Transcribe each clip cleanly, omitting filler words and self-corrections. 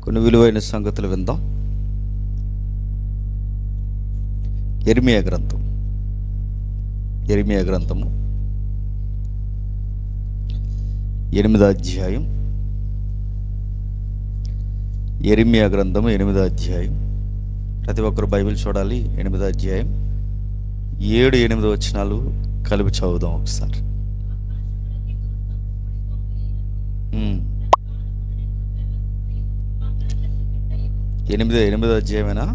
కొన్ని విలువైన సంగతులు విందాం. యెరెమీయా గ్రంథము 8వ అధ్యాయం. యెరెమీయా గ్రంథము 8వ అధ్యాయం. ప్రతి ఒక్కరు బైబిల్ చూడాలి. 8వ అధ్యాయం 7-8 వచనాలు కలిపి చదువుదాం ఒకసారి. 8వ అధ్యాయమేనా?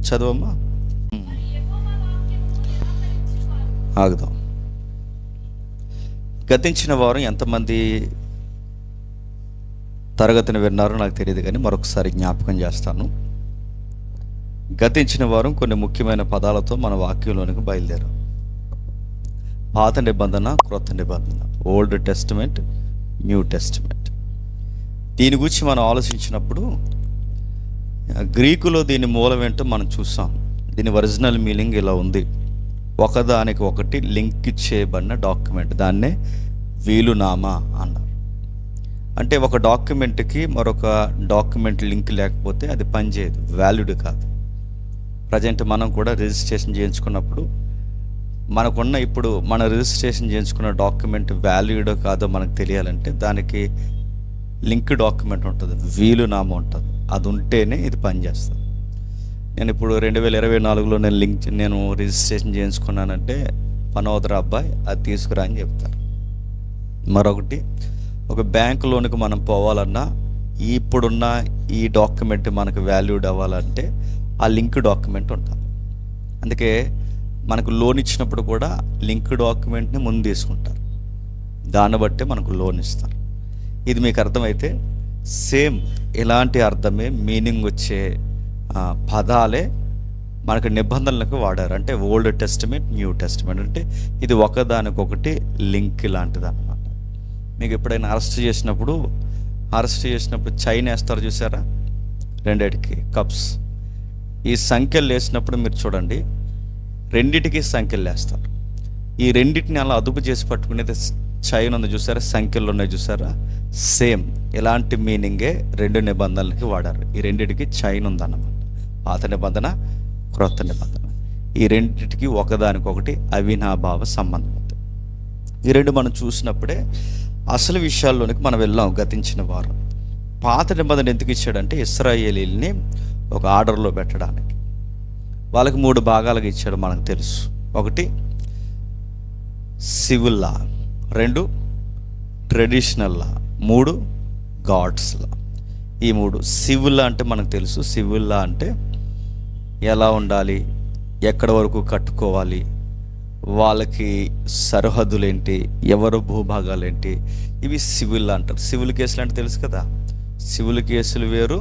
చదవమ్మా. ఆగుదాం. గతించిన వారం ఎంతమంది తరగతిని విన్నారో నాకు తెలియదు, కానీ మరొకసారి జ్ఞాపకం చేస్తాను. గతించిన వారం కొన్ని ముఖ్యమైన పదాలతో మన వాక్యంలోనికి బయలుదేరాం. పాత నిబంధన, క్రొత్త నిబంధన, ఓల్డ్ టెస్టిమెంట్, న్యూ టెస్టిమెంట్. దీని గురించి మనం ఆలోచించినప్పుడు గ్రీకులో దీని మూలం ఏంటో మనం చూసాం. దీని ఒరిజినల్ మీనింగ్ ఇలా ఉంది: ఒకదానికి ఒకటి లింక్ చేయబడిన డాక్యుమెంట్. దాన్నే వీలునామా అన్నారు. అంటే ఒక డాక్యుమెంట్కి మరొక డాక్యుమెంట్ లింక్ లేకపోతే అది పనిచేయదు, వ్యాలిడ్ కాదు. ప్రజెంట్ మనం కూడా రిజిస్ట్రేషన్ చేయించుకున్నప్పుడు మనకున్న ఇప్పుడు మన రిజిస్ట్రేషన్ చేయించుకున్న డాక్యుమెంట్ వ్యాలిడో కాదో మనకు తెలియాలంటే దానికి లింక్ డాక్యుమెంట్ ఉంటుంది, వీలునామా ఉంటుంది. అది ఉంటేనే ఇది పనిచేస్తుంది. నేను ఇప్పుడు 2024లో నేను రిజిస్ట్రేషన్ చేయించుకున్నానంటే పనోదర అబ్బాయి అది తీసుకురా అని చెప్తారు. మరొకటి, ఒక బ్యాంకు లోన్కి మనం పోవాలన్నా ఇప్పుడున్న ఈ డాక్యుమెంట్ మనకు వాల్యూడ్ అవ్వాలంటే ఆ లింక్ డాక్యుమెంట్ ఉంటుంది. అందుకే మనకు లోన్ ఇచ్చినప్పుడు కూడా లింక్ డాక్యుమెంట్ని ముందు తీసుకుంటారు. దాన్ని బట్టే మనకు లోన్ ఇస్తారు. ఇది మీకు అర్థమైతే సేమ్ ఇలాంటి అర్థమే మీనింగ్ వచ్చే పదాలే మనకు నిబంధనలకు వాడారు. అంటే ఓల్డ్ టెస్టిమెంట్, న్యూ టెస్టిమెంట్. అంటే ఇది ఒకదానికొకటి లింక్ లాంటిది అన్నమాట. మీకు ఎప్పుడైనా అరెస్ట్ చేసినప్పుడు చైన్ వేస్తారు చూసారా, రెండిటికి కప్స్. ఈ సంఖ్యలు వేసినప్పుడు మీరు చూడండి, రెండిటికి సంఖ్యలు వేస్తారు. ఈ రెండింటిని అలా అదుపు చేసి పట్టుకునేది చైన్ ఉంది చూసారా, సంఖ్యలు ఉన్నాయి చూసారా. సేమ్ ఇలాంటి మీనింగే రెండు నిబంధనలకి వాడారు. ఈ రెండిటికి చైన్ ఉందన్నమాట. పాత నిబంధన, క్రొత్త నిబంధన. ఈ రెండింటికి ఒకదానికొకటి అవినాభావ సంబంధం ఉంది. ఈ రెండు మనం చూసినప్పుడే అసలు విషయాల్లోనికి మనం వెళ్ళాం. గతించిన వారం పాత నిబంధన ఎందుకు ఇచ్చాడంటే ఇశ్రాయేలీల్ని ఒక ఆర్డర్లో పెట్టడానికి. వాళ్ళకి 3 భాగాలుగా ఇచ్చాడు మనకు తెలుసు. 1 సివిల్ లా, 2 ట్రెడిషనల్ లా, 3 గాడ్స్ లా. ఈ 3 సివిల్ లా అంటే మనకు తెలుసు. సివిల్ లా అంటే ఎలా ఉండాలి, ఎక్కడి వరకు కట్టుకోవాలి, వాళ్ళకి సరిహద్దులు ఏంటి, ఎవరు భూభాగాలు ఏంటి, ఇవి సివిల్ లా అంటారు. సివిల్ కేసులు అంటే తెలుసు కదా, సివిల్ కేసులు వేరు,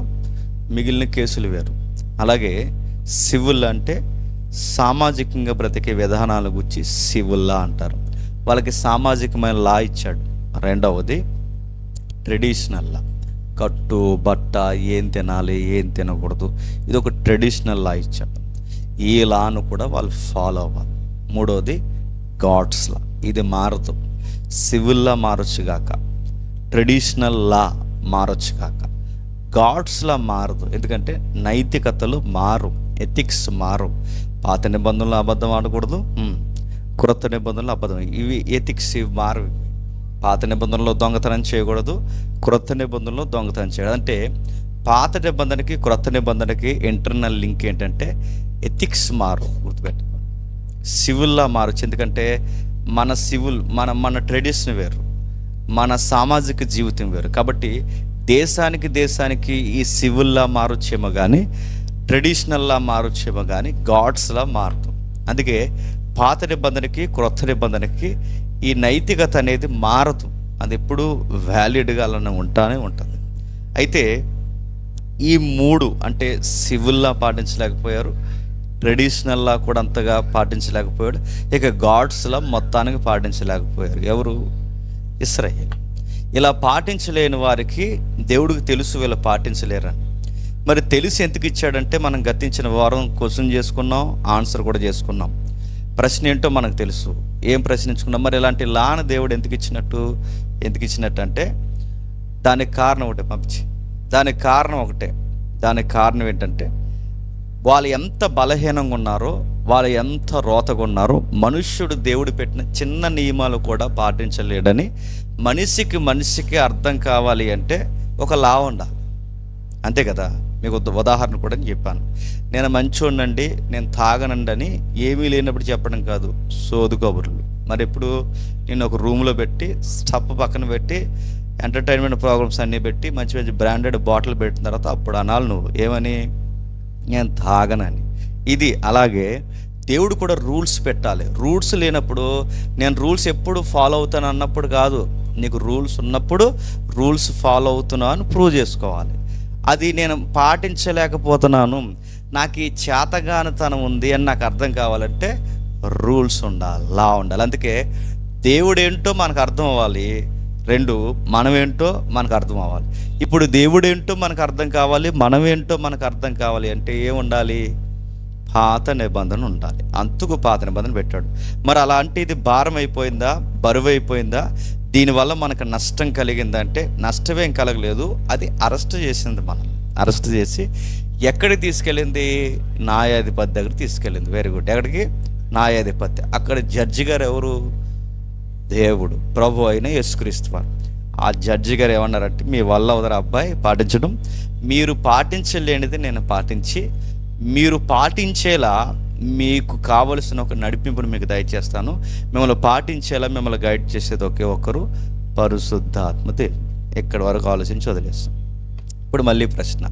మిగిలిన కేసులు వేరు. అలాగే సివిల్ అంటే సామాజికంగా బ్రతికే విధానాల గురించి సివిల్ లా అంటారు. వాళ్ళకి సామాజికమైన లా ఇచ్చాడు. 2వది ట్రెడిషనల్ లా, కట్టు బట్ట, ఏం తినాలి ఏం తినకూడదు, ఇది ఒక ట్రెడిషనల్ లా ఇచ్చాడు. ఈ లాను కూడా వాళ్ళు ఫాలో అవ్వాలి. 3వది గాడ్స్ లా. ఇది మారదు. సివిల్ లా మారొచ్చు గాక, ట్రెడిషనల్ లా మారొచ్చు కాక, గాడ్స్ లా మారదు. ఎందుకంటే నైతికతలు మారు, ఎథిక్స్ మారు. పాత నిబంధనలు అబద్ధం ఆడకూడదు, క్రొత్త నిబంధనలు అబద్ధం. ఇవి ఎథిక్స్, ఇవి మారు. పాత నిబంధనలో దొంగతనం చేయకూడదు, క్రొత్త నిబంధనలో దొంగతనం చేయడం. అంటే పాత నిబంధనకి క్రొత్త నిబంధనకి ఇంటర్నల్ లింక్ ఏంటంటే ఎథిక్స్ మారు. గుర్తుపెట్టుకోండి. సివిల్లా మారచ్చు. ఎందుకంటే మన సివిల్ మన ట్రెడిషన్ వేరు, మన సామాజిక జీవితం వేరు. కాబట్టి దేశానికి ఈ సివిల్లా మారొచ్చేమో కానీ ట్రెడిషనల్లా మారొచ్చేమో కానీ గాడ్స్లా మారుతుంది. అందుకే పాత నిబంధనకి క్రొత్త నిబంధనకి ఈ నైతికత అనేది మారదు. అది ఎప్పుడు వ్యాలిడ్గా అలానే ఉంటానే ఉంటుంది. అయితే ఈ 3 అంటే సివిల్లా పాటించలేకపోయారు, ట్రెడిషనల్లా కూడా అంతగా పాటించలేకపోయాడు, ఇక గాడ్స్లా మొత్తానికి పాటించలేకపోయారు. ఎవరు? ఇశ్రాయేలు. ఇలా పాటించలేని వారికి దేవుడికి తెలుసు వీళ్ళు పాటించలేరని. మరి తెలిసి ఎందుకు ఇచ్చాడంటే మనం గతించిన వారం క్వశ్చన్ చేసుకున్నాం, ఆన్సర్ కూడా చేసుకున్నాం. ప్రశ్న ఏంటో మనకు తెలుసు. ఏం ప్రశ్నించుకున్నాం? మరి ఇలాంటి లాను దేవుడు ఎందుకు ఇచ్చినట్టు అంటే దానికి కారణం ఒకటే పంపించి, దానికి కారణం ఒకటే. దానికి కారణం ఏంటంటే వాళ్ళు ఎంత బలహీనంగా ఉన్నారో, వాళ్ళు ఎంత రోతగా ఉన్నారో, మనుష్యుడు దేవుడు పెట్టిన చిన్న నియమాలు కూడా పాటించలేడని మనిషికి అర్థం కావాలి అంటే ఒక లా ఉండాలి, అంతే కదా. మీకు ఉదాహరణ కూడా నేను చెప్పాను. నేను మంచోడినండి, నేను తాగనండి అని ఏమీ లేనప్పుడు చెప్పడం కాదు, సోదు కబుర్లు. మరి ఎప్పుడు నేను ఒక రూమ్లో పెట్టి స్టప్ పక్కన పెట్టి ఎంటర్టైన్మెంట్ ప్రోగ్రామ్స్ అన్నీ పెట్టి మంచి మంచి బ్రాండెడ్ బాటిల్ పెట్టిన తర్వాత అప్పుడు అనాలి నువ్వు ఏమని, నేను తాగనని. ఇది అలాగే దేవుడు కూడా రూల్స్ పెట్టాలి. రూల్స్ లేనప్పుడు నేను రూల్స్ ఎప్పుడు ఫాలో అవుతాను అన్నప్పుడు కాదు, నీకు రూల్స్ ఉన్నప్పుడు రూల్స్ ఫాలో అవుతున్నాను అని ప్రూవ్ చేసుకోవాలి. అది నేను పాటించలేకపోతున్నాను, నాకు ఈ చేతగానితనం ఉంది అని నాకు అర్థం కావాలంటే రూల్స్ ఉండాలి, లా ఉండాలి. అందుకే దేవుడేంటో మనకు అర్థం అవ్వాలి, రెండు మనమేంటో మనకు అర్థం అవ్వాలి. ఇప్పుడు దేవుడేంటో మనకు అర్థం కావాలి, మనమేంటో మనకు అర్థం కావాలి అంటే ఏముండాలి, పాత నిబంధన ఉండాలి. అందుకు పాత నిబంధన పెట్టాడు. మరి అలాంటిది భారం అయిపోయిందా, బరువు అయిపోయిందా, దీనివల్ల మనకు నష్టం కలిగిందంటే నష్టమేం కలగలేదు. అది అరెస్ట్ చేసింది, మనం అరెస్ట్ చేసి ఎక్కడికి తీసుకెళ్ళింది, న్యాయాధిపతి దగ్గర తీసుకెళ్ళింది. Very good. ఎక్కడికి, న్యాయాధిపతి. అక్కడ జడ్జి గారు ఎవరు, దేవుడు, ప్రభు అయిన యేసుక్రీస్తు వారు. ఆ జడ్జి గారు ఏమన్నారంటే, మీ వల్ల అవదరా అబ్బాయి పాటించడం, మీరు పాటించలేనిది నేను పాటించి మీరు పాటించేలా మీకు కావలసిన ఒక నడిపింపును మీకు దయచేస్తాను. మిమ్మల్ని పాటించేలా మిమ్మల్ని గైడ్ చేసేది ఒకే ఒక్కరు, పరిశుద్ధాత్మ దేవుడు. ఎక్కడి వరకు ఆలోచించి వదిలేస్తాం. ఇప్పుడు మళ్ళీ ప్రశ్న.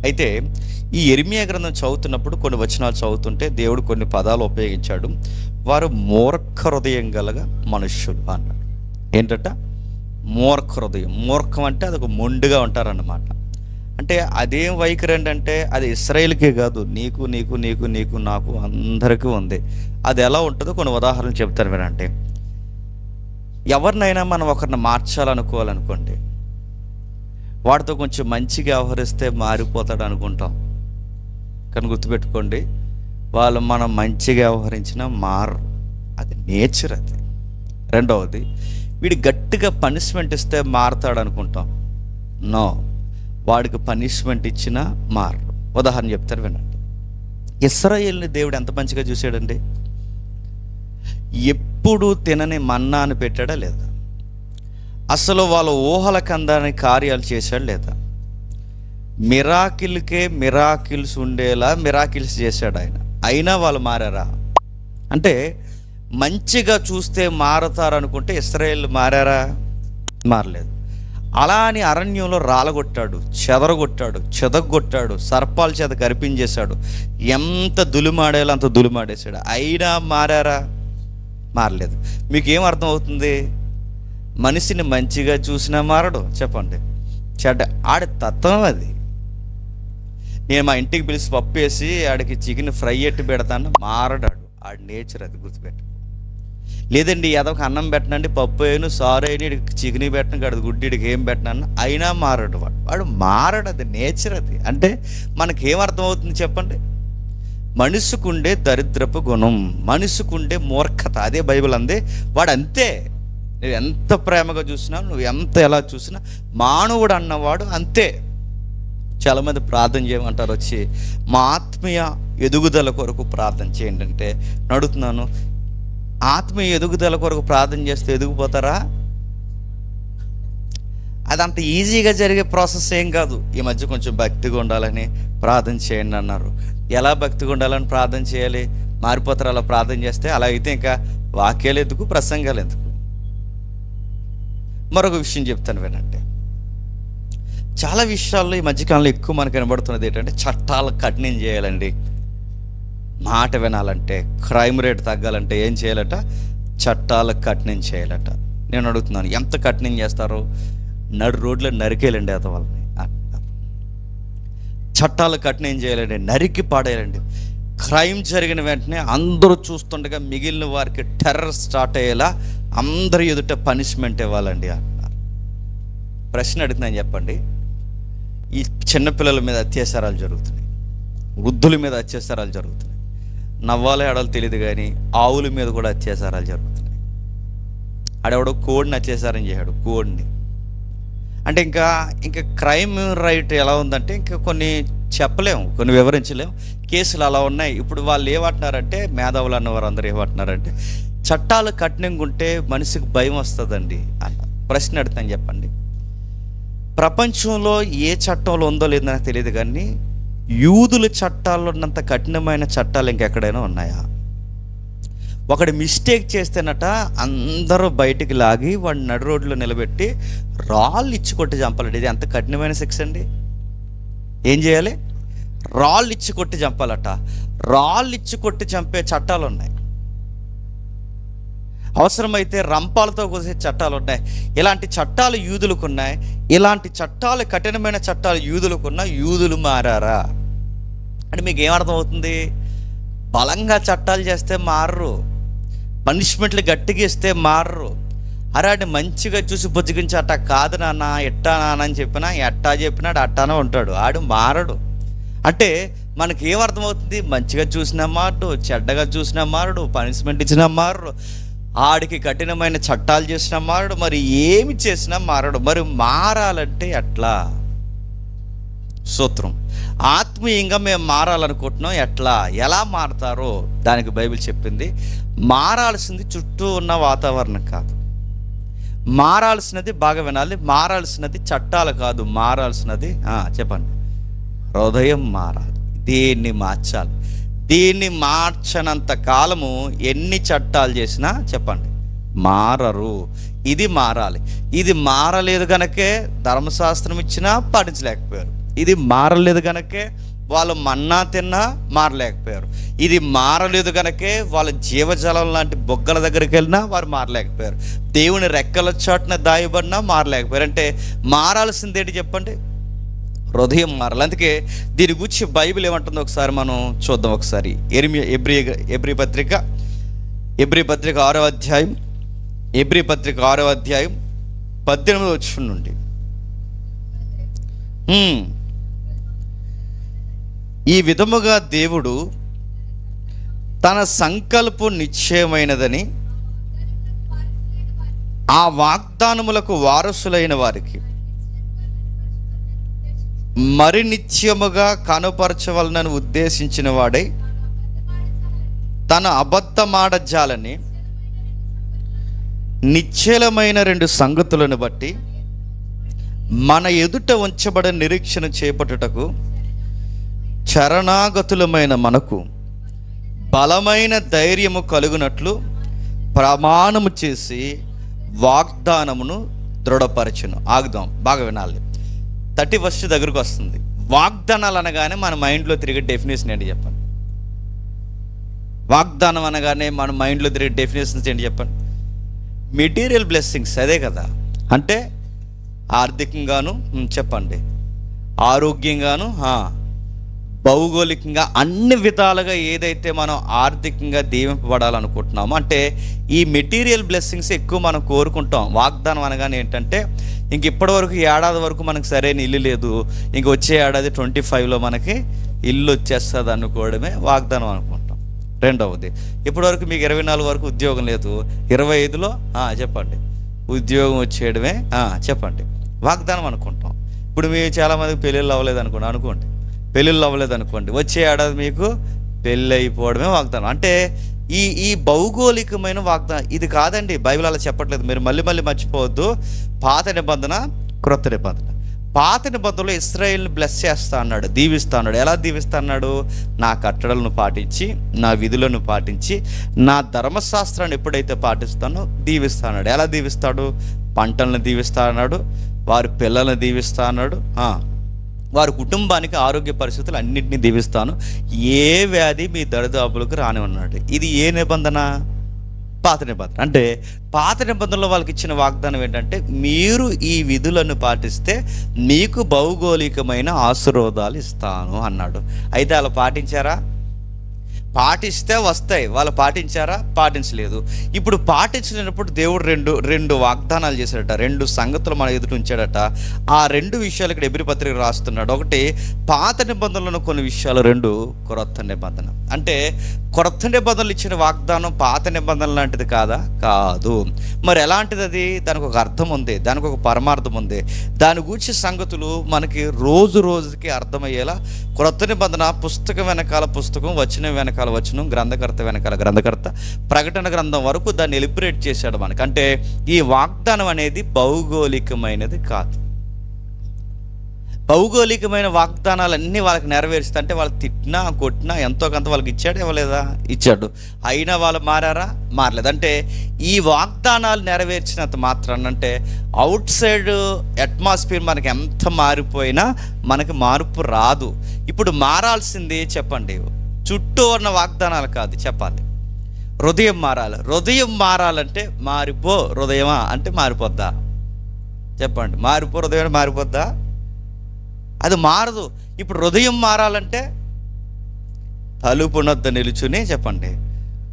అయితే ఈ యెరెమీయా గ్రంథం చదువుతున్నప్పుడు కొన్ని వచనాలు చదువుతుంటే దేవుడు కొన్ని పదాలు ఉపయోగించాడు. వారు మూర్ఖ హృదయం గలగా మనుష్యులు అన్నాడు. ఏంటట, మూర్ఖ హృదయం. మూర్ఖం అంటే అదొక మొండిగా ఉంటారన్నమాట. అంటే అదేం వైఖరి అంటే అది ఇశ్రాయేలుకే కాదు, నీకు నీకు నీకు నీకు నాకు అందరికీ ఉంది. అది ఎలా ఉంటుందో కొన్ని ఉదాహరణలు చెప్తాను వినంటే, ఎవరినైనా మనం ఒకరిని మార్చాలనుకోవాలనుకోండి, వాడితో కొంచెం మంచిగా వ్యవహరిస్తే మారిపోతాడు అనుకుంటాం. కానీ గుర్తుపెట్టుకోండి, వాళ్ళు మనం మంచిగా వ్యవహరించినా మారరు, అది నేచర్. అది రెండవది, వీడి గట్టిగా పనిష్మెంట్ ఇస్తే మారతాడు అనుకుంటాం. నో, వాడికి పనిష్మెంట్ ఇచ్చినా మారరు. ఉదాహరణ చెప్తారు వినండి. ఇశ్రాయేలుని దేవుడు ఎంత మంచిగా చూశాడండి. ఎప్పుడు తినని మన్నాను పెట్టాడా లేదా, అసలు వాళ్ళ ఊహల కందని కార్యాలు చేశాడు లేదా, మిరాకిల్కే మిరాకిల్స్ ఉండేలా మిరాకిల్స్ చేశాడు ఆయన. అయినా వాళ్ళు మారారా అంటే, మంచిగా చూస్తే మారతారనుకుంటే ఇశ్రాయేలు మారారా, మారలేదు. అలా అని అరణ్యంలో రాలగొట్టాడు, చెదగొట్టాడు, సర్పాల చేత కరిపించేశాడు, ఎంత దులిమాడేలా అంత దులిమాడేశాడు. అయినా మారారా, మారలేదు. మీకేం అర్థం అవుతుంది, మనిషిని మంచిగా చూసినా మారడు, చెప్పండి, చెడ్డ ఆడి తత్వం అది. నేను మా ఇంటికి పిలిచి పప్పు వేసి ఆడికి చికెన్ ఫ్రై ఎట్టి పెడతాను, మారడాడు, ఆడి నేచర్ అది, గుర్తుపెట్టు. లేదండి ఏదొక అన్నం పెట్టనండి, పప్పు అయిన సారు అయిన చికెన్ పెట్టను, గడదు గుడ్డిడికి ఏం పెట్టినాను, అయినా మారడు, వాడు మారడు, అది నేచర్ అది. అంటే మనకేమర్థం అవుతుంది చెప్పండి, మనిషికుండే దరిద్రపు గుణం, మనిషికుండే మూర్ఖత, అదే బైబిల్ అందే. వాడు అంతే, నువ్వు ఎంత ప్రేమగా చూసినా, నువ్వు ఎంత ఎలా చూసినా, మానవుడు అన్నవాడు అంతే. చాలామంది ప్రార్థన చేయమంటారు వచ్చి, మా ఆత్మీయ ఎదుగుదల కొరకు ప్రార్థన చేయండి అంటే అడుగుతున్నాను, ఆత్మీయ ఎదుగుదల కొరకు ప్రార్థన చేస్తే ఎదిగిపోతారా? అదంత ఈజీగా జరిగే ప్రాసెస్ ఏం కాదు. ఈ మధ్య కొంచెం భక్తిగా ఉండాలని ప్రార్థన చేయండి అన్నారు. ఎలా భక్తిగా ఉండాలని ప్రార్థన చేయాలి, మారిపోతారు అలా ప్రార్థన చేస్తే? అలా అయితే ఇంకా వాక్యాలు ఎందుకు, ప్రసంగాలు ఎందుకు? మరొక విషయం చెప్తాను వినంటే, చాలా విషయాల్లో ఈ మధ్యకాలంలో ఎక్కువ మనకు కనబడుతున్నది ఏంటంటే, చట్టాలు కఠినం చేయాలండి. మాట వినాలంటే, క్రైమ్ రేట్ తగ్గాలంటే ఏం చేయాలట, చట్టాలు కఠినం చేయాలట. నేను అడుగుతున్నాను, ఎంత కఠినం చేస్తారో? నడు రోడ్లో నరికేయాలండి అత వాళ్ళని అంటున్నారు. చట్టాలు కఠినం చేయాలండి, నరికి పాడేయాలండి. క్రైమ్ జరిగిన వెంటనే అందరూ చూస్తుండగా మిగిలిన వారికి టెర్రర్ స్టార్ట్ అయ్యేలా అందరి ఎదుట పనిష్మెంట్ ఇవ్వాలండి అంటున్నారు. ప్రశ్న అడుగుతున్నాను, చెప్పండి, ఈ చిన్నపిల్లల మీద అత్యాచారాలు జరుగుతున్నాయి, వృద్ధుల మీద అత్యాచారాలు జరుగుతున్నాయి, నవ్వాలో ఆడాలో తెలియదు కానీ ఆవుల మీద కూడా అత్యాచారాలు జరుగుతున్నాయి. ఆడెవడో కోడిని అత్యాచారం చేశాడు, కోడిని. అంటే ఇంకా ఇంకా క్రైమ్ రైట్ ఎలా ఉందంటే ఇంకా కొన్ని చెప్పలేము, కొన్ని వివరించలేము. కేసులు అలా ఉన్నాయి. ఇప్పుడు వాళ్ళు ఏమంటున్నారంటే, మేధావులు అన్నవారు అందరూ ఏమంటున్నారంటే, చట్టాలు కఠినంగా ఉంటే మనిషికి భయం వస్తుందండి అన్న. ప్రశ్న అడుగుతాను, చెప్పండి. ప్రపంచంలో ఏ చట్టంలో ఉందో లేదో నాకు తెలియదు, కానీ యూదుల చట్టాల్లో ఉన్నంత కఠినమైన చట్టాలు ఇంకెక్కడైనా ఉన్నాయా? ఒకడు మిస్టేక్ చేస్తేనట అందరూ బయటికి లాగి వాడిని నడు రోడ్లో నిలబెట్టి రాళ్ళు ఇచ్చి కొట్టి చంపాలండి. ఇది ఎంత కఠినమైన శిక్ష అండి! ఏం చేయాలి? రాళ్ళు ఇచ్చి కొట్టి చంపాలట. రాళ్ళు ఇచ్చి కొట్టి చంపే చట్టాలు ఉన్నాయి. అవసరమైతే రంపాలతో కోసే చట్టాలు ఉన్నాయి. ఇలాంటి చట్టాలు యూదులకు ఉన్నాయి. ఇలాంటి చట్టాలు, కఠినమైన చట్టాలు యూదులకున్న, యూదులు మారారా అంటే మీకు ఏమర్థమవుతుంది? బలంగా చట్టాలు చేస్తే మారరు, పనిష్మెంట్లు గట్టిగా ఇస్తే మారరు. అరాడు మంచిగా చూసి బుజ్జగించి అట్టా కాదు నాన్న, ఎట్టా నాన్న అని చెప్పినా, ఎట్టా చెప్పినాడు అట్టానే ఉంటాడు, ఆడు మారడు. అంటే మనకి ఏమర్థమవుతుంది? మంచిగా చూసినా మారడు, చెడ్డగా చూసినా మారడు, పనిష్మెంట్ ఇచ్చినా మారడు, ఆడికి కఠినమైన చట్టాలు చేసినా మారడు, మరి ఏమి చేసినా మారడు. మరి మారాలంటే ఎట్లా? సూత్రం. ఆత్మీయంగా మేము మారాలనుకుంటున్నాం, ఎట్లా, ఎలా మారతారో దానికి బైబిల్ చెప్పింది. మారాల్సింది చుట్టూ ఉన్న వాతావరణం కాదు, మారాల్సినది, బాగా వినాలి, మారాల్సినది చట్టాలు కాదు, మారాల్సినది చెప్పండి, హృదయం మారాలి. దీన్ని మార్చాలి. దీన్ని మార్చనంత కాలము ఎన్ని చట్టాలు చేసినా చెప్పండి మారరు. ఇది మారాలి. ఇది మారలేదు కనుకే ధర్మశాస్త్రం ఇచ్చినా పాటించలేకపోయారు. ఇది మారలేదు కనుకే వాళ్ళు మన్నా తిన్నా మారలేకపోయారు. ఇది మారలేదు కనుకే వాళ్ళ జీవజలం లాంటి బొగ్గల దగ్గరికి వెళ్ళినా వారు మారలేకపోయారు. దేవుని రెక్కల చాటున దాయబడినా మారలేకపోయారు. అంటే మారాల్సింది ఏంటి చెప్పండి? హృదయం మారాలి. అందుకే దీని గురించి బైబిల్ ఏమంటుందో ఒకసారి మనం చూద్దాం. ఒకసారి ఎబ్రీ పత్రిక 6వ అధ్యాయం, ఎబ్రీ పత్రిక 6వ అధ్యాయం 18వ వచనం నుండి, ఈ విధముగా దేవుడు తన సంకల్పం నిశ్చయమైనదని ఆ వాగ్దానములకు వారసులైన వారికి మరి నిత్యముగా కనుపరచవలనని ఉద్దేశించిన వాడై తన అబద్ధమాడజాలని నిశ్చలమైన 2 సంగతులను బట్టి మన ఎదుట ఉంచబడిన నిరీక్షణ చేపట్టుటకు శరణాగతులమైన మనకు బలమైన ధైర్యము కలుగునట్లు ప్రమాణము చేసి వాగ్దానమును దృఢపరచును. ఆగుదాం, బాగా వినాలి. 31 దగ్గరకు వస్తుంది. వాగ్దానాలు అనగానే మన మైండ్లో తిరిగే డెఫినేషన్ ఏంటి చెప్పండి? వాగ్దానం అనగానే మన మైండ్లో తిరిగే డెఫినేషన్స్ ఏంటి చెప్పండి? మెటీరియల్ బ్లెస్సింగ్స్, అదే కదా. అంటే ఆర్థికంగాను చెప్పండి, ఆరోగ్యంగాను, భౌగోళికంగా, అన్ని విధాలుగా ఏదైతే మనం ఆర్థికంగా దీవింపబడాలనుకుంటున్నామో, అంటే ఈ మెటీరియల్ బ్లెస్సింగ్స్ ఎక్కువ మనం కోరుకుంటాం. వాగ్దానం అనగానే ఏంటంటే, ఇంక ఇప్పటివరకు ఏడాది వరకు మనకు సరైన ఇల్లు లేదు, ఇంక వచ్చే ఏడాది 25లో మనకి ఇల్లు వచ్చేస్తుంది అనుకోవడమే వాగ్దానం అనుకుంటాం. రెండవది, ఇప్పటివరకు మీకు 24 వరకు ఉద్యోగం లేదు, 25లో చెప్పండి ఉద్యోగం వచ్చేయడమే చెప్పండి వాగ్దానం అనుకుంటాం. ఇప్పుడు మీరు చాలామందికి పెళ్ళిళ్ళు అవ్వలేదు అనుకోండి, పెళ్ళిళ్ళు అవ్వలేదు అనుకోండి, వచ్చే ఏడాది మీకు పెళ్ళి అయిపోవడమే వాగ్దానం. అంటే ఈ భౌగోళికమైన వాగ్దానం ఇది కాదండి. బైబిల్ అలా చెప్పట్లేదు. మీరు మళ్ళీ మర్చిపోవద్దు. పాత నిబంధన, క్రొత్త నిబంధన. పాత నిబంధనలో ఇశ్రాయేలుని బ్లెస్ చేస్తా అన్నాడు, దీవిస్తా అన్నాడు. ఎలా దీవిస్తా అన్నాడు? నా కట్టడలను పాటించి, నా విధులను పాటించి, నా ధర్మశాస్త్రాన్ని ఎప్పుడైతే పాటిస్తానో దీవిస్తా అన్నాడు. ఎలా దీవిస్తాడు? పంటలను దీవిస్తా అన్నాడు, వారి పిల్లల్ని దీవిస్తా అన్నాడు, వారి కుటుంబానికి ఆరోగ్య పరిస్థితులు అన్నింటినీ దీవిస్తాను, ఏ వ్యాధి మీ దరిదాపులకు రానివన్నాడు. ఇది ఏ నిబంధన? పాత నిబంధన. అంటే పాత నిబంధనలో వాళ్ళకి ఇచ్చిన వాగ్దానం ఏంటంటే, మీరు ఈ విధులను పాటిస్తే మీకు భౌగోళికమైన ఆశీర్వాదాలు ఇస్తాను అన్నాడు. అయితే అలా పాటించారా? పాటిస్తే వస్తాయి. వాళ్ళు పాటించారా? పాటించలేదు. ఇప్పుడు పాటించలేనప్పుడు దేవుడు రెండు వాగ్దానాలు చేశాడట, రెండు సంగతులు మన ఎదుట ఉంచాడట. ఆ రెండు విషయాలు ఇక్కడ ఎబ్రీ పత్రిక రాస్తున్నాడు. ఒకటి పాత నిబంధనలను కొన్ని విషయాలు, రెండు క్రొత్త నిబంధన. అంటే క్రొత్త నిబంధనలు ఇచ్చిన వాగ్దానం పాత నిబంధనలు లాంటిది కాదా? కాదు. మరి ఎలాంటిది అది? దానికి ఒక అర్థం ఉంది, దానికి ఒక పరమార్థం ఉంది. దాని గురించి సంగతులు మనకి రోజు రోజుకి అర్థమయ్యేలా క్రొత్త నిబంధన పుస్తకం వెనకాల పుస్తకం, వచనం వెనకాల వచనం, గ్రంథకర్త వెనకాల గ్రంథకర్త, ప్రకటన గ్రంథం వరకు దాన్ని ఎలిబరేట్ చేశాడు మనకి. అంటే ఈ వాగ్దానం అనేది భౌగోళికమైనది కాదు. భౌగోళికమైన వాగ్దానాలన్నీ వాళ్ళకి నెరవేరుస్తా అంటే వాళ్ళు తిట్టినా కొట్టినా ఎంతో కొంత వాళ్ళకి ఇచ్చాడు, ఇవ్వలేదా? ఇచ్చాడు. అయినా వాళ్ళు మారారా? మారలేదు. అంటే ఈ వాగ్దానాలు నెరవేర్చినంత మాత్రాన, అంటే అవుట్ సైడ్ అట్మాస్ఫియర్ మనకి ఎంత మారిపోయినా మనకి మార్పు రాదు. ఇప్పుడు మారాల్సింది చెప్పండి, చుట్టూ ఉన్న వాగ్దానాలు కాదు, చెప్పాలి హృదయం మారాలి. హృదయం మారాలంటే మారిపో హృదయమా అంటే మారిపోద్దా? చెప్పండి, మారిపో హృదయం మారిపోద్దా? అది మారదు. ఇప్పుడు హృదయం మారాలంటే తలుపునొద్ద నిలుచుని, చెప్పండి,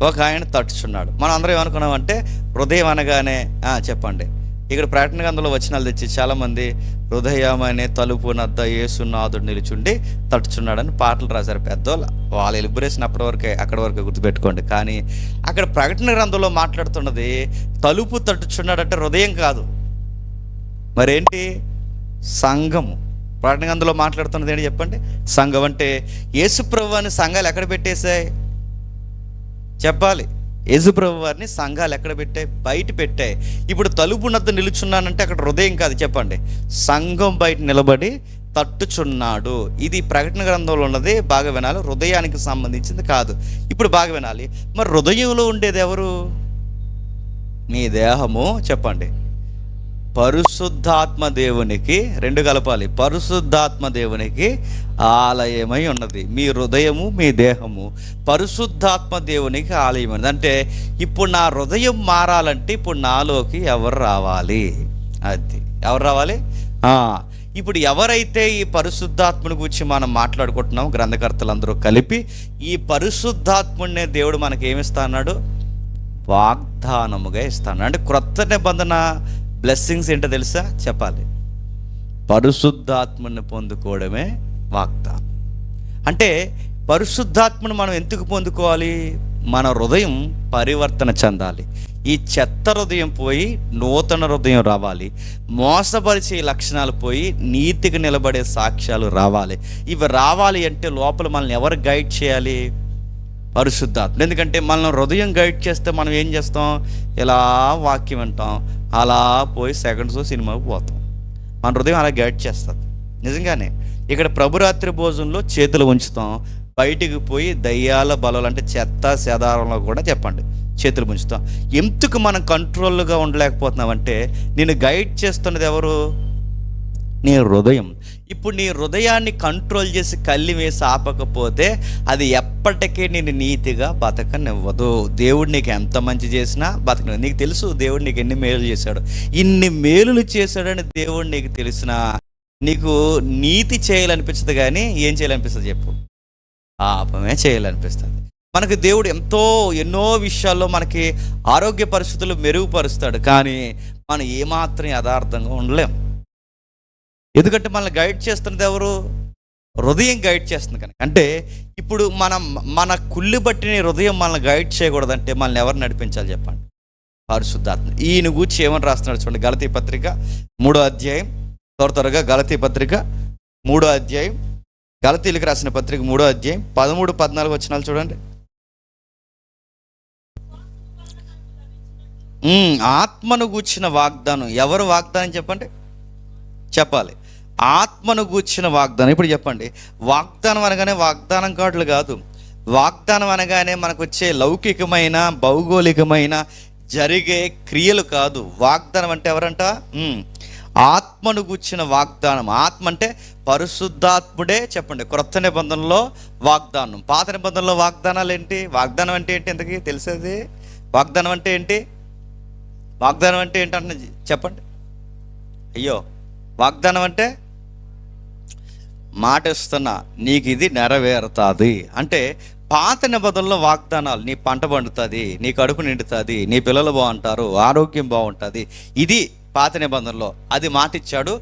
ఒక ఆయన తట్టుచున్నాడు. మనం అందరం ఏమనుకున్నామంటే హృదయం అనగానే చెప్పండి, ఇక్కడ ప్రకటన గ్రంథంలో వచనాలు తెచ్చి చాలామంది హృదయం అనే తలుపునొద్ద యేసునాథుడు నిలుచుండి తట్టుచున్నాడని పాటలు రాశారు పెద్దోళ్ళు. వాళ్ళ ఎలిబరేషన్ అక్కడి వరకే గుర్తుపెట్టుకోండి. కానీ అక్కడ ప్రకటన గ్రంథంలో మాట్లాడుతున్నది తలుపు తట్టుచున్నాడంటే హృదయం కాదు, మరేంటి? సంఘము. ప్రకటన గ్రంథంలో మాట్లాడుతున్నది ఏంటి చెప్పండి? సంఘం. అంటే యేసుప్రభు వారిని సంఘాలు ఎక్కడ పెట్టేశాయి? చెప్పాలి. యేసుప్రభు వారిని సంఘాలు ఎక్కడ పెట్టాయి? బయట పెట్టాయి. ఇప్పుడు తలుపునద్ద నిలుచున్నానంటే అక్కడ హృదయం కాదు, చెప్పండి, సంఘం బయట నిలబడి తట్టుచున్నాడు. ఇది ప్రకటన గ్రంథంలో ఉన్నది, బాగా వినాలి. హృదయానికి సంబంధించింది కాదు. ఇప్పుడు బాగా వినాలి. మరి హృదయంలో ఉండేది ఎవరు? మీ దేహము, చెప్పండి, పరిశుద్ధాత్మ దేవునికి, రెండు కలపాలి, పరిశుద్ధాత్మ దేవునికి ఆలయమై ఉన్నది. మీ హృదయము, మీ దేహము పరిశుద్ధాత్మ దేవునికి ఆలయమైనది. అంటే ఇప్పుడు నా హృదయం మారాలంటే ఇప్పుడు నాలోకి ఎవరు రావాలి? అది ఎవరు రావాలి? ఇప్పుడు ఎవరైతే ఈ పరిశుద్ధాత్మని గురించి మనం మాట్లాడుకుంటున్నాం, గ్రంథకర్తలందరూ కలిపి, ఈ పరిశుద్ధాత్ముడినే దేవుడు మనకి ఏమిస్తా అన్నాడు? వాగ్దానముగా ఇస్తాడు. అంటే క్రొత్త నిబంధన బ్లెస్సింగ్స్ ఏంటో తెలుసా? చెప్పాలి, పరిశుద్ధాత్మని పొందుకోవడమే వాగ్దానం. అంటే పరిశుద్ధాత్మను మనం ఎందుకు పొందుకోవాలి? మన హృదయం పరివర్తన చెందాలి. ఈ చెత్త హృదయం పోయి నూతన హృదయం రావాలి. మోసపరిచే లక్షణాలు పోయి నీతికి నిలబడే సాక్ష్యాలు రావాలి. ఇవి రావాలి అంటే లోపల మనల్ని ఎవరు గైడ్ చేయాలి? పరిశుద్ధాత్మ. ఎందుకంటే మనం హృదయం గైడ్ చేస్తే మనం ఏం చేస్తాం? ఇలా వాక్యం వింటాం, అలా పోయి సెకండ్స్ సినిమాకి పోతాం. మన హృదయం అలా గైడ్ చేస్తుంది నిజంగానే. ఇక్కడ ప్రభురాత్రి భోజనంలో చేతులు ఉంచుతాం, బయటికి పోయి దయ్యాల బలాలు అంటే చెత్త చెదారంలో కూడా, చెప్పండి, చేతులు ఉంచుతాం. ఎందుకు మనం కంట్రోల్గా ఉండలేకపోతున్నామంటే నేను గైడ్ చేస్తున్నది ఎవరు? నీ హృదయం. ఇప్పుడు నీ హృదయాన్ని కంట్రోల్ చేసి కళ్ళి వేసి ఆపకపోతే అది ఎప్పటికీ నేను నీతిగా బతకనివ్వదు. దేవుడు నీకు ఎంత మంచి చేసినా బతకనివ్వదు. నీకు తెలుసు దేవుడు నీకు ఎన్ని మేలు చేశాడు, ఇన్ని మేలులు చేశాడని దేవుడు నీకు తెలిసినా నీకు నీతి చేయాలనిపిస్తుంది, కానీ ఏం చేయాలనిపిస్తుంది చెప్పు? పాపమే చేయాలనిపిస్తుంది. మనకు దేవుడు ఎన్నో విషయాల్లో మనకి ఆరోగ్య పరిస్థితులు మెరుగుపరుస్తాడు, కానీ మనం ఏమాత్రం యథార్థంగా ఉండలేం. ఎందుకంటే మనల్ని గైడ్ చేస్తున్నది ఎవరు? హృదయం గైడ్ చేస్తుంది కనుక. అంటే ఇప్పుడు మన కుళ్ళి బట్టిన హృదయం మనల్ని గైడ్ చేయకూడదంటే మనల్ని ఎవరు నడిపించాలి చెప్పండి? పరిశుద్ధాత్మ. ఈయన గూర్చి ఏమని రాస్తున్నాడు చూడండి, గలతీ పత్రిక 3వ అధ్యాయం. త్వరగా గలతీ పత్రిక 3వ అధ్యాయం, గలతీలకు రాసిన పత్రిక 3వ అధ్యాయం 13-14 వచనాలు చూడండి. ఆత్మను గూర్చిన వాగ్దానం. ఎవరు వాగ్దానం చెప్పండి? చెప్పాలి, ఆత్మను గూర్చిన వాగ్దానం. ఇప్పుడు చెప్పండి, వాగ్దానం అనగానే వాగ్దానం కార్డులు కాదు. వాగ్దానం అనగానే మనకు వచ్చే లౌకికమైన భౌగోళికమైన జరిగే క్రియలు కాదు. వాగ్దానం అంటే ఎవరంట? ఆత్మను గూర్చిన వాగ్దానం. ఆత్మ అంటే పరిశుద్ధాత్ముడే. చెప్పండి, క్రొత్త నిబంధనలో వాగ్దానం. పాత నిబంధనలో వాగ్దానాలు ఏంటి? వాగ్దానం అంటే ఏంటి? ఎంతకీ తెలిసేది? వాగ్దానం అంటే ఏంటి? వాగ్దానం అంటే ఏంటంటే చెప్పండి. అయ్యో, వాగ్దానం అంటే మాట ఇస్తున్నా, నీకు ఇది నెరవేరుతుంది అంటే పాత నిబంధనలో వాగ్దానాలు, నీ పంట పండుతుంది, నీ కడుపు నిండుతుంది, నీ పిల్లలు బాగుంటారు, ఆరోగ్యం బాగుంటుంది, ఇది పాత నిబంధనలో. అది మాట ఇచ్చాడు,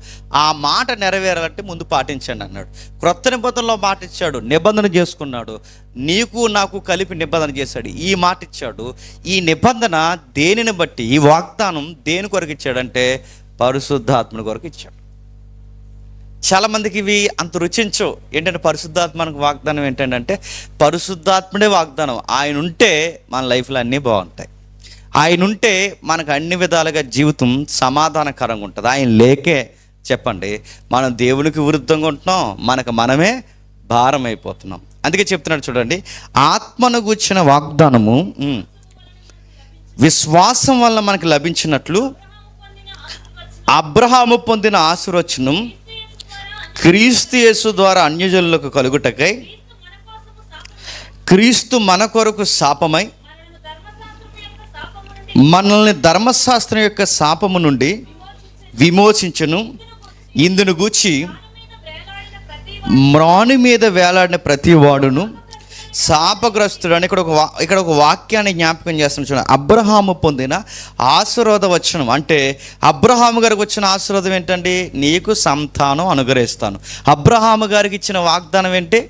ఆ మాట నెరవేరాలంటే ముందు పాటించండి అన్నాడు. క్రొత్త నిబంధనలో మాట ఇచ్చాడు, నిబంధన చేసుకున్నాడు, నీకు నాకు కలిపి నిబంధన చేశాడు, ఈ మాట ఇచ్చాడు. ఈ నిబంధన దేనిని బట్టి, ఈ వాగ్దానం దేని కొరకు ఇచ్చాడంటే పరిశుద్ధాత్మని కొరకు ఇచ్చాడు. చాలామందికి ఇవి అంత రుచించవు. ఏంటంటే పరిశుద్ధాత్మనికి వాగ్దానం ఏంటంటే పరిశుద్ధాత్ముడే వాగ్దానం. ఆయన ఉంటే మన లైఫ్లో అన్నీ బాగుంటాయి, ఆయన ఉంటే మనకు అన్ని విధాలుగా జీవితం సమాధానకరంగా ఉంటుంది. ఆయన లేకే చెప్పండి మనం దేవునికి విరుద్ధంగా ఉంటున్నాం, మనకు మనమే భారం అయిపోతున్నాం. అందుకే చెప్తున్నాడు చూడండి, ఆత్మను గూర్చిన వాగ్దానము విశ్వాసం వల్ల మనకు లభించినట్లు అబ్రహాము పొందిన ఆశీర్వచనం క్రీస్తు యేసు ద్వారా అన్యజనులకు కలుగుటకై క్రీస్తు మన కొరకు శాపమై మనల్ని ధర్మశాస్త్రం యొక్క శాపము నుండి విమోచించును. ఇందును గూర్చి మ్రాను మీద వేలాడిన ప్రతి వాడును శాపగ్రస్తుడు అని ఇక్కడ ఒక వాక్యాన్ని జ్ఞాపకం చేస్తున్నాను చూడండి. అబ్రహాము పొందిన ఆశీర్వాద వచనం అంటే అబ్రహాము గారికి వచ్చిన ఆశీర్వాదం ఏంటండి? నీకు సంతానం అనుగ్రహిస్తాను. అబ్రహాము గారికి ఇచ్చిన వాగ్దానం ఏంటి?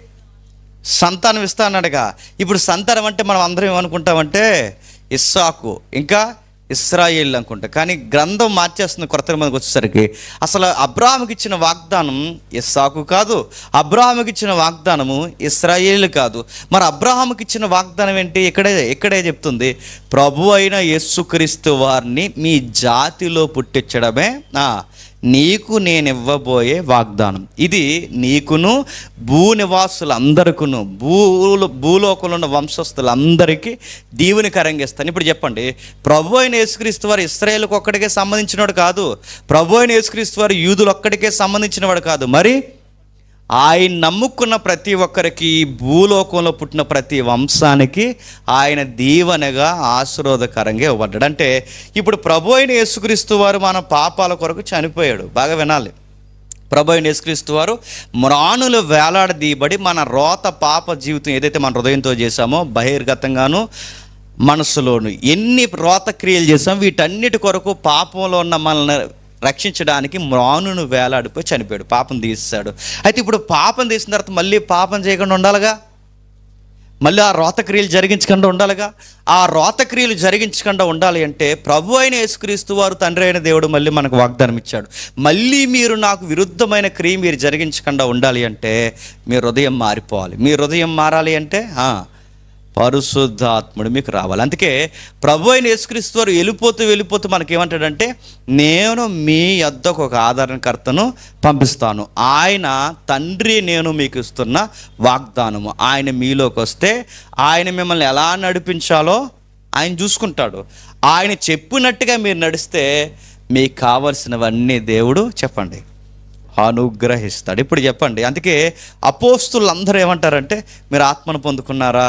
సంతానం ఇస్తానడగా. ఇప్పుడు సంతానం అంటే మనం అందరం ఏమనుకుంటామంటే ఇస్సాకు ఇంకా ఇస్రాయేల్ అనుకుంటా, కానీ గ్రంథం మార్చేస్తుంది కొత్త మందికి వచ్చేసరికి. అసలు అబ్రాహాముకి ఇచ్చిన వాగ్దానం ఇస్సాకు కాదు, అబ్రాహాముకి ఇచ్చిన వాగ్దానము ఇస్రాయేల్ కాదు. మరి అబ్రాహాముకి ఇచ్చిన వాగ్దానం ఏంటి? ఇక్కడే చెప్తుంది, ప్రభు అయిన యేసుక్రీస్తు వారిని మీ జాతిలో పుట్టించడమే నీకు నేను ఇవ్వబోయే వాగ్దానం. ఇది నీకును భూనివాసులందరికీ, భూలోకంలో ఉన్న వంశస్థులందరికీ దీవెనకరంగా ఇస్తాను. ఇప్పుడు చెప్పండి, ప్రభు అయిన యేసుక్రీస్తు వారు ఇశ్రాయేలుకు ఒక్కడికే సంబంధించినవాడు కాదు, ప్రభు అయిన యేసుక్రీస్తు వారు యూదులు ఒక్కడికే సంబంధించినవాడు కాదు, మరి ఆయన నమ్ముకున్న ప్రతి ఒక్కరికి, భూలోకంలో పుట్టిన ప్రతి వంశానికి ఆయన దీవెనగా ఆశీర్వాదకరంగా ఇవ్వబడ్డాడు. అంటే ఇప్పుడు ప్రభు అయిన యేసుక్రీస్తు వారు మన పాపాల కొరకు చనిపోయాడు. బాగా వినాలి, ప్రభు అయిన యేసుక్రీస్తు వారు మ్రానులు వేలాడదీయబడి మన రోత పాప జీవితం ఏదైతే మన హృదయంతో చేశామో, బహిర్గతంగాను మనసులోను ఎన్ని రోత క్రియలు చేసామో వీటన్నిటి కొరకు పాపంలో ఉన్న మనల్ని రక్షించడానికి మ్రానును వేలాడిపోయి చనిపోయాడు, పాపం తీస్తాడు. అయితే ఇప్పుడు పాపం తీసిన తర్వాత మళ్ళీ పాపం చేయకుండా ఉండాలిగా, మళ్ళీ ఆ రోతక్రియలు జరిగించకుండా ఉండాలిగా. ఆ రోతక్రియలు జరిగించకుండా ఉండాలి అంటే ప్రభు అయిన యేసుక్రీస్తు వారు తండ్రి అయిన దేవుడు మళ్ళీ మనకు వాగ్దానం ఇచ్చాడు, మళ్ళీ మీరు నాకు విరుద్ధమైన క్రియ మీరు జరిగించకుండా ఉండాలి అంటే మీ హృదయం మారిపోవాలి. మీ హృదయం మారాలి అంటే పరిశుద్ధాత్ముడు మీకు రావాలి. అందుకే ప్రభు అయిన యేసుక్రీస్తు వారు వెళ్ళిపోతూ మనకేమంటాడంటే, నేను మీ యొద్దకు ఒక ఆదరణకర్తను పంపిస్తాను, ఆయన తండ్రి నేను మీకు ఇస్తున్న వాగ్దానము. ఆయన మీలోకి వస్తే ఆయన మిమ్మల్ని ఎలా నడిపించాలో ఆయన చూసుకుంటాడు. ఆయన చెప్పినట్టుగా మీరు నడిస్తే మీకు కావలసినవన్నీ దేవుడు చెప్పండి అనుగ్రహిస్తాడు. ఇప్పుడు చెప్పండి, అందుకే అపోస్తులు అందరూ ఏమంటారంటే మీరు ఆత్మను పొందుకున్నారా?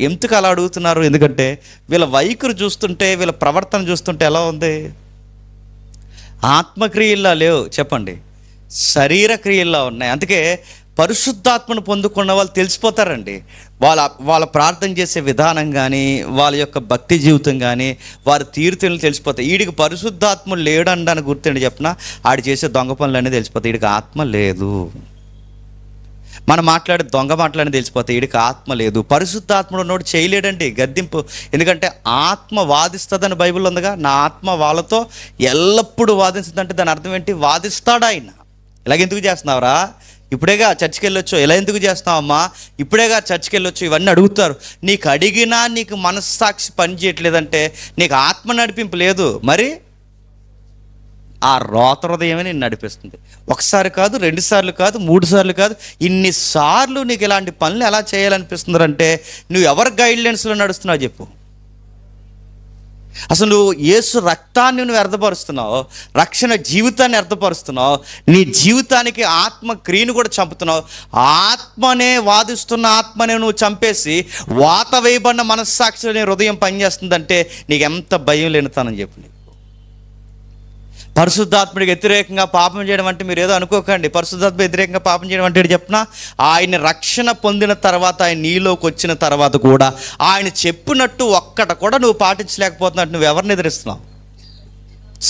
ఎందుకు అలా అడుగుతున్నారు? ఎందుకంటే వీళ్ళ వైఖరి చూస్తుంటే, వీళ్ళ ప్రవర్తన చూస్తుంటే ఎలా ఉంది? ఆత్మక్రియల్లా లేవు, చెప్పండి శరీర క్రియల్లా ఉన్నాయి. అందుకే పరిశుద్ధాత్మను పొందుకున్న వాళ్ళు తెలిసిపోతారండి. వాళ్ళ ప్రార్థన చేసే విధానం కానీ, వాళ్ళ యొక్క భక్తి జీవితం కానీ, వారి తీరుతెన్నులు తెలిసిపోతాయి. వీడికి పరిశుద్ధాత్మ లేడని గుర్తుండి చెప్పిన ఆడి చేసే దొంగ పనులు అనేది తెలిసిపోతాయి. వీడికి ఆత్మ లేదు. మనం మాట్లాడే దొంగ మాటలని తెలిసిపోతాయి, వీడికి ఆత్మ లేదు. పరిశుద్ధాత్ముడు నోటి చేయలేడండి గద్దింపు, ఎందుకంటే ఆత్మ వాదిస్తుందని బైబిల్ ఉందిగా. నా ఆత్మ వాళ్ళతో ఎల్లప్పుడూ వాదిస్తుందంటే దాని అర్థం ఏంటి? వాదిస్తాడు ఆయన. ఇలాగెందుకు చేస్తున్నావురా? ఇప్పుడేగా చర్చికి వెళ్ళొచ్చు. ఎలా ఎందుకు చేస్తావమ్మా? ఇప్పుడేగా చర్చికి వెళ్ళొచ్చు. ఇవన్నీ అడుగుతారు. నీకు అడిగినా నీకు మనస్సాక్షి పని చేయట్లేదంటే నీకు ఆత్మ నడిపింపు లేదు. మరి ఆ రోత హృదయమే నేను నడిపిస్తుంది. ఒకసారి కాదు, 2 సార్లు కాదు, 3 సార్లు కాదు, ఇన్నిసార్లు నీకు ఇలాంటి పనులు ఎలా చేయాలనిపిస్తుందంటే నువ్వు ఎవరి గైడ్లైన్స్లో నడుస్తున్నావు చెప్పు. అసలు నువ్వు యేసు రక్తాన్ని నువ్వు వ్యర్థపరుస్తున్నావు, రక్షణ జీవితాన్ని వ్యర్థపరుస్తున్నావు, నీ జీవితానికి ఆత్మ క్రియను కూడా చంపుతున్నావు. ఆత్మనే వాదిస్తున్న ఆత్మనే నువ్వు చంపేసి వాత వేయబడిన మనస్సాక్షి నీ హృదయం పనిచేస్తుందంటే నీకు ఎంత భయం లేనితానని చెప్పు. పరిశుద్ధాత్ముడికి వ్యతిరేకంగా పాపం చేయడం అంటే మీరు ఏదో అనుకోకండి. పరిశుద్ధాత్మ వ్యతిరేకంగా పాపం చేయడం అంటే చెప్పిన ఆయన రక్షణ పొందిన తర్వాత, ఆయన నీలోకి వచ్చిన తర్వాత కూడా ఆయన చెప్పినట్టు ఒక్కట కూడా నువ్వు పాటించలేకపోతున్నట్టు నువ్వు ఎవరిని ఎదిరిస్తున్నావు?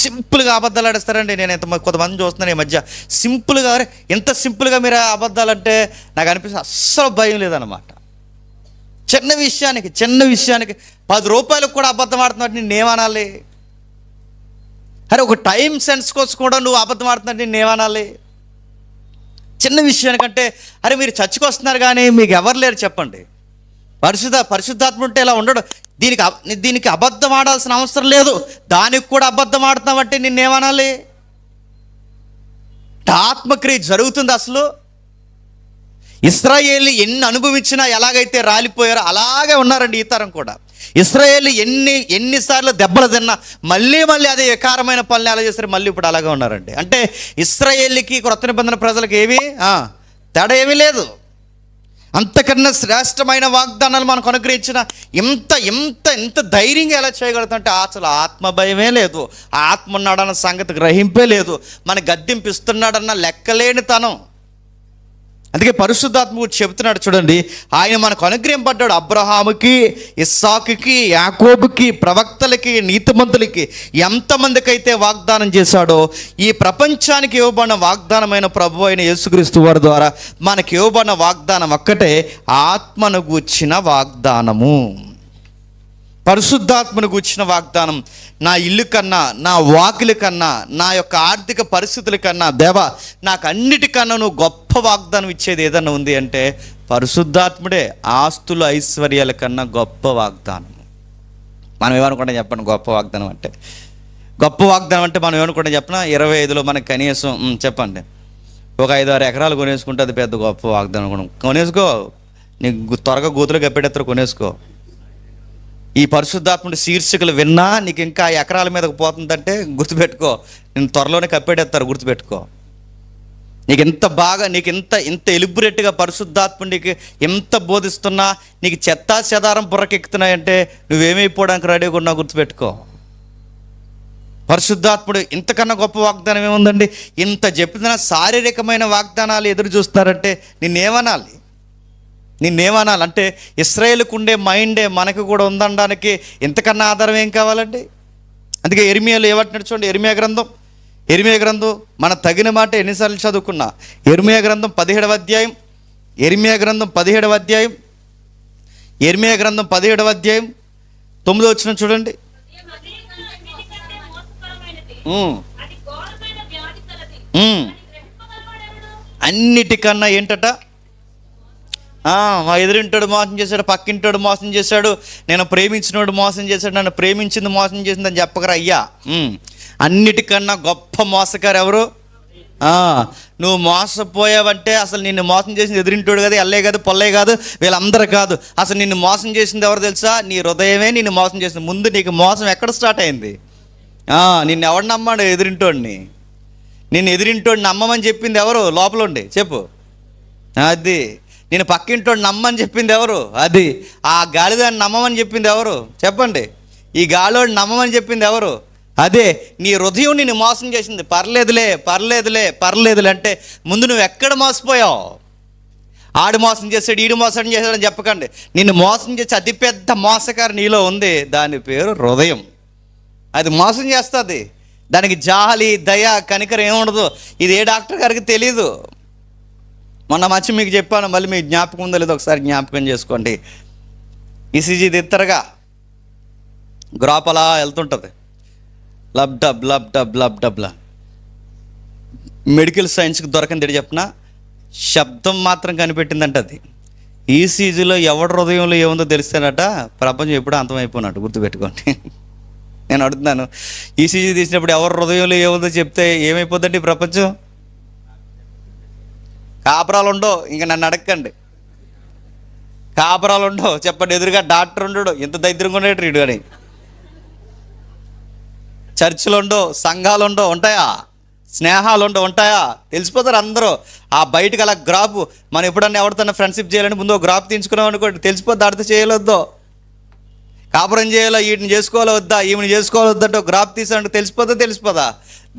సింపుల్గా అబద్ధాలు ఆడేస్తారండి. నేను కొంతమంది చూస్తున్నాను ఈ మధ్య. సింపుల్గా, ఎంత సింపుల్గా మీరు అబద్ధాలు అంటే నాకు అనిపిస్తుంది అస్సలు భయం లేదన్నమాట. చిన్న విషయానికి 10 రూపాయలకు కూడా అబద్ధం ఆడుతున్నట్టు నేనేమనాలి? అరే ఒక టైం సెన్స్ కోసం కూడా నువ్వు అబద్ధం ఆడుతున్నట్టు నేనేమనాలి? చిన్న విషయానికంటే అరే మీరు చర్చికి వస్తున్నారు కానీ మీకు ఎవరు లేరు చెప్పండి. పరిశుద్ధాత్మ ఉంటే ఇలా ఉండడు. దీనికి అబద్ధం ఆడాల్సిన అవసరం లేదు, దానికి కూడా అబద్ధం ఆడుతున్నావంటే నిన్నేమనాలి? ఆత్మక్రియ జరుగుతుంది. అసలు ఇశ్రాయేలు ఎన్ని అనుభవించినా ఎలాగైతే రాలిపోయారో అలాగే ఉన్నారండి ఈ తరం కూడా. ఇశ్రాయేలు ఎన్నిసార్లు దెబ్బలు తిన్నా మళ్ళీ అదే వికారమైన పనులు ఎలా చేస్తారు, మళ్ళీ ఇప్పుడు అలాగే ఉన్నారండి. అంటే ఇశ్రాయేలుకి క్రొత్త నిబంధన ప్రజలకు ఏమీ తేడా ఏమీ లేదు. అంతకన్నా శ్రేష్టమైన వాగ్దానాలు మనకు అనుగ్రహించిన ఇంత ధైర్యంగా ఎలా చేయగలుగుతుంటే అసలు ఆత్మ భయమే లేదు, ఆత్మ ఉన్నాడన్న సంగతి గ్రహింపే లేదు, మన గద్దింపిస్తున్నాడన్న లెక్కలేని తనం. అందుకే పరిశుద్ధాత్మ చెబుతున్నాడు చూడండి, ఆయన మనకు అనుగ్రహింపడ్డాడు. అబ్రహాముకి, ఇస్సాకుకి, యాకోబుకి, ప్రవక్తలకి, నీతిమంతులకి ఎంతమందికైతే వాగ్దానం చేశాడో ఈ ప్రపంచానికి ఇవ్వబడిన వాగ్దానమైన ప్రభువు అయిన యేసుక్రీస్తు వారి ద్వారా మనకి ఇవ్వబడిన వాగ్దానం ఒక్కటే, ఆత్మను గూర్చిన వాగ్దానము. పరిశుద్ధాత్మను గూర్చిన వాగ్దానం. నా ఇల్లు కన్నా, నా వాకిలి కన్నా, నా యొక్క ఆర్థిక పరిస్థితుల కన్నా, దేవా నాకు అన్నిటికన్నా నువ్వు గొప్ప వాగ్దానం ఇచ్చేది ఏదన్నా ఉంది అంటే పరిశుద్ధాత్ముడే. ఆస్తులు ఐశ్వర్యాల కన్నా గొప్ప వాగ్దానం. మనం ఏమనుకుంటాం చెప్పండి? గొప్ప వాగ్దానం అంటే మనం ఏమనుకుంటాం చెప్పిన 25లో మనకి కనీసం చెప్పండి ఒక 5-6 ఎకరాలు కొనేసుకుంటే అది పెద్ద గొప్ప వాగ్దానం. కొనేసుకో, నీకు త్వరగా గోతులు కప్పేటెత్తరు, కొనేసుకో. ఈ పరిశుద్ధాత్ముడి శీర్షికలు విన్నా నీకు ఇంకా ఎకరాల మీదకు పోతుందంటే గుర్తుపెట్టుకో, నేను త్వరలోనే కప్పేటెత్తారు, గుర్తుపెట్టుకో. నీకు ఇంత ఎలిబురేట్గా పరిశుద్ధాత్ముడికి ఎంత బోధిస్తున్నా నీకు చెత్తా చెదారం బుర్రకెక్కుతున్నాయంటే నువ్వేమైపోవడానికి రెడీగా ఉన్నావు, గుర్తుపెట్టుకో. పరిశుద్ధాత్ముడు ఇంతకన్నా గొప్ప వాగ్దానం ఏముందండి? ఇంత చెప్పిన శారీరకమైన వాగ్దానాలు ఎదురు చూస్తారంటే నిన్నేమనాలంటే ఇశ్రాయేలుకు ఉండే మైండే మనకు కూడా ఉందనడానికి ఇంతకన్నా ఆధారం ఏం కావాలండి? అందుకే ఇర్మియాలో ఏమంటున్నాడు చూడండి. ఇర్మియా గ్రంథం మన తగిన మాట ఎన్నిసార్లు చదువుకున్నా. ఇర్మియా గ్రంథం 17వ అధ్యాయం 9వ వచనం చూడండి. అన్నిటికన్నా ఏంటట? మా ఎదురింటోడు మోసం చేశాడు, పక్కింటోడు మోసం చేశాడు, నేను ప్రేమించినోడు మోసం చేశాడు, నన్ను ప్రేమించింది మోసం చేసిందని చెప్పకరా అయ్యా. అన్నిటికన్నా గొప్ప మోసగారు ఎవరు? నువ్వు మోసపోయావంటే అసలు నిన్ను మోసం చేసింది ఎదురింటోడు కాదు, ఎల్లే కాదు, పొల్లే కాదు, వీళ్ళందరూ కాదు. అసలు నిన్ను మోసం చేసింది ఎవరు తెలుసా? నీ హృదయమే నిన్ను మోసం చేసింది. ముందు నీకు మోసం ఎక్కడ స్టార్ట్ అయింది? నిన్ను ఎవడు నమ్మాడు? ఎదురింటోడిని. నిన్ను ఎదురింటోడిని నమ్మమని చెప్పింది ఎవరు? లోపల ఉండి చెప్పు. అది నేను పక్కింటోడు నమ్మని చెప్పింది ఎవరు? అది. ఆ గాలిదాన్ని నమ్మమని చెప్పింది ఎవరు? చెప్పండి. ఈ గాలోడు నమ్మమని చెప్పింది ఎవరు? అదే. నీ హృదయం నిన్ను మోసం చేసింది. పర్లేదులే అంటే ముందు నువ్వు ఎక్కడ మోసపోయావు? ఆడు మోసం చేశాడు, ఈడు మోసం చేశాడని చెప్పకండి. నిన్ను మోసం చేసి అతిపెద్ద మోసకారు నీలో ఉంది, దాని పేరు హృదయం. అది మోసం చేస్తుంది. దానికి జాలి, దయ, కనికరం ఏముండదు. ఇది ఏ డాక్టర్ గారికి తెలీదు. మొన్న మంచి మీకు చెప్పాను, మళ్ళీ మీకు జ్ఞాపకం ఉందో లేదో ఒకసారి జ్ఞాపకం చేసుకోండి. ఈసీజీ తిత్తరగా గ్రాప్ అలా వెళ్తుంటుంది, లబ్డబ్లా. మెడికల్ సైన్స్కి దొరకంది చెప్పిన శబ్దం మాత్రం కనిపెట్టిందంట. అది ఈసీజీలో ఎవరి హృదయంలో ఏముందో తెలిస్తేనట ప్రపంచం ఎప్పుడూ అంతమైపోయినట్టు, గుర్తుపెట్టుకోండి. నేను అడుగుతున్నాను, ఈసీజీ తీసినప్పుడు ఎవరి హృదయంలో ఏముందో చెప్తే ఏమైపోద్దండి ప్రపంచం? కాపురాలు ఉండవు. ఇంకా నన్ను అడగండి, కాపురాలు ఉండవు. చెప్పండి. ఎదురుగా డాక్టర్ ఉండడు, ఎంత దరిద్రంగా ఉండేటు రీడు అని. చర్చిలు ఉండవు, సంఘాలు ఉండవు, ఉంటాయా? స్నేహాలు ఉండవు, ఉంటాయా? తెలిసిపోతారు అందరూ. ఆ బయటకు అలా గ్రాఫ్, మనం ఎప్పుడన్నా ఎవరితోన్నా ఫ్రెండ్షిప్ చేయాలని ముందు గ్రాఫ్ తీయించుకున్నాం అనుకోండి, తెలిసిపోద్ది ఆడితే చేయలేదో. కాపురం చేయాలో, వీటిని చేసుకోవాలో వద్దా, ఈమెను చేసుకోవాలో వద్దంటే ఒక గ్రాఫ్ తీసానంటే తెలిసిపోదా?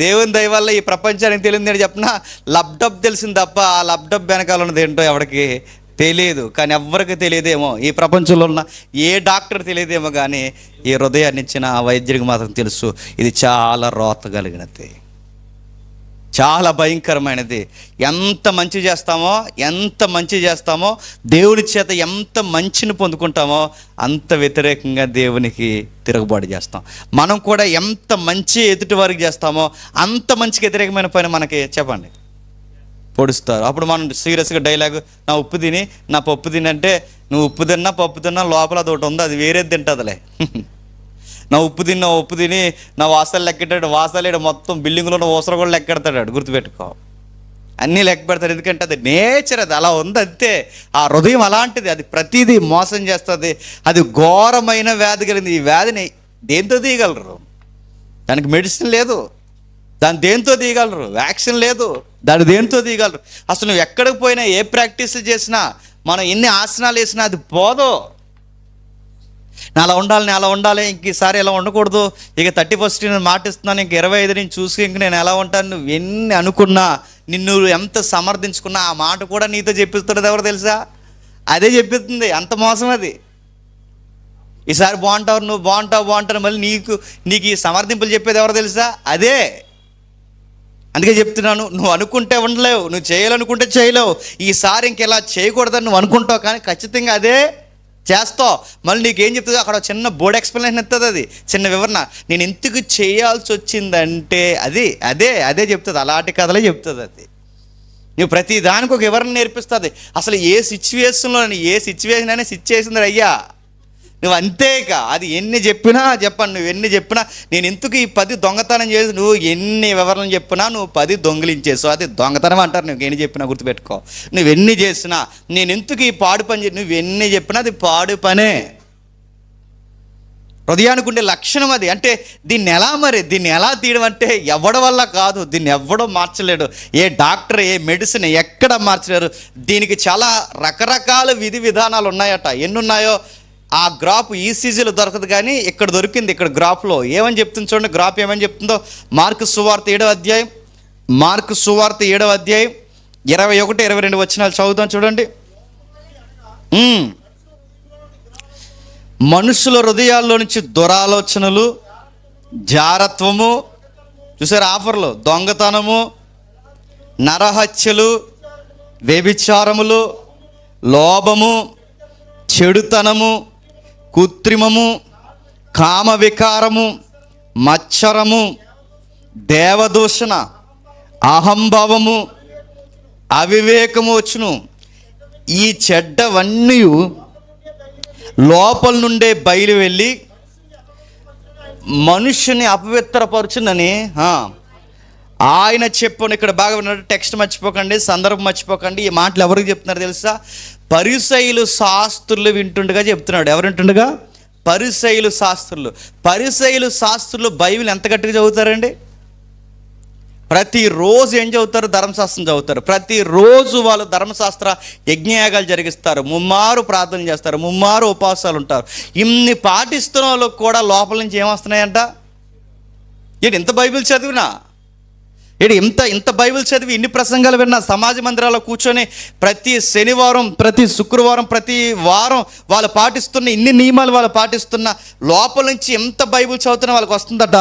దేవుని దయ వల్ల ఈ ప్రపంచానికి తెలియదు అని చెప్పిన లబ్డబ్ తెలిసింది తప్ప ఆ లబ్డబ్ వెనకాల ఉన్నది ఏంటో ఎవరికి తెలియదు. కానీ ఎవరికి తెలియదేమో, ఈ ప్రపంచంలో ఉన్న ఏ డాక్టర్ తెలియదేమో, కానీ ఈ హృదయాన్ని ఇచ్చిన ఆ వైద్యుడికి మాత్రం తెలుసు. ఇది చాలా రోత కలిగినది, చాలా భయంకరమైనది. ఎంత మంచి చేస్తామో దేవుని చేత ఎంత మంచిని పొందుకుంటామో అంత వ్యతిరేకంగా దేవునికి తిరుగుబాటు చేస్తాం. మనం కూడా ఎంత మంచి ఎదుటి వారికి చేస్తామో అంత మంచికి వ్యతిరేకమైన పని మనకి చెప్పండి పొడుస్తారు. అప్పుడు మనం సీరియస్గా డైలాగ్, నా ఉప్పు తిని నా పప్పు తిని అంటే, నువ్వు ఉప్పు తిన్నా పప్పు తిన్నా లోపల అది ఒకటి ఉంది, అది వేరేది తింటుందిలే. నా ఉప్పు తిని నా వాసాలు లెక్కెట్టాడు, వాసాలేడు మొత్తం బిల్డింగ్లో ఉన్న ఊసర కూడా లెక్కెడతాడు. గుర్తుపెట్టుకో, అన్నీ లెక్క పెడతాడు. ఎందుకంటే అది నేచర్, అది అలా ఉంది అంతే. ఆ హృదయం అలాంటిది, అది ప్రతిదీ మోసం చేస్తుంది. అది ఘోరమైన వ్యాధి కలిగింది. ఈ వ్యాధిని దేంతో తీయగలరు? దానికి మెడిసిన్ లేదు. దాన్ని దేంతో తీయగలరు? వ్యాక్సిన్ లేదు. దాన్ని దేంతో తీయగలరు? అసలు నువ్వు ఎక్కడికి పోయినా, ఏ ప్రాక్టీస్ చేసినా, మనం ఎన్ని ఆసనాలు వేసినా అది పోదు. నేను అలా ఉండాలి, ఇంక ఈసారి ఎలా ఉండకూడదు, ఇక 31 నేను మాటిస్తున్నాను, ఇంక 25 నుంచి చూసి ఇంక నేను ఎలా ఉంటాను. నువ్వు ఎన్ని అనుకున్నా, నిన్ను ఎంత సమర్థించుకున్నా ఆ మాట కూడా నీతో చెప్పిస్తున్నది ఎవరు తెలుసా? అదే చెప్పిస్తుంది. అంత మోసం అది. ఈసారి బాగుంటావు, నువ్వు బాగుంటావు మళ్ళీ నీకు ఈ సమర్థింపులు చెప్పేది ఎవరు తెలుసా? అదే. అందుకే చెప్తున్నాను, నువ్వు అనుకుంటే ఉండలేవు, నువ్వు చేయాలనుకుంటే చేయలేవు. ఈసారి ఇంకెలా చేయకూడదని నువ్వు అనుకుంటావు, కానీ ఖచ్చితంగా అదే చేస్తావు. మళ్ళీ నీకేం చెప్తుంది? అక్కడ చిన్న బోర్డ్ ఎక్స్ప్లెనేషన్ ఇస్తుంది, అది చిన్న వివరణ. నేను ఎందుకు చేయాల్సి వచ్చిందంటే అదే చెప్తుంది. అలాంటి కథలే చెప్తుంది అది. నువ్వు ప్రతి దానికి ఒక వివరణ నేర్పిస్తుంది. అసలు ఏ సిచ్యువేషన్లో, ఏ సిచ్యువేషన్ అయినా సిచ్యువేషన్ అయ్యా నువ్వు అంతేగా. అది ఎన్ని చెప్పినా చెప్పండి, నువ్వు ఎన్ని చెప్పినా, నేను ఎందుకు ఈ 10 దొంగతనం చేసి, నువ్వు ఎన్ని వివరణలు చెప్పినా నువ్వు 10 దొంగిలించేసావు, అది దొంగతనం అంటారు. నువ్వు ఎన్ని చెప్పినా గుర్తుపెట్టుకో. నువ్వెన్ని చేసినా, నేను ఎందుకు ఈ పాడు పని చేసి, నువ్వెన్ని చెప్పినా అది పాడు పనే. హృదయానికి ఉండే లక్షణం అది. అంటే దీన్ని ఎలా తీయడం అంటే ఎవడి వల్ల కాదు, దీన్ని ఎవడో మార్చలేడు. ఏ డాక్టర్, ఏ మెడిసిన్ ఎక్కడ మార్చలేరు. దీనికి చాలా రకరకాల విధి విధానాలు ఉన్నాయట. ఎన్ని ఉన్నాయో ఆ గ్రాఫ్ ఈసీజీలో దొరకదు, కానీ ఇక్కడ దొరికింది. ఇక్కడ గ్రాఫ్లో ఏమని చెప్తుంది చూడండి. గ్రాఫ్ ఏమని చెప్తుందో, మార్కు సువార్త 7వ అధ్యాయం 21-22 వచనాలు చదువుతాం చూడండి. మనుషుల హృదయాల్లో నుంచి దురాలోచనలు, జారత్వము, చూసారు ఆఫర్లు, దొంగతనము, నరహత్యలు, వ్యభిచారములు, లోభము, చెడుతనము, కృత్రిమము, కామ వికారము, మత్సరము, దేవదూషణ, అహంభావము, అవివేకము వచ్చును. ఈ చెడ్డవన్నీ లోపల నుండే బయలు వెళ్ళి మనుషుని అపవిత్రపరచునని ఆయన చెప్పను. ఇక్కడ బాగా విన్నాడు. టెక్స్ట్ మర్చిపోకండి, సందర్భం మర్చిపోకండి. ఈ మాటలు ఎవరికి చెప్తున్నారు తెలుసా? పరిసయ్యులు శాస్త్రులు వింటుండగా చెప్తున్నాడు. ఎవరు వింటుండగా? పరిసయ్యులు శాస్త్రులు బైబిల్ ఎంత గట్టిగా చదువుతారండి? ప్రతిరోజు ఏం చదువుతారు? ధర్మశాస్త్రం చదువుతారు. ప్రతిరోజు వాళ్ళు ధర్మశాస్త్ర యజ్ఞయాగాలు జరిగిస్తారు, ముమ్మారు ప్రార్థన చేస్తారు, ముమ్మారు ఉపవాసాలు ఉంటారు. ఇన్ని పాటిస్తున్న వాళ్ళకు కూడా లోపల నుంచి ఏమొస్తున్నాయంట? ఇంత బైబిల్ చదివినా, ఇంత బైబిల్ చదివి ఇన్ని ప్రసంగాలు విన్నా, సమాజ మందిరాల్లో కూర్చొని ప్రతి శనివారం, ప్రతి శుక్రవారం, ప్రతి వారం వాళ్ళు పాటిస్తున్న ఇన్ని నియమాలు వాళ్ళు పాటిస్తున్న లోపల నుంచి ఎంత బైబిల్ చదువుతున్నా వాళ్ళకి వస్తుందట.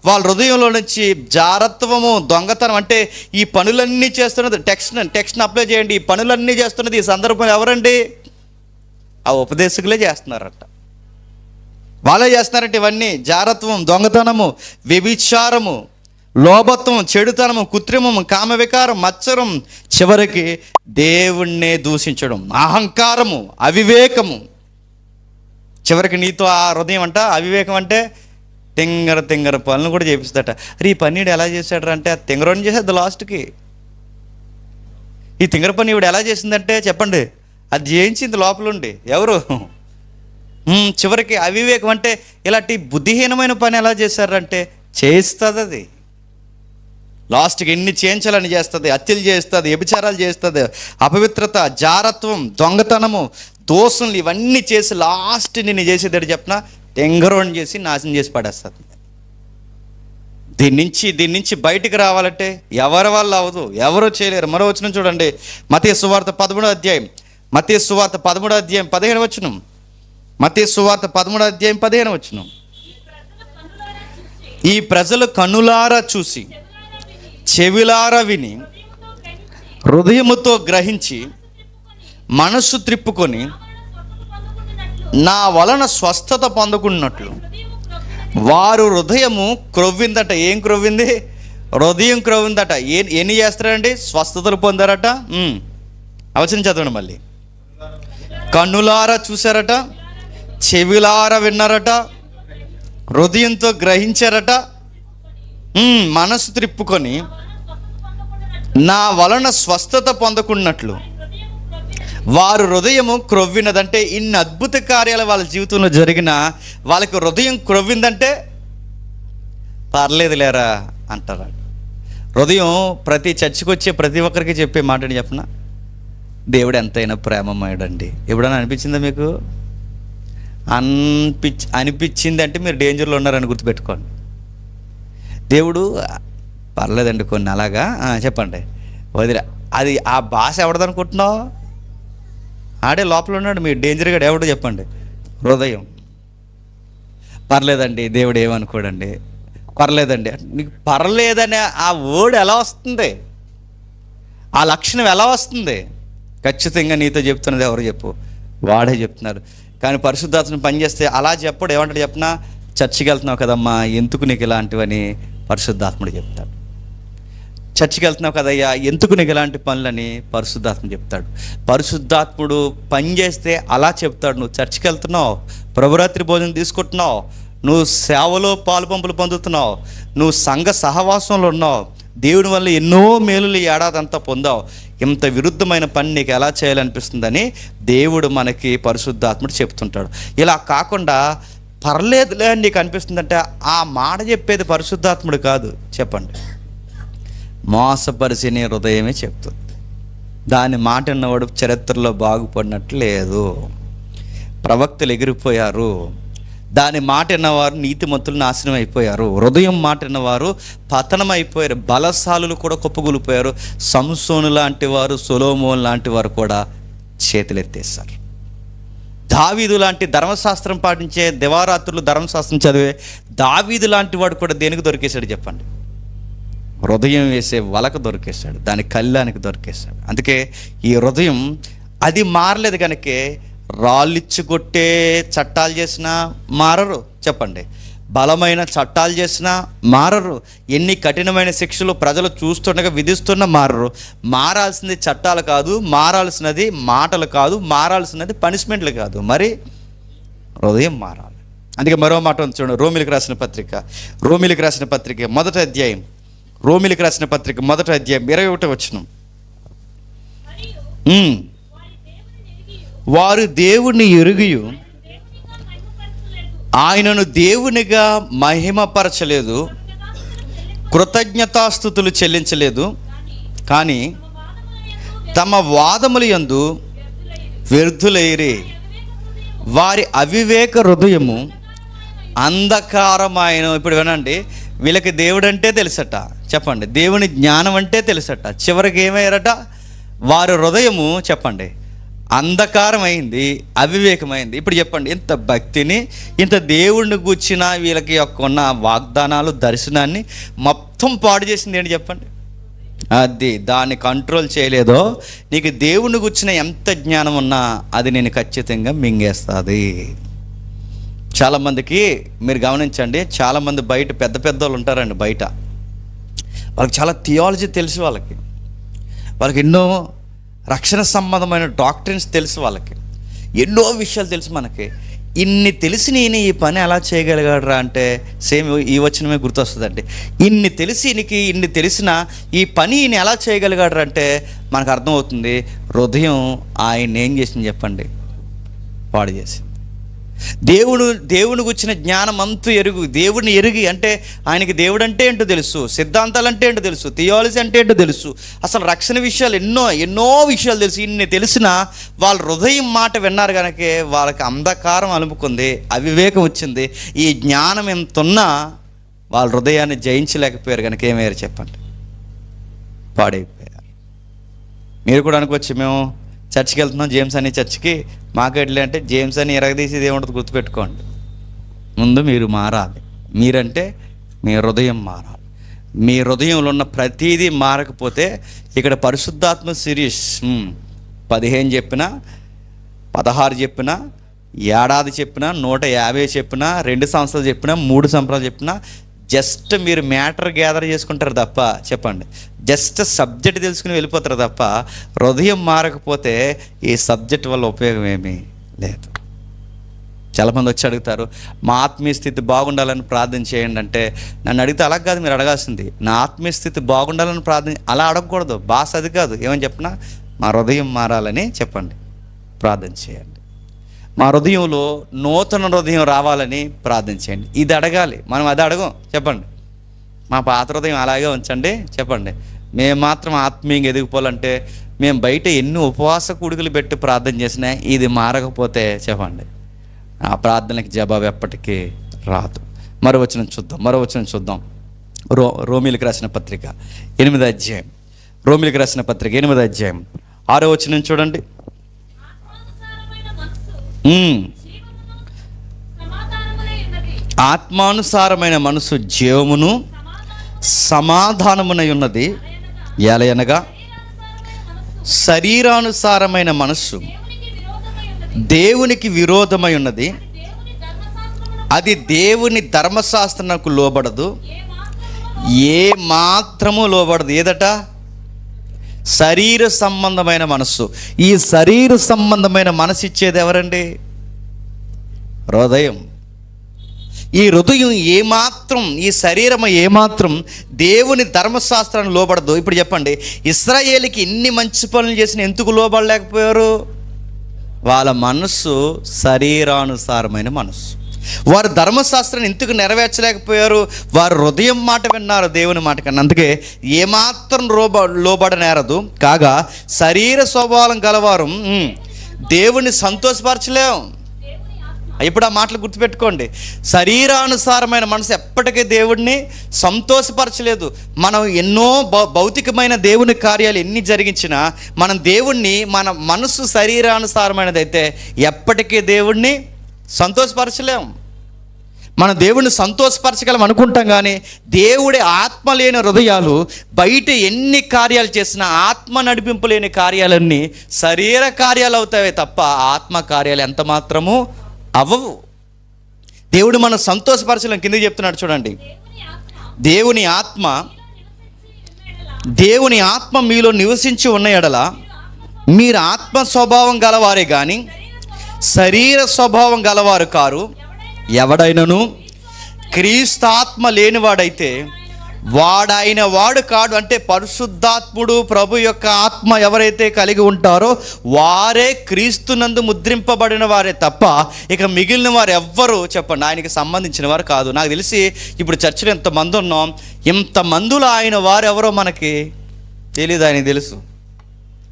వాళ్ళ హృదయంలో నుంచి జారత్వము, దొంగతనం, అంటే ఈ పనులన్నీ చేస్తున్నది. టెక్స్ట్ని అప్లై చేయండి. ఈ పనులన్నీ చేస్తున్నది ఈ సందర్భంలో ఎవరండి? ఆ ఉపదేశకులే చేస్తున్నారట. వాళ్ళే చేస్తున్నారంటే ఇవన్నీ. జారత్వం, దొంగతనము, వ్యభిచారము, లోభత్వం, చెడుతనము, కృత్రిమము, కామ వికారం, మత్సరం, చివరికి దేవుణ్ణే దూషించడం, అహంకారము, అవివేకము. చివరికి నీతో ఆ హృదయం అంట అవివేకం అంటే తింగర పనులు కూడా చేపిస్తాట. అరే ఈ పన్నీడు ఎలా చేశాడు అంటే ఆ తింగరని చేసేది లాస్ట్కి. ఈ తింగర పని ఇవిడు ఎలా చేసిందంటే చెప్పండి, అది చేయించింది లోపలుండి ఎవరు? చివరికి అవివేకం అంటే ఇలాంటి బుద్ధిహీనమైన పని ఎలా చేశారంటే చేస్తుంది. అది లాస్ట్కి ఎన్ని చేయించాలని చేస్తుంది. హత్యలు చేస్తుంది, వ్యభిచారాలు చేస్తుంది, అపవిత్రత, జారత్వం, దొంగతనము, దోషులు ఇవన్నీ చేసి లాస్ట్ నేను చేసేది చెప్పిన ఎంగరోన్ చేసి నాశనం చేసి పడేస్తుంది. దీని నుంచి బయటికి రావాలంటే ఎవరి వల్ల అవ్వదు, ఎవరూ చేయలేరు. మరో వచనం చూడండి, మత్తయి సువార్త 13వ అధ్యాయం, మత్తయి సువార్త 13వ అధ్యాయం 15వ వచనం, మత్తయి సువార్త 13వ అధ్యాయం 15వ వచనం. ఈ ప్రజలు కన్నులారా చూసి చెవిలారా విని హృదయముతో గ్రహించి మనస్సు త్రిప్పుకొని నా వలన స్వస్థత పొందుకున్నట్లు వారు హృదయము క్రొవ్విందట. ఏం క్రొవ్వింది? హృదయం క్రొవ్విందట. ఎన్ని చేస్తారండి? స్వస్థతలు పొందారట. అవచనం చదవండి మళ్ళీ. కన్నులారా చూశారట, చెవిలారా విన్నారట, హృదయంతో గ్రహించారట, మనసు త్రిప్పుకొని నా వలన స్వస్థత పొందకున్నట్లు వారు హృదయము క్రొవ్వినదంటే ఇన్ని అద్భుత కార్యాలు వాళ్ళ జీవితంలో జరిగిన వాళ్ళకి హృదయం క్రొవ్విందంటే పర్లేదు లేరా అంటారు. హృదయం ప్రతి చర్చికి వచ్చే ప్రతి ఒక్కరికి చెప్పే మాటని చెప్పనా, దేవుడు ఎంతైనా ప్రేమమయుడండి. ఎప్పుడైనా అనిపించిందా మీకు? అనిపించింది అంటే మీరు డేంజర్లో ఉన్నారని గుర్తుపెట్టుకోండి. దేవుడు పర్లేదండి కొన్ని అలాగా చెప్పండి వదిలే. అది ఆ భాష ఎవడదనుకుంటున్నావు? ఆడే లోపల ఉన్నాడు మీ డేంజర్గా. ఎవడో చెప్పండి? హృదయం. పర్లేదండి దేవుడు ఏమనుకోడండి, పర్లేదండి. నీకు పర్లేదనే ఆ వర్డ్ ఎలా వస్తుంది? ఆ లక్షణం ఎలా వస్తుంది? ఖచ్చితంగా నీతో చెప్తున్నది ఎవరు చెప్పు? వాడే చెప్తున్నారు. కానీ పరిశుద్ధాత్మని పనిచేస్తే అలా చెప్పడు. ఏమంటాడు చెప్పినా, చర్చికి వెళ్తున్నావు కదమ్మా, ఎందుకు నీకు ఇలాంటివని పరిశుద్ధాత్ముడు చెప్తాడు. చర్చికి వెళ్తున్నావు కదయ్యా, ఎందుకు నీకు ఇలాంటి పనులని పరిశుద్ధాత్ముడు చెప్తాడు. పరిశుద్ధాత్ముడు పని చేస్తే అలా చెప్తాడు. నువ్వు చర్చికి వెళ్తున్నావు, ప్రభురాత్రి భోజనం తీసుకుంటున్నావు, నువ్వు సేవలో పాలుపంపులు పొందుతున్నావు, నువ్వు సంఘ సహవాసంలో ఉన్నావు, దేవుని వల్ల ఎన్నో మేలులు ఏడాదంతా పొందావు, ఇంత విరుద్ధమైన పని నీకు ఎలా చేయాలనిపిస్తుందని దేవుడు మనకి పరిశుద్ధాత్ముడు చెప్తుంటాడు. ఇలా కాకుండా పర్లేదులే అని నీకు అనిపిస్తుందంటే ఆ మాట చెప్పేది పరిశుద్ధాత్ముడు కాదు. చెప్పండి, మోసపరిచిన హృదయమే చెప్తుంది. దాని మాట విన్నవాడు చరిత్రలో బాగుపడినట్లు లేదు. ప్రవక్తలు ఎగిరిపోయారు. దాని మాట విన్నవారు నీతిమంతులు నాశనం అయిపోయారు. హృదయం మాట విన్నవారు పతనం అయిపోయారు. బలశాలులు కూడా కుప్పగూలిపోయారు. సంసోను లాంటి వారు, సొలొమోను లాంటి వారు కూడా చేతులెత్తేశారు. దావీదు లాంటి ధర్మశాస్త్రం పాటించే, దివారాత్రులు ధర్మశాస్త్రం చదివే దావీదు లాంటి వాడు కూడా దేనికి దొరికేశాడు చెప్పండి? హృదయం వేసే వలకు దొరికేశాడు, దాని కళ్యాణానికి దొరికేశాడు. అందుకే ఈ హృదయం అది మారలేదు కనుకే రాళ్ళిచ్చి కొట్టే చట్టాలు చేసినా మారరు. చెప్పండి, బలమైన చట్టాలు చేసినా మారరు. ఎన్ని కఠినమైన శిక్షలు ప్రజలు చూస్తుండగా విధిస్తున్నా మారరు. మారాల్సింది చట్టాలు కాదు, మారాల్సినది మాటలు కాదు, మారాల్సినది పనిష్మెంట్లు కాదు, మరి హృదయం మారాలి. అందుకే మరో మాట ఉంది చూడండి, రోమిలికి రాసిన పత్రిక మొదటి అధ్యాయం, రోమిలికి రాసిన పత్రిక మొదటి అధ్యాయం 21వ వచనం. వారు దేవుని ఎరుగియు ఆయనను దేవునిగా మహిమపరచలేదు, కృతజ్ఞతాస్తుతులు చెల్లించలేదు, కానీ తమ వాదముల యందు వ్యర్థులైరి. వారి అవివేక హృదయము అంధకారమైన. ఇప్పుడు వినండి, వీళ్ళకి దేవుడు అంటే తెలుసట. చెప్పండి, దేవుని జ్ఞానం అంటే తెలుసట. చివరికి ఏమయ్యారట? వారి హృదయము చెప్పండి అంధకారమైంది, అవివేకమైంది. ఇప్పుడు చెప్పండి, ఇంత భక్తిని, ఇంత దేవుడిని గూర్చిన వీళ్ళకి ఉన్న వాగ్దానాలు, దర్శనాన్ని మొత్తం పాడు చేసింది ఏంటి చెప్పండి? అది దాన్ని కంట్రోల్ చేయలేదో నీకు దేవుడిని గూర్చిన ఎంత జ్ఞానం ఉన్నా అది నేను ఖచ్చితంగా మింగేస్తుంది. చాలామందికి మీరు గమనించండి, చాలామంది బయట పెద్ద పెద్ద వాళ్ళు ఉంటారండి. బయట వాళ్ళకి చాలా థియాలజీ తెలుసు, వాళ్ళకి ఎన్నో రక్షణ సంబంధమైన డాక్టరీన్స్ తెలుసు, వాళ్ళకి ఎన్నో విషయాలు తెలుసు. మనకి ఇన్ని తెలిసి ఈయన ఈ పని ఎలా చేయగలిగాడరా అంటే సేమ్ ఈ వచనమే గుర్తొస్తుందండి. ఇన్ని తెలిసిన ఈ పని ఈయన ఎలా చేయగలిగాడరా అంటే మనకు అర్థమవుతుంది, హృదయం ఆయన ఏం చేసింది చెప్పండి? పాడు చేసింది. దేవుని గుచ్చిన జ్ఞానం అంతు ఎరుగు. దేవుడిని ఎరిగి అంటే ఆయనకి దేవుడు అంటే ఏంటో తెలుసు, సిద్ధాంతాలు అంటే ఏంటో తెలుసు, థియాలజీ అంటే ఏంటో తెలుసు, అసలు రక్షణ విషయాలు ఎన్నో విషయాలు తెలుసు. ఇన్ని తెలిసినా వాళ్ళ హృదయం మాట విన్నారు కనుక వాళ్ళకి అంధకారం అలుముకుంది, అవివేకం వచ్చింది. ఈ జ్ఞానం ఎంతున్నా వాళ్ళ హృదయాన్ని జయించలేకపోయారు కనుక ఏమయ్యారు చెప్పండి? పాడైపోయారు. మీరు కూడా అనుకోవచ్చు, మేము చర్చికి వెళ్తున్నాం, జేమ్స్ అని చర్చికి, మాకెట్లే అంటే జేమ్స్ అని ఎరగదీసేది ఏముంటుంది గుర్తుపెట్టుకోండి. ముందు మీరు మారాలి. మీరంటే మీ హృదయం మారాలి. మీ హృదయంలో ఉన్న ప్రతీదీ మారకపోతే ఇక్కడ పరిశుద్ధాత్మ సిరీస్ 15 చెప్పినా, 16 చెప్పినా, ఏడాది చెప్పినా, 150 చెప్పినా, 2 సంవత్సరాలు చెప్పినా, 3 సంవత్సరాలు చెప్పినా, జస్ట్ మీరు మ్యాటర్ గ్యాదర్ చేసుకుంటారు తప్ప, చెప్పండి, జస్ట్ సబ్జెక్ట్ తెలుసుకుని వెళ్ళిపోతారు తప్ప హృదయం మారకపోతే ఈ సబ్జెక్ట్ వల్ల ఉపయోగం ఏమీ లేదు. చాలామంది వచ్చి అడుగుతారు, మా ఆత్మీయ స్థితి బాగుండాలని ప్రార్థన చేయండి అంటే, నన్ను అడిగితే అలా కాదు మీరు అడగాల్సింది. నా ఆత్మీయ స్థితి బాగుండాలని ప్రార్థన అలా అడగకూడదు. బాస్ అది కాదు. ఏమని చెప్పినా మా హృదయం మారాలని చెప్పండి, ప్రార్థన చేయండి. మా హృదయంలో నూతన హృదయం రావాలని ప్రార్థన చేయండి. ఇది అడగాలి. మనం అది అడగం. చెప్పండి, మా పాత హృదయం అలాగే ఉంచండి చెప్పండి. మేము మాత్రం ఆత్మీయంగా ఎదిగిపోవాలంటే మేము బయట ఎన్ని ఉపవాస కూడికలు పెట్టి ప్రార్థన చేసినా ఇది మారకపోతే చెప్పండి, ఆ ప్రార్థనకి జవాబు ఎప్పటికీ రాదు. మరో వచనం చూద్దాం. రోమీలకు రాసిన పత్రిక 8వ అధ్యాయం. రోమీలకు రాసిన పత్రిక 8వ అధ్యాయం 6వ వచనం చూడండి. ఆత్మానుసారమైన మనసు జీవమును సమాధానమునై ఉన్నది. ఎలయనగా శరీరానుసారమైన మనస్సు దేవునికి విరోధమై ఉన్నది. అది దేవుని ధర్మశాస్త్రమునకు లోబడదు, ఏ మాత్రము లోబడదు. ఏదట? శరీర సంబంధమైన మనస్సు. ఈ శరీర సంబంధమైన మనసు ఇచ్చేది ఎవరండి? హృదయం. ఈ హృదయం ఏమాత్రం, ఈ శరీరం ఏమాత్రం దేవుని ధర్మశాస్త్రాన్ని లోబడదు. ఇప్పుడు చెప్పండి, ఇశ్రాయేలుకి ఎన్ని మంచి పనులు చేసిన ఎందుకు లోబడలేకపోయారు? వాళ్ళ మనస్సు శరీరానుసారమైన మనస్సు. వారు ధర్మశాస్త్రాన్ని ఎందుకు నెరవేర్చలేకపోయారు? వారు హృదయం మాట విన్నారు దేవుని మాట కన్నా. అందుకే ఏమాత్రం లోబడనేరదు. కాగా శరీర స్వభావం గలవారు దేవుని సంతోషపరచలేం. ఇప్పుడు ఆ మాటలు గుర్తుపెట్టుకోండి. శరీరానుసారమైన మనసు ఎప్పటికీ దేవుడిని సంతోషపరచలేదు. మనం ఎన్నో భౌతికమైన దేవుని కార్యాలు ఎన్ని జరిగించినా మనం దేవుణ్ణి, మన మనసు శరీరానుసారమైనది అయితే ఎప్పటికీ దేవుణ్ణి సంతోషపరచలేం. మన దేవుణ్ణి సంతోషపరచగలం అనుకుంటాం, కానీ దేవుడి ఆత్మ లేని హృదయాలు బయట ఎన్ని కార్యాలు చేసినా ఆత్మ నడిపింపు లేని కార్యాలన్నీ శరీర కార్యాలు అవుతాయి తప్ప ఆత్మ కార్యాలు ఎంత మాత్రము అవ్వవు. దేవుడు మనం సంతోషపరచలేం. కింద చెప్తున్నాడు చూడండి, దేవుని ఆత్మ మీలో నివసించి ఉన్న ఎడల మీరు ఆత్మ స్వభావం గలవారే కానీ శరీర స్వభావం గలవారు కారు. ఎవడైనను క్రీస్తు ఆత్మ లేనివాడైతే వాడైన వాడు కాడు. అంటే పరిశుద్ధాత్ముడు, ప్రభు యొక్క ఆత్మ ఎవరైతే కలిగి ఉంటారో వారే క్రీస్తునందు ముద్రింపబడిన వారే తప్ప ఇక మిగిలిన వారు ఎవ్వరూ చెప్పండి ఆయనకి సంబంధించిన వారు కాదు. నాకు తెలిసి ఇప్పుడు చర్చలో ఎంతమంది ఉన్నాం, ఇంతమందిలో ఆయన వారు ఎవరో మనకి తెలియదు, ఆయనకి తెలుసు.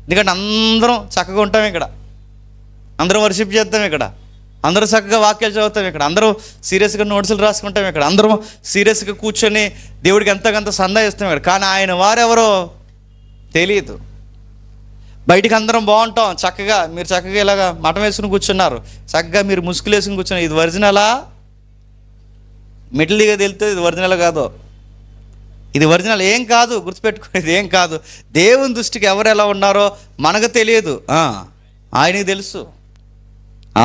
ఎందుకంటే అందరం చక్కగా ఉంటాం ఇక్కడ, అందరం వర్షిప్ చేస్తాం ఇక్కడ, అందరూ చక్కగా వాక్యాలు చదువుతాం ఇక్కడ, అందరూ సీరియస్గా నోట్సులు రాసుకుంటాం ఇక్కడ, అందరం సీరియస్గా కూర్చొని దేవుడికి ఎంతకంత సందా ఇస్తాం ఇక్కడ. కానీ ఆయన వారెవరో తెలియదు. బయటికి అందరం బాగుంటాం చక్కగా, మీరు చక్కగా ఇలాగా మఠం వేసుకుని కూర్చున్నారు, చక్కగా మీరు ముసుగులు వేసుకుని కూర్చున్నారు. ఇది ఒరిజినలా? మిడిల్గా తెలుస్తుంది ఇది ఒరిజినల్ కాదో. ఇది ఒరిజినల్ ఏం కాదు, గుర్తుపెట్టుకునేది ఏం కాదు. దేవుని దృష్టికి ఎవరు ఎలా ఉన్నారో మనకు తెలియదు, ఆయనకి తెలుసు.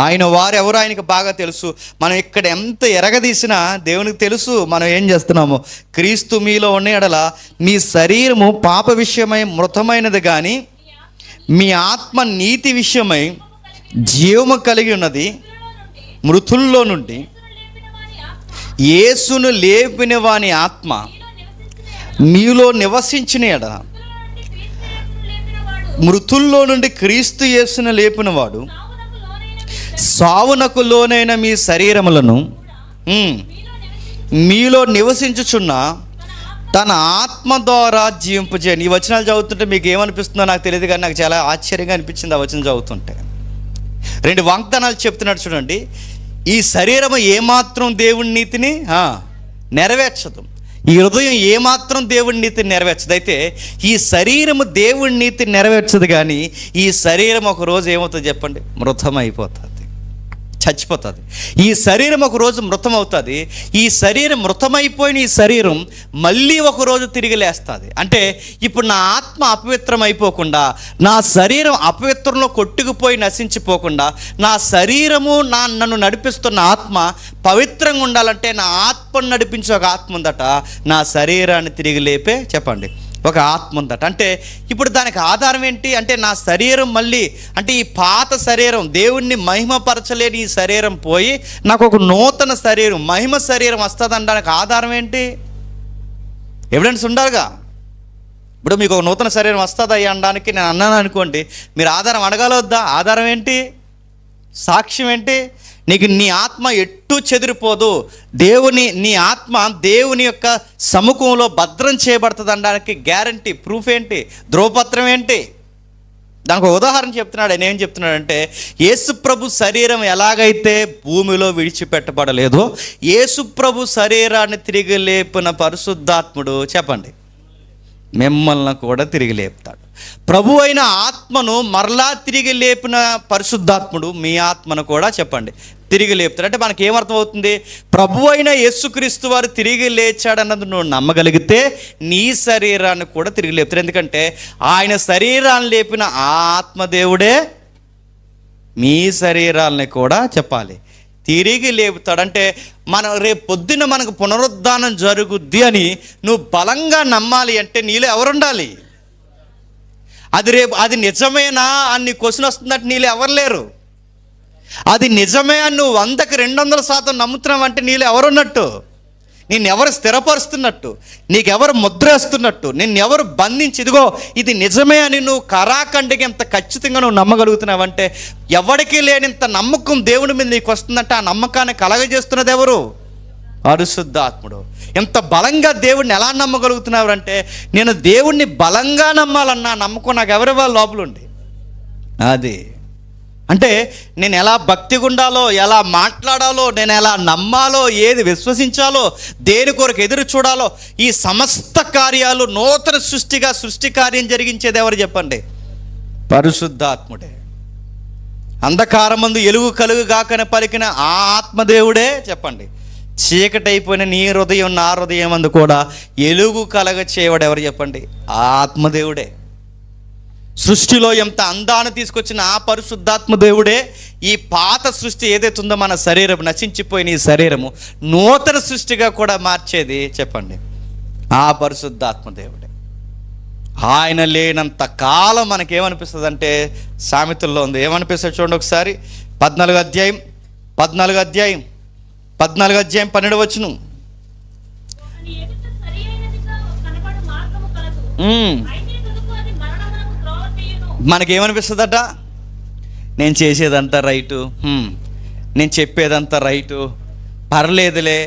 ఆయన వారెవరో ఆయనకు బాగా తెలుసు. మనం ఇక్కడ ఎంత ఎరగదీసినా దేవునికి తెలుసు మనం ఏం చేస్తున్నామో. క్రీస్తు మీలో ఉన్న ఎడల మీ శరీరము పాప విషయమై మృతమైనది కానీ మీ ఆత్మ నీతి విషయమై జీవము కలిగి ఉన్నది. మృతుల్లో నుండి యేసును లేపిన వాని ఆత్మ మీలో నివసించిన ఎడల, మృతుల్లో నుండి క్రీస్తు యేసును లేపినవాడు సావునకు లోనైన మీ శరీరములను మీలో నివసించుచున్న తన ఆత్మ ద్వారా జీవింపజేయండి. ఈ వచనాలు చదువుతుంటే మీకు ఏమనిపిస్తుందో నాకు తెలియదు, కానీ నాకు చాలా ఆశ్చర్యంగా అనిపించింది ఆ వచనం చదువుతుంటే. 2 వాగ్దానాలు చెప్తున్నాడు చూడండి. ఈ శరీరము ఏమాత్రం దేవుని నీతిని నెరవేర్చదు, ఈ హృదయం ఏమాత్రం దేవుని నీతిని నెరవేర్చదు. అయితే ఈ శరీరము దేవుని నీతిని నెరవేర్చదు, కానీ ఈ శరీరం ఒక రోజు ఏమవుతుంది చెప్పండి? మృతం అయిపోతుంది, చచ్చిపోతుంది. ఈ శరీరం ఒక రోజు మృతం అవుతుంది. ఈ శరీరం మృతమైపోయిన ఈ శరీరం మళ్ళీ ఒకరోజు తిరిగి లేస్తుంది. అంటే ఇప్పుడు నా ఆత్మ అపవిత్రం అయిపోకుండా, నా శరీరం అపవిత్రంలో కొట్టుకుపోయి నశించిపోకుండా, నా శరీరము నన్ను నడిపిస్తున్న ఆత్మ పవిత్రంగా ఉండాలంటే నా ఆత్మను నడిపించే ఒక ఆత్మ ఉందట, నా శరీరాన్ని తిరిగి లేపే చెప్పండి ఒక ఆత్మ ఉందట. అంటే ఇప్పుడు దానికి ఆధారం ఏంటి అంటే నా శరీరం మళ్ళీ, అంటే ఈ పాత శరీరం దేవుణ్ణి మహిమపరచలేని ఈ శరీరం పోయి నాకు ఒక నూతన శరీరం, మహిమ శరీరం వస్తుంది అనడానికి ఆధారం ఏంటి? ఎవిడెన్స్ ఉండాలిగా. ఇప్పుడు మీకు ఒక నూతన శరీరం వస్తుందా అనడానికి నేను అన్నాను అనుకోండి, మీరు ఆధారం అడగాలొద్దా? ఆధారం ఏంటి? సాక్ష్యం ఏంటి? నీకు నీ ఆత్మ ఎట్టూ చెదిరిపోదు, నీ ఆత్మ దేవుని యొక్క సముఖంలో భద్రం చేయబడుతుంది అనడానికి గ్యారంటీ, ప్రూఫ్ ఏంటి? ధ్రువపత్రం ఏంటి? దానికి ఒక ఉదాహరణ చెప్తున్నాడు. ఆయన ఏం చెప్తున్నాడంటే, యేసుప్రభు శరీరం ఎలాగైతే భూమిలో విడిచిపెట్టబడలేదో, యేసుప్రభు శరీరాన్ని తిరిగి లేపిన పరిశుద్ధాత్ముడు చెప్పండి మిమ్మల్ని కూడా తిరిగి లేపుతాడు. ప్రభు అయిన ఆత్మను మరలా తిరిగి లేపిన పరిశుద్ధాత్ముడు మీ ఆత్మను కూడా చెప్పండి తిరిగి లేపుతాడు. అంటే మనకి ఏమర్థం అవుతుంది? ప్రభు అయిన యేసుక్రీస్తు వారు తిరిగి లేచాడన్నది నువ్వు నమ్మగలిగితే నీ శరీరాన్ని కూడా తిరిగి లేపుతాడు. ఎందుకంటే ఆయన శరీరాన్ని లేపిన ఆ ఆత్మదేవుడే మీ శరీరాలని కూడా చెప్పాలి తిరిగి లేపుతాడు. అంటే మనం రేపు పొద్దున్న మనకు పునరుద్ధానం జరుగుద్ది అని నువ్వు బలంగా నమ్మాలి అంటే నీలో ఎవరుండాలి? అది నిజమేనా అని నీ క్వశ్చన్ వస్తుందంటే నీలో ఎవరు లేరు. అది నిజమే అని నువ్వు 100కి 200% నమ్ముతున్నావు అంటే నీలో ఎవరున్నట్టు? నిన్నెవరు స్థిరపరుస్తున్నట్టు, నీకెవరు ముద్ర వేస్తున్నట్టు, నిన్నెవరు బంధించి ఇదిగో ఇది నిజమే అని నువ్వు కరాఖండిగా ఎంత ఖచ్చితంగా నువ్వు నమ్మగలుగుతున్నావంటే, ఎవరికి లేనింత నమ్మకం దేవుడి మీద నీకు వస్తుందంటే ఆ నమ్మకాన్ని కలగజేస్తున్నది ఎవరు? పరిశుద్ధాత్ముడు. ఎంత బలంగా దేవుడిని ఎలా నమ్మగలుగుతున్నావు అంటే, నేను దేవుణ్ణి బలంగా నమ్మాలన్నా నమ్మకం నాకు ఎవరి వాళ్ళ లోపల ఉంది. అది అంటే నేను ఎలా భక్తిగా ఉండాలో, ఎలా మాట్లాడాలో, నేను ఎలా నమ్మాలో, ఏది విశ్వసించాలో, దేని కొరకు ఎదురు చూడాలో, ఈ సమస్త కార్యాలు నూతన సృష్టి కార్యం జరిగించేది ఎవరు చెప్పండి? పరిశుద్ధాత్ముడే. అంధకారమందు ఎలుగు కలుగు గాకని పలికిన ఆ ఆత్మదేవుడే చెప్పండి చీకటైపోయిన నీ హృదయం నా హృదయం అందు కూడా ఎలుగు కలగ చేయవాడు ఎవరు చెప్పండి? ఆ ఆత్మదేవుడే. సృష్టిలో ఎంత అందాన్ని తీసుకొచ్చిన ఆ పరిశుద్ధాత్మ దేవుడే ఈ పాత సృష్టి ఏదైతే ఉందో మన శరీరం నశించిపోయిన ఈ శరీరము నూతన సృష్టిగా కూడా మార్చేది చెప్పండి ఆ పరిశుద్ధాత్మ దేవుడే. ఆయన లేనంత కాలం మనకేమనిపిస్తుంది అంటే సామెతల్లో ఉంది, ఏమనిపిస్తుంది చూడండి ఒకసారి. 14వ అధ్యాయం 12వ మనకేమనిపిస్తుందట? నేను చేసేదంతా రైటు, నేను చెప్పేదంతా రైటు, పర్లేదులే,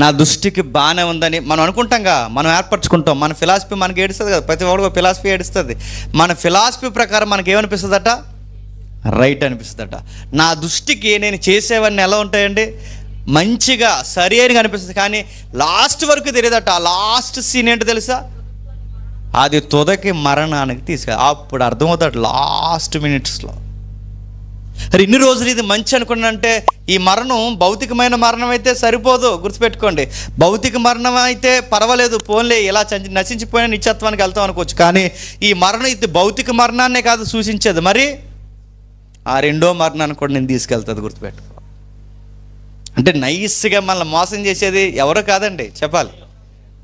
నా దృష్టికి బాగానే ఉందని మనం అనుకుంటాంగా, మనం ఏర్పరచుకుంటాం. మన ఫిలాసఫీ మనకి ఏడుస్తుంది కదా, ప్రతి ఒక్కరు ఫిలాసఫీ ఏడుస్తుంది. మన ఫిలాసఫీ ప్రకారం మనకి ఏమనిపిస్తుందట? రైట్ అనిపిస్తుందట. నా దృష్టికి నేను చేసేవన్నీ ఎలా ఉంటాయండి? మంచిగా సరి అని అనిపిస్తుంది. కానీ లాస్ట్ వరకు తెలియదట. లాస్ట్ సీన్ ఏంటో తెలుసా? అది తుదకి మరణానికి అప్పుడు అర్థమవుతాడు లాస్ట్ మినిట్స్లో. మరి ఇన్ని రోజులు ఇది మంచి అనుకున్నానంటే ఈ మరణం భౌతికమైన మరణం అయితే సరిపోదు, గుర్తుపెట్టుకోండి. భౌతిక మరణం అయితే పర్వాలేదు, పోన్లే ఇలా నశించిపోయిన నిత్యత్వానికి వెళ్తాం అనుకోవచ్చు. కానీ ఈ మరణం ఇది భౌతిక మరణాన్నే కాదు సూచించేది, మరి ఆ రెండో మరణాన్ని కూడా నేను తీసుకెళ్తుంది, గుర్తుపెట్టుకో. అంటే నైస్గా మనల్ని మోసం చేసేది ఎవరో కాదండి చెప్పాలి,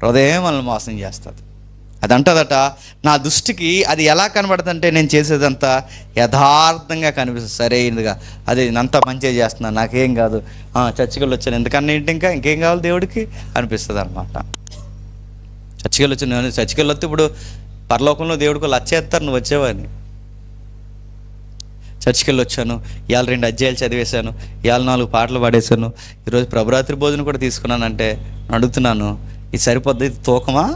హృదయం మనల్ని మోసం చేస్తుంది. అది అంటదట, నా దృష్టికి అది ఎలా కనబడుతుంది అంటే నేను చేసేదంతా యథార్థంగా కనిపిస్తుంది, సరైనదిగా, అది అంతా మంచిగా చేస్తున్నాను, నాకేం కాదు, చర్చికి వచ్చాను ఎందుకన్నా ఏంటి ఇంకేం కావాలి దేవుడికి అనిపిస్తుంది అనమాట. చర్చికి వచ్చాను, చర్చికి వస్తే ఇప్పుడు పరలోకంలో దేవుడికి లచ్చేస్తారు నువ్వు వచ్చేవాడిని. చర్చికి వెళ్ళి వచ్చాను, ఇవాళ 2 అధ్యాయాలు చదివేశాను, ఇవాళ 4 పాటలు పాడేశాను, ఈరోజు ప్రభురాత్రి భోజనం కూడా తీసుకున్నానంటే అడుగుతున్నాను, ఇది సరిపోద్ది, ఇది తూకమా?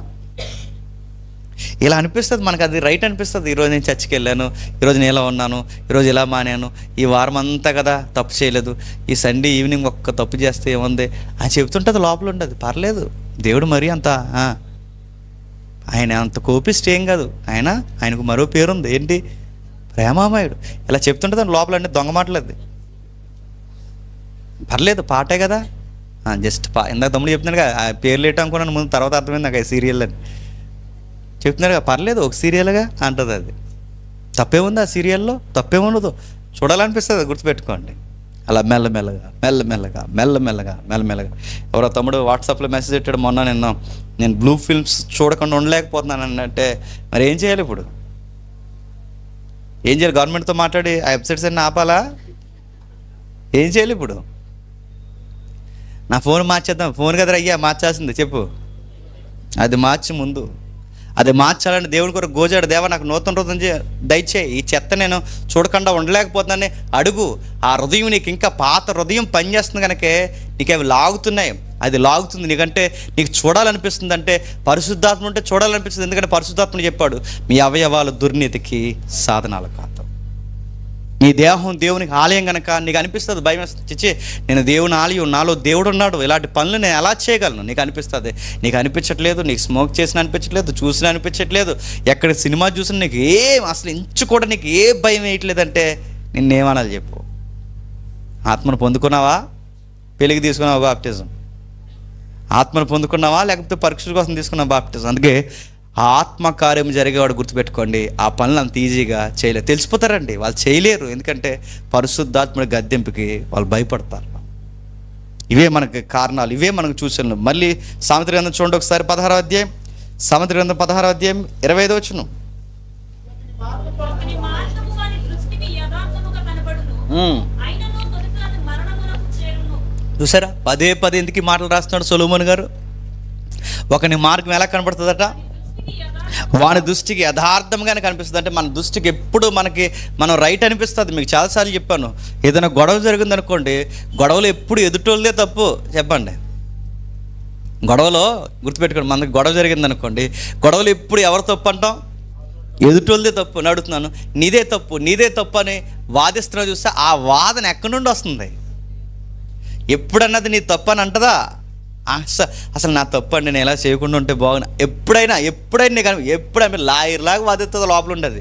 ఇలా అనిపిస్తుంది మనకు, అది రైట్ అనిపిస్తుంది. ఈరోజు నేను చర్చికి వెళ్ళాను, ఈరోజు నేను ఇలా ఉన్నాను, ఈరోజు ఇలా మానాను, ఈ వారం అంతా కదా తప్పు చేయలేదు, ఈ సండే ఈవినింగ్ ఒక్క తప్పు చేస్తే ఏముంది అని చెబుతుంటుంది, లోపల ఉండదు. పర్లేదు, దేవుడు మరీ అంత ఆయన అంత కోపిస్ట్ ఏం కాదు. ఆయనకు మరో పేరుంది, ఏంటి? ప్రేమామయుడు. ఇలా చెప్తుంటుంది లోపల అన్నీ దొంగ మాటలేదు. పర్లేదు, పాటే కదా, జస్ట్ ఇందాక తమ్ముడు చెప్తున్నాడు కదా, ఆ పేర్లు ఏంటో అనుకున్నాను ముందు, తర్వాత అర్థమైంది నాకు సీరియల్ అని చెప్తున్నారు కదా. పర్లేదు, ఒక సీరియల్గా అంటుంది, అది తప్పేముంది ఆ సీరియల్లో? తప్పేముండదు, చూడాలనిపిస్తుంది, గుర్తుపెట్టుకోండి. అలా మెల్లమెల్లగా మెల్లమెల్లగా మెల్లమెల్లగా మెల్లమెల్లగా. ఎవరో తమ్ముడు వాట్సాప్లో మెసేజ్ పెట్టాడు మొన్న, నేను బ్లూ ఫిల్మ్స్ చూడకుండా ఉండలేకపోతున్నాను అంటే, మరి ఏం చేయాలి ఇప్పుడు? ఏం చేయాలి? గవర్నమెంట్తో మాట్లాడి ఆ వెబ్సైట్స్ అన్నీ ఆపాలా? ఏం చేయాలి ఇప్పుడు? నా ఫోన్ మార్చేద్దాం, ఫోన్ కదరా అయ్యా మార్చాల్సింది, చెప్పు. అది మార్చి ముందు అది మార్చాలని దేవుని కొరకు గోజాడు, దేవా నాకు నూతన హృదయం దయచేయి, ఈ చెత్త నేను చూడకుండా ఉండలేకపోతున్నానని అడుగు. ఆ హృదయం నీకు ఇంకా పాత హృదయం పనిచేస్తుంది కనుకే నీకు అవి లాగుతున్నాయి, అది లాగుతుంది. నీకంటే నీకు చూడాలనిపిస్తుంది, అంటే పరిశుద్ధాత్మ ఉంటే చూడాలనిపిస్తుంది. ఎందుకంటే పరిశుద్ధాత్మను చెప్పాడు, మీ అవయవాలు దుర్నీతికి సాధనాలు కాదు. నీ దేహం దేవునికి ఆలయం కనుక నీకు అనిపిస్తుంది, భయం చిచ్చి నేను దేవుని ఆలయం, నాలో దేవుడు ఉన్నాడు, ఇలాంటి పనులు నేను ఎలా చేయగలను నీకు అనిపిస్తుంది. నీకు అనిపించట్లేదు, నీకు స్మోక్ చేసిన అనిపించట్లేదు, చూసిన అనిపించట్లేదు, ఎక్కడ సినిమా చూసిన నీకు అసలు ఇంచు కూడా నీకు ఏ భయం వేయట్లేదంటే నిన్నేమనాలి చెప్పు? ఆత్మను పొందుకున్నావా? పెళ్ళికి తీసుకున్నావా బాప్టిజం? ఆత్మను పొందుకున్నావా లేకపోతే పరీక్షల కోసం తీసుకున్నావా బాప్టిజం? అందుకే ఆ ఆత్మకార్యం జరిగేవాడు గుర్తుపెట్టుకోండి, ఆ పనులు అంత ఈజీగా చేయలేరు. తెలిసిపోతారండి, వాళ్ళు చేయలేరు. ఎందుకంటే పరిశుద్ధాత్ముడి గద్దెంపుకి వాళ్ళు భయపడతారు. ఇవే మనకి కారణాలు, ఇవే మనకు చూసాను. మళ్ళీ సామెతల గ్రంథం చూడండి ఒకసారి, 16వ అధ్యాయం, సామెతల గ్రంథం 16వ అధ్యాయం 25వ వచనం. చూసారా, పదే ఎందుకు ఈ మాటలు రాస్తున్నాడు సొలొమోను గారు? ఒకని మార్గం ఎలా కనపడుతుందట? వాని దృష్టికి యథార్థంగానే కనిపిస్తుంది. అంటే మన దృష్టికి ఎప్పుడు మనం రైట్ అనిపిస్తుంది. మీకు చాలాసార్లు చెప్పాను, ఏదైనా గొడవ జరిగిందనుకోండి, గొడవలో ఎప్పుడు ఎదుటోళ్ళదే తప్పు. చెప్పండి, గొడవలో గుర్తుపెట్టుకోండి, మనకి గొడవ జరిగిందనుకోండి, గొడవలు ఎప్పుడు ఎవరు తప్పు అంటాం? ఎదుటోళ్ళదే తప్పు. అని అడుగుతున్నాను, నీదే తప్పు అని వాదిస్తున్నా చూస్తే ఆ వాదన ఎక్కడి నుండి వస్తుంది? ఎప్పుడన్నది నీ తప్పు అని అంటదా? అసలు నా తప్పు అండి, నేను ఎలా చేయకుండా ఉంటే బాగున్నా. ఎప్పుడైనా నీకు ఎప్పుడైనా లాయర్లాగా వాదిస్తుంది, లోపల ఉండదు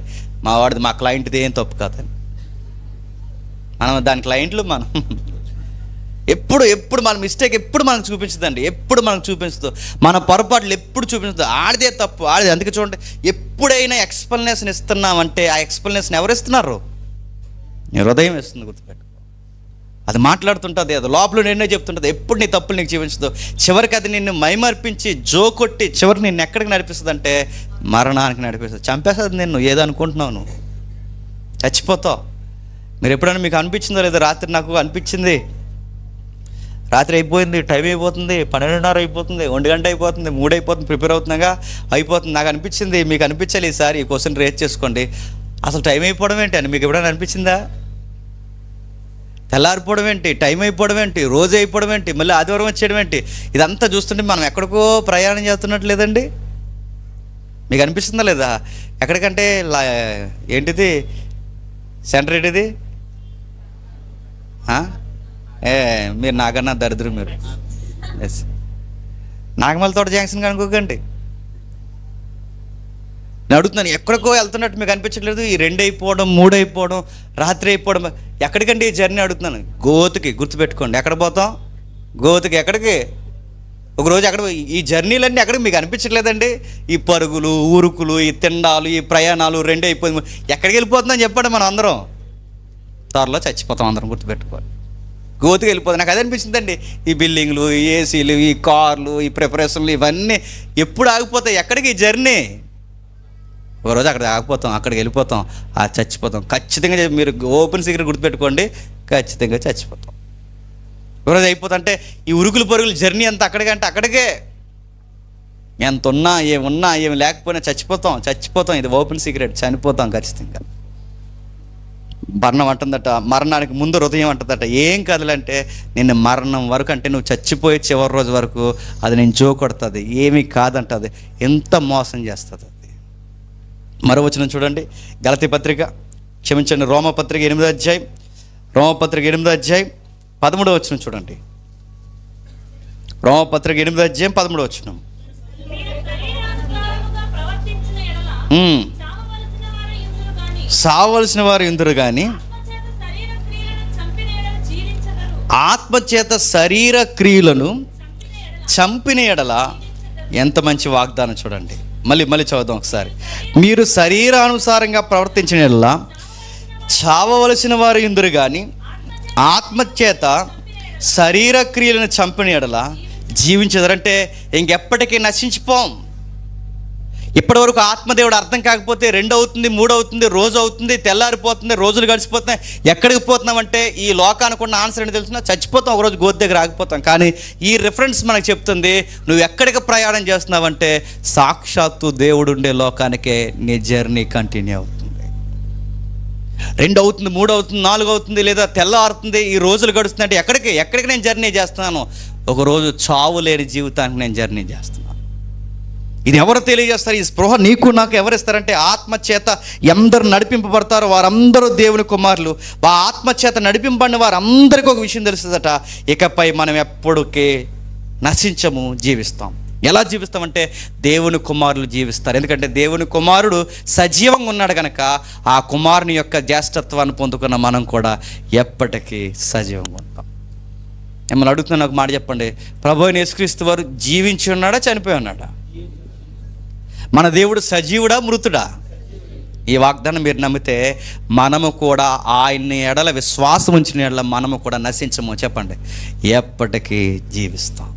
మా క్లయింట్ది ఏం తప్పు కాదని. మనం దాని క్లయింట్లు మనం ఎప్పుడు మన మిస్టేక్ ఎప్పుడు మనకు చూపించదండి, ఎప్పుడు మనకు చూపించదు, మన పొరపాట్లు ఎప్పుడు చూపించదు, ఆడిదే తప్పు ఆడిదే. అందుకే చూడండి, ఎప్పుడైనా ఎక్స్ప్లెనేషన్ ఇస్తున్నామంటే ఆ ఎక్స్ప్లెనేషన్ ఎవరు ఇస్తున్నారు? నీ హృదయం ఇస్తుంది, గుర్తుపెట్టు. అది మాట్లాడుతుంటుంది, అది లోపల నిన్నే చెప్తుంటుంది, ఎప్పుడు నీ తప్పులు నీకు చూపించదు. చివరికి అది నిన్ను మైమర్పించి జోకొట్టి చివరికి నిన్ను ఎక్కడికి నడిపిస్తుంది అంటే మరణానికి నడిపిస్తుంది, చంపేస్తుంది నిన్ను. ఏదో అనుకుంటున్నావు, నువ్వు చచ్చిపోతావు. మీరు ఎప్పుడైనా మీకు అనిపించిందో లేదో? రాత్రి నాకు అనిపించింది, రాత్రి అయిపోయింది, టైం అయిపోతుంది, 12:30 అయిపోతుంది, 1 గంట అయిపోతుంది, 3 అయిపోతుంది, ప్రిపేర్ అవుతున్నాగా అయిపోతుంది. నాకు అనిపించింది, మీకు అనిపించాలి, ఈసారి ఈ క్వశ్చన్ రేజ్ చేసుకోండి, అసలు టైం అయిపోవడం ఏంటి అని మీకు ఎప్పుడైనా అనిపించిందా? తెల్లారిపోవడం ఏంటి, టైం అయిపోవడం ఏంటి, రోజు అయిపోవడం ఏంటి, మళ్ళీ ఆదివారం వచ్చేయడం ఏంటి, ఇదంతా చూస్తుంటే మనం ఎక్కడికో ప్రయాణం చేస్తున్నట్టు లేదండి? మీకు అనిపిస్తుందా లేదా? ఎక్కడికంటే ఏంటిది సెంటర్ ఏంటిది? మీరు నాకన్నా దరిద్రం మీరు. ఎస్, నాగమల్లితోట జంక్షన్ కనుక్కోకండి. నేను అడుగుతున్నాను, ఎక్కడికో వెళ్తున్నట్టు మీకు అనిపించట్లేదు? ఈ 2 అయిపోవడం, 3 అయిపోవడం, రాత్రి అయిపోవడం, ఎక్కడికండి ఈ జర్నీ అడుగుతున్నాను? గోతుకి. గుర్తుపెట్టుకోండి, ఎక్కడ పోతాం? గోతుకి. ఎక్కడికి? ఒకరోజు ఎక్కడ ఈ జర్నీలన్నీ ఎక్కడికి మీకు అనిపించట్లేదండి? ఈ పరుగులు, ఊరుకులు, ఈ తిండాలు, ఈ ప్రయాణాలు 2 అయిపోయింది, ఎక్కడికి వెళ్ళిపోతుందని చెప్పండి. మనం అందరం త్వరలో చచ్చిపోతాం, అందరం గుర్తుపెట్టుకోవాలి. గోతుకి వెళ్ళిపోతుంది. నాకు అదే అనిపించిందండి, ఈ బిల్డింగ్లు, ఈ ఏసీలు, ఈ కార్లు, ఈ ప్రిపరేషన్లు, ఇవన్నీ ఎప్పుడు ఆగిపోతాయి? ఎక్కడికి ఈ జర్నీ? ఒకరోజు అక్కడ ఆగిపోతాం, అక్కడికి వెళ్ళిపోతాం, చచ్చిపోతాం ఖచ్చితంగా. మీరు ఓపెన్ సీక్రెట్ గుర్తుపెట్టుకోండి, ఖచ్చితంగా చచ్చిపోతాం. ఒకరోజు అయిపోతుంటే ఈ ఉరుకులు పరుగులు జర్నీ అంతా అక్కడికంటే అక్కడికే. ఎంత ఉన్నా ఏమి లేకపోయినా చచ్చిపోతాం. ఇది ఓపెన్ సీక్రెట్, చనిపోతాం ఖచ్చితంగా. మరణం అంటుందట, మరణానికి ముందు హృదయం అంటుందట, ఏం కదలంటే నిన్ను మరణం వరకు, అంటే నువ్వు చచ్చిపోయే చివరి రోజు వరకు అది నేను జోకొడుతుంది, ఏమీ కాదంటది. ఎంత మోసం చేస్తుంది అది. మరో వచనం చూడండి, గలతీ పత్రిక, క్షమించండి, రోమపత్రిక 8వ అధ్యాయం, రోమపత్రిక 8వ అధ్యాయం 13వ వచనం చూడండి. రోమపత్రిక 8వ అధ్యాయం 13వ వచనం. సావలసిన వారు ఇందురు కానీ ఆత్మచేత శరీర క్రియలను చంపిన ఎడల. ఎంత మంచి వాగ్దానం చూడండి. మళ్ళీ చదువుదాం ఒకసారి. మీరు శరీరానుసారంగా ప్రవర్తించిన ఎడల చావవలసిన వారు ఇందురు కానీ ఆత్మచేత శరీర క్రియలను చంపిన ఎడల జీవించదరంటే ఇంకెప్పటికీ నశించిపోం. ఇప్పటి వరకు ఆత్మదేవుడు అర్థం కాకపోతే 2 అవుతుంది, 3 అవుతుంది, రోజు అవుతుంది, తెల్లారిపోతుంది, రోజులు గడిచిపోతున్నాయి. ఎక్కడికి పోతున్నామంటే ఈ లోకానికి ఉన్న ఆన్సర్ ఏంటి తెలిసిన, చచ్చిపోతాం, ఒకరోజు గోతి దగ్గర ఆగిపోతాం. కానీ ఈ రిఫరెన్స్ మనకు చెప్తుంది, నువ్వు ఎక్కడికి ప్రయాణం చేస్తున్నావంటే సాక్షాత్తు దేవుడు ఉండే లోకానికే నీ జర్నీ కంటిన్యూ అవుతుంది. 2 అవుతుంది, 3 అవుతుంది, 4 అవుతుంది, లేదా తెల్లారుతుంది, ఈ రోజులు గడుస్తుందంటే ఎక్కడికి నేను జర్నీ చేస్తున్నాను? ఒకరోజు చావు లేని జీవితానికి నేను జర్నీ చేస్తున్నాను. ఇది ఎవరు తెలియజేస్తారు? ఈ స్పృహ నీకు నాకు ఎవరిస్తారంటే ఆత్మచేత ఎందరు నడిపింపబడతారో వారందరూ దేవుని కుమారులు. ఆ ఆత్మచేత నడిపింపబడిన వారందరికీ ఒక విషయం తెలుస్తుందట, ఇకపై మనం ఎప్పటికీ నశించము, జీవిస్తాం. ఎలా జీవిస్తామంటే దేవుని కుమారులు జీవిస్తారు. ఎందుకంటే దేవుని కుమారుడు సజీవంగా ఉన్నాడు కనుక ఆ కుమారుని యొక్క జ్యేష్ఠత్వాన్ని పొందుకున్న మనం కూడా ఎప్పటికీ సజీవంగా ఉంటాం. మిమ్మల్ని అడుగుతున్నా, నాకు మాట చెప్పండి, ప్రభువైన యేసుక్రీస్తు వారు జీవించి ఉన్నాడా, చనిపోయి ఉన్నాడా? మన దేవుడు సజీవుడా, మృతుడా? ఈ వాగ్దానం మీరు నమ్మితే మనము కూడా ఆయన్ని ఎడల విశ్వాసం ఉంచిన ఎడల మనము కూడా నశించము. చెప్పండి, ఎప్పటికీ జీవిస్తాం.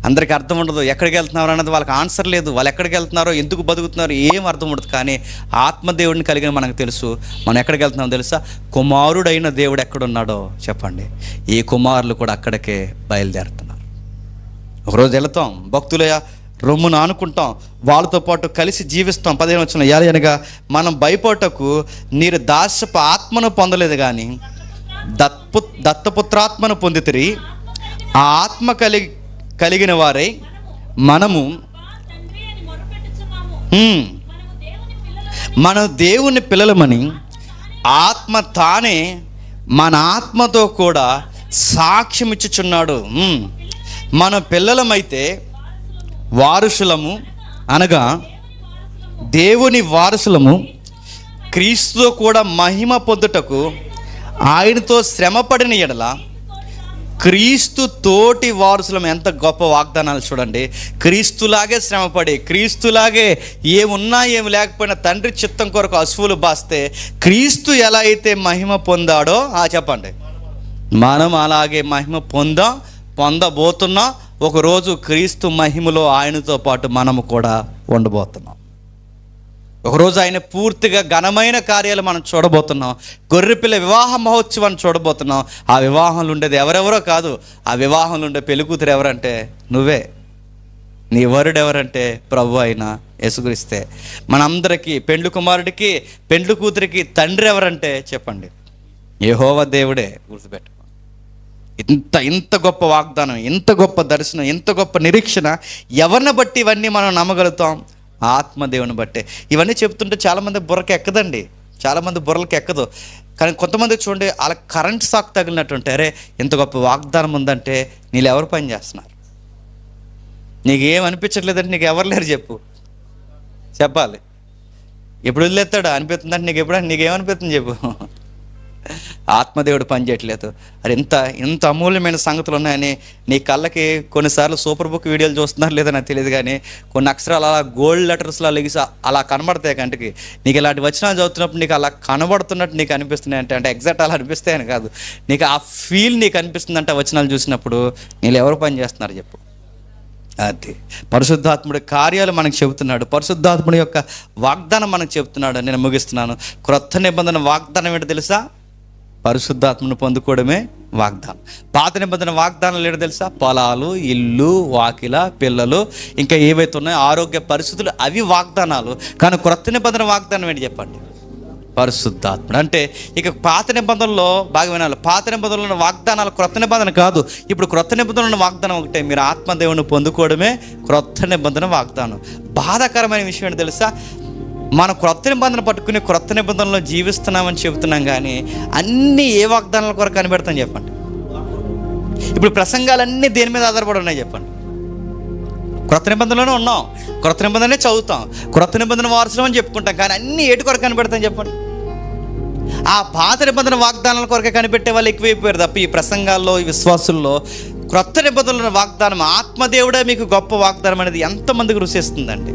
అందరికీ అర్థం ఉండదు, ఎక్కడికి వెళ్తున్నారు అన్నది వాళ్ళకి ఆన్సర్ లేదు. వాళ్ళు ఎక్కడికి వెళ్తున్నారో, ఎందుకు బతుకుతున్నారో ఏం అర్థం ఉండదు. కానీ ఆత్మదేవుడిని కలిగిన మనకు తెలుసు, మనం ఎక్కడికి వెళ్తున్నామో తెలుసా? కుమారుడైన దేవుడు ఎక్కడున్నాడో చెప్పండి, ఈ కుమారులు కూడా అక్కడికే బయలుదేరుతున్నారు. ఒకరోజు వెళతాం, భక్తుల రొమ్మును ఆనుకుంటాం, వాళ్ళతో పాటు కలిసి జీవిస్తాం. 15 వచనం, అనగా మనం భయపడటకు మీరు దాస్యపు ఆత్మను పొందలేదు కానీ దత్తపుత్రాత్మను పొందితిరి. ఆ ఆత్మ కలిగిన వారై మనము మన దేవుని పిల్లలమని ఆత్మ తానే మన ఆత్మతో కూడా సాక్ష్యం ఇచ్చుచున్నాడు. మన పిల్లలమైతే వారసులము, అనగా దేవుని వారసులము, క్రీస్తుతో కూడా మహిమ పొందుటకు ఆయనతో శ్రమపడిన ఎడల క్రీస్తు తోటి వారసులం. ఎంత గొప్ప వాగ్దానాలు చూడండి. క్రీస్తులాగే శ్రమపడి, క్రీస్తులాగే ఏమున్నా ఏమి లేకపోయినా తండ్రి చిత్తం కొరకు అసువులు బాస్తే క్రీస్తు ఎలా అయితే మహిమ పొందాడో చెప్పండి, మనం అలాగే మహిమ పొందబోతున్నాం. ఒకరోజు క్రీస్తు మహిమలో ఆయనతో పాటు మనము కూడా ఉండబోతున్నాం. ఒకరోజు ఆయన పూర్తిగా ఘనమైన కార్యాలు మనం చూడబోతున్నాం. గొర్రెపిల్ల వివాహ మహోత్సవాన్ని చూడబోతున్నాం. ఆ వివాహంలో ఉండేది ఎవరెవరో కాదు, ఆ వివాహంలో ఉండే పెళ్ళికూతురు ఎవరంటే నువ్వే. నీ వరుడు ఎవరంటే ప్రభు అయిన యేసుక్రీస్తే. మనందరికీ, పెండ్లి కుమారుడికి పెండ్లి కూతురికి తండ్రి ఎవరంటే చెప్పండి, యెహోవా దేవుడే. గుర్తుపెట్టు. ఇంత గొప్ప వాగ్దానం, ఇంత గొప్ప దర్శనం, ఇంత గొప్ప నిరీక్షణ ఎవరిని బట్టి ఇవన్నీ మనం నమ్మగలుగుతాం? ఆత్మదేవుని బట్టే. ఇవన్నీ చెప్తుంటే చాలామంది బుర్రకి ఎక్కదండి, చాలామంది బుర్రలకి ఎక్కదు. కానీ కొంతమంది చూడండి, అలా కరెంట్ షాక్ తగిలినట్టుంటే, అరే ఇంత గొప్ప వాగ్దానం ఉందంటే నీళ్ళు ఎవరు పని చేస్తున్నారు? నీకేం అనిపించట్లేదంటే నీకు ఎవరు లేరు చెప్పాలి. ఎప్పుడు వదిలేస్తాడు అనిపిస్తుందంటే నీకేమనిపిస్తుంది చెప్పు. ఆత్మదేవుడు పని చేయట్లేదు. అది ఇంత అమూల్యమైన సంగతులు ఉన్నాయని నీ కళ్ళకి కొన్నిసార్లు సూపర్ బుక్ వీడియోలు చూస్తున్నారు లేదా నాకు తెలియదు, కానీ కొన్ని అక్షరాలు అలా గోల్డ్ లెటర్స్లో లెగిసి అలా కనబడతాయి కంటికి. నీకు ఇలాంటి వచనాలు చదువుతున్నప్పుడు నీకు అలా కనబడుతున్నట్టు నీకు అనిపిస్తున్నాయి అంటే ఎగ్జాక్ట్ అలా అనిపిస్తాయని కాదు, నీకు ఆ ఫీల్ నీకు అనిపిస్తుందంటే వచనాలు చూసినప్పుడు నీళ్ళు ఎవరు పని చేస్తున్నారు చెప్పు. అది పరిశుద్ధాత్ముడి కార్యాలు మనకు చెబుతున్నాడు, పరిశుద్ధాత్ముడి యొక్క వాగ్దానం మనకు చెబుతున్నాడు. నేను ముగిస్తున్నాను. క్రొత్త నిబంధన వాగ్దానం ఏంటో తెలుసా? పరిశుద్ధాత్మను పొందుకోవడమే వాగ్దానం. పాత నిబంధన వాగ్దానాలు ఏంటో తెలుసా? పొలాలు, ఇల్లు, వాకిల, పిల్లలు, ఇంకా ఏవైతే ఉన్నాయో ఆరోగ్య పరిస్థితులు, అవి వాగ్దానాలు. కానీ క్రొత్త నిబంధన వాగ్దానం ఏంటి చెప్పండి? పరిశుద్ధాత్ముడు అంటే ఇక పాత నిబంధనలో బాగా వినాలి. పాత నిబంధనలో ఉన్న వాగ్దానాలు క్రొత్త నిబంధన కాదు. ఇప్పుడు క్రొత్త నిబంధనలో ఉన్న వాగ్దానం ఒకటే, మీరు ఆత్మదేవుని పొందుకోవడమే క్రొత్త నిబంధన వాగ్దానం. బాధాకరమైన విషయం ఏంటి తెలుసా? మనం క్రొత్త నిబంధన పట్టుకుని క్రొత్త నిబంధనలో జీవిస్తున్నామని చెబుతున్నాం, కానీ అన్నీ ఏ వాగ్దానాల కొరకు కనిపెడతాం చెప్పండి? ఇప్పుడు ప్రసంగాలన్నీ దేని మీద ఆధారపడి ఉన్నాయి చెప్పండి? క్రొత్త నిబంధనలోనే ఉన్నాం, క్రొత్త నిబంధనే చదువుతాం, క్రొత్త నిబంధన వారసులం అని చెప్పుకుంటాం, కానీ అన్నీ ఏటి కొరకు కనిపెడతాం చెప్పండి? ఆ పాత నిబంధన వాగ్దానాల కొరకే కనిపెట్టే వాళ్ళు ఎక్కువైపోయారు తప్ప ఈ ప్రసంగాల్లో, ఈ విశ్వాసుల్లో క్రొత్త నిబంధనల వాగ్దానం, ఆత్మదేవుడే మీకు గొప్ప వాగ్దానం అనేది ఎంతమందికి రుచిస్తుందండి?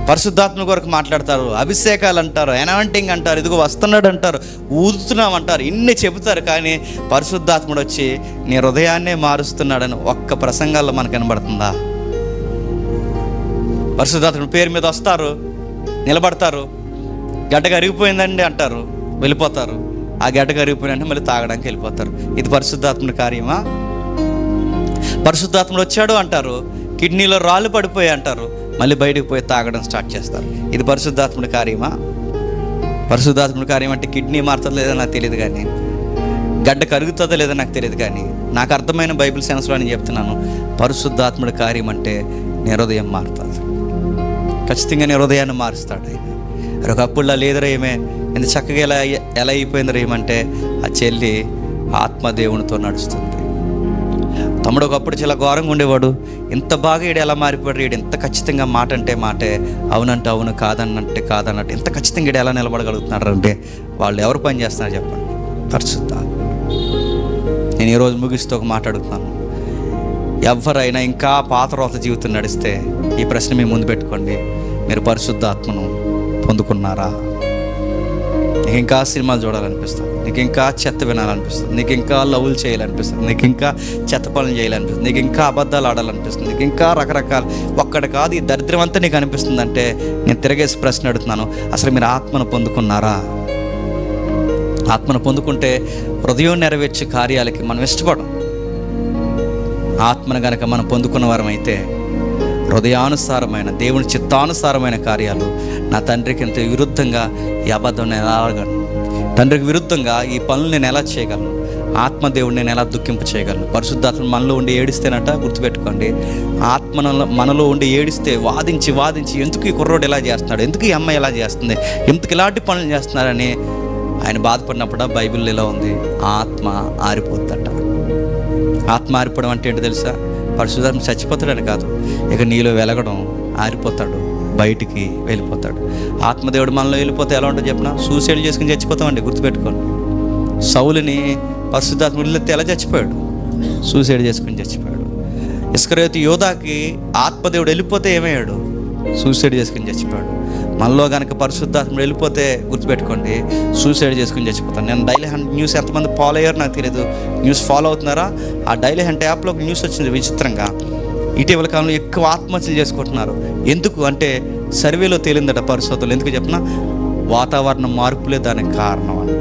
పరిశుద్ధాత్మ కొరకు మాట్లాడతారు, అభిషేకాలు అంటారు, ఎనాయింటింగ్ అంటారు, ఇదిగో వస్తున్నాడు అంటారు, ఊదుతున్నాం అంటారు, ఇన్ని చెబుతారు, కానీ పరిశుద్ధాత్ముడు వచ్చి నీ హృదయాన్నే మారుస్తున్నాడని ఒక్క ప్రసంగాల్లో మనకు కనబడుతుందా? పరిశుద్ధాత్ముడు పేరు మీద వస్తారు, నిలబడతారు, గడ్డ కరిగిపోయిందండి అంటారు, వెళ్ళిపోతారు. ఆ గడ్డ కరిగిపోయినంటే మళ్ళీ తాగడానికి వెళ్ళిపోతారు. ఇది పరిశుద్ధాత్ముడి కార్యమా? పరిశుద్ధాత్ముడు వచ్చాడు అంటారు, కిడ్నీలో రాళ్ళు పడిపోయి అంటారు, మళ్ళీ బయటకు పోయి తాగడం స్టార్ట్ చేస్తారు. ఇది పరిశుద్ధాత్ముడి కార్యమా? పరిశుద్ధాత్ముడి కార్యం అంటే కిడ్నీ మారుతుందో లేదో నాకు తెలియదు, కానీ గడ్డ కరుగుతుందో లేదో నాకు తెలియదు, కానీ నాకు అర్థమైన బైబిల్ సెన్స్లో నేను చెప్తున్నాను, పరిశుద్ధాత్ముడి కార్యం అంటే నీ హృదయం మారుతుంది. ఖచ్చితంగా నీ హృదయాన్ని మారుస్తాడు ఆయన. ఒకప్పుడులా లేదురా ఏమే, ఎంత చక్కగా ఎలా అయిపోయిందిరా ఏమంటే ఆ చెల్లి ఆత్మదేవునితో నడుస్తుంది. తమ్ముడు ఒకప్పుడు చాలా ఘోరంగా ఉండేవాడు, ఇంత బాగా ఈడు ఎలా మారిపోయాడు, ఈడు ఎంత ఖచ్చితంగా మాట అంటే మాటే, అవునంటే అవును, కాదన్నంటే కాదన్నట్టు ఎంత ఖచ్చితంగా ఈడు ఎలా నిలబడగలుగుతున్నాడు అంటే వాళ్ళు ఎవరు పని చేస్తున్నారు చెప్పండి? పరిశుద్ధ. నేను ఈరోజు ముగిస్తూ ఒక మాట అడుగుతున్నాను, ఎవరైనా ఇంకా పాత రోత జీవితం నడిస్తే ఈ ప్రశ్న మీ ముందు పెట్టుకోండి, మీరు పరిశుద్ధాత్మను పొందుకున్నారా? నీకు ఇంకా సినిమాలు చూడాలనిపిస్తుంది, నీకు ఇంకా చెత్త వినాలనిపిస్తుంది, నీకు ఇంకా లవ్లు చేయాలనిపిస్తుంది, నీకు ఇంకా చెత్త పనులు చేయాలనిపిస్తుంది, నీకు ఇంకా అబద్ధాలు ఆడాలనిపిస్తుంది, నీకు ఇంకా రకరకాల ఒక్కటి కాదు ఈ దరిద్రం అంతా నీకు అనిపిస్తుంది అంటే నేను తిరగేసి ప్రశ్న అడుగుతున్నాను, అసలు మీరు ఆత్మను పొందుకున్నారా? ఆత్మను పొందుకుంటే హృదయం నెరవేర్చే కార్యాలకి మనం ఇష్టపడం. ఆత్మను కనుక మనం పొందుకున్న వారం అయితే హృదయానుసారమైన దేవుని చిత్తానుసారమైన కార్యాలు, నా తండ్రికి ఎంత విరుద్ధంగా ఈ అబద్ధం నేను ఎలా ఆడగలను, తండ్రికి విరుద్ధంగా ఈ పనులు నేను ఎలా చేయగలను, ఆత్మదేవుడిని నేను ఎలా దుఃఖింప చేయగలను? పరిశుద్ధాత్మ మనలో ఉండి ఏడిస్తేనట, గుర్తుపెట్టుకోండి, మనలో ఉండి ఏడిస్తే వాదించి వాదించి ఎందుకు ఈ కుర్రోడు ఎలా చేస్తున్నాడు, ఎందుకు ఈ అమ్మాయి ఎలా చేస్తుంది, ఎందుకు ఇలాంటి పనులు చేస్తున్నారని ఆయన బాధపడినప్పుడు బైబిల్లో ఇలా ఉంది, ఆత్మ ఆరిపోద్దట. ఆత్మ ఆరిపోవడం అంటే ఏంటో తెలుసా? పరిశుద్ధాత్మ చచ్చిపోతాడని కాదు, ఇక నీలో వెలగడం, ఆరిపోతాడు, బయటికి వెళ్ళిపోతాడు. ఆత్మదేవుడు మనలో వెళ్ళిపోతే ఎలా ఉంటుందో చెప్పిన, సూసైడ్ చేసుకుని చచ్చిపోతామండి, గుర్తుపెట్టుకోండి. సౌలుని పరిశుద్ధాత్మ వదిలితే ఎలా చచ్చిపోయాడు? సూసైడ్ చేసుకుని చచ్చిపోయాడు. ఇస్కరియోతు యోధాకి ఆత్మదేవుడు వెళ్ళిపోతే ఏమయ్యాడు? సూసైడ్ చేసుకుని చచ్చిపోయాడు. మనలో కనుక పరిశుద్ధాత్ముడు వెళ్ళిపోతే గుర్తుపెట్టుకోండి, సూసైడ్ చేసుకుని చచ్చిపోతాను. నేను డైలీ హంట్ న్యూస్ ఎంతమంది ఫాలో అయ్యారో నాకు తెలియదు, న్యూస్ ఫాలో అవుతున్నారా? ఆ డైలీ హంట్ యాప్లో ఒక న్యూస్ వచ్చింది విచిత్రంగా, ఇటీవల కాలంలో ఎక్కువ ఆత్మహత్యలు చేసుకుంటున్నారు. ఎందుకు అంటే సర్వేలో తేలిందట పరిశోధనలు. ఎందుకు చెప్పిన, వాతావరణ మార్పులే దానికి కారణం అంట.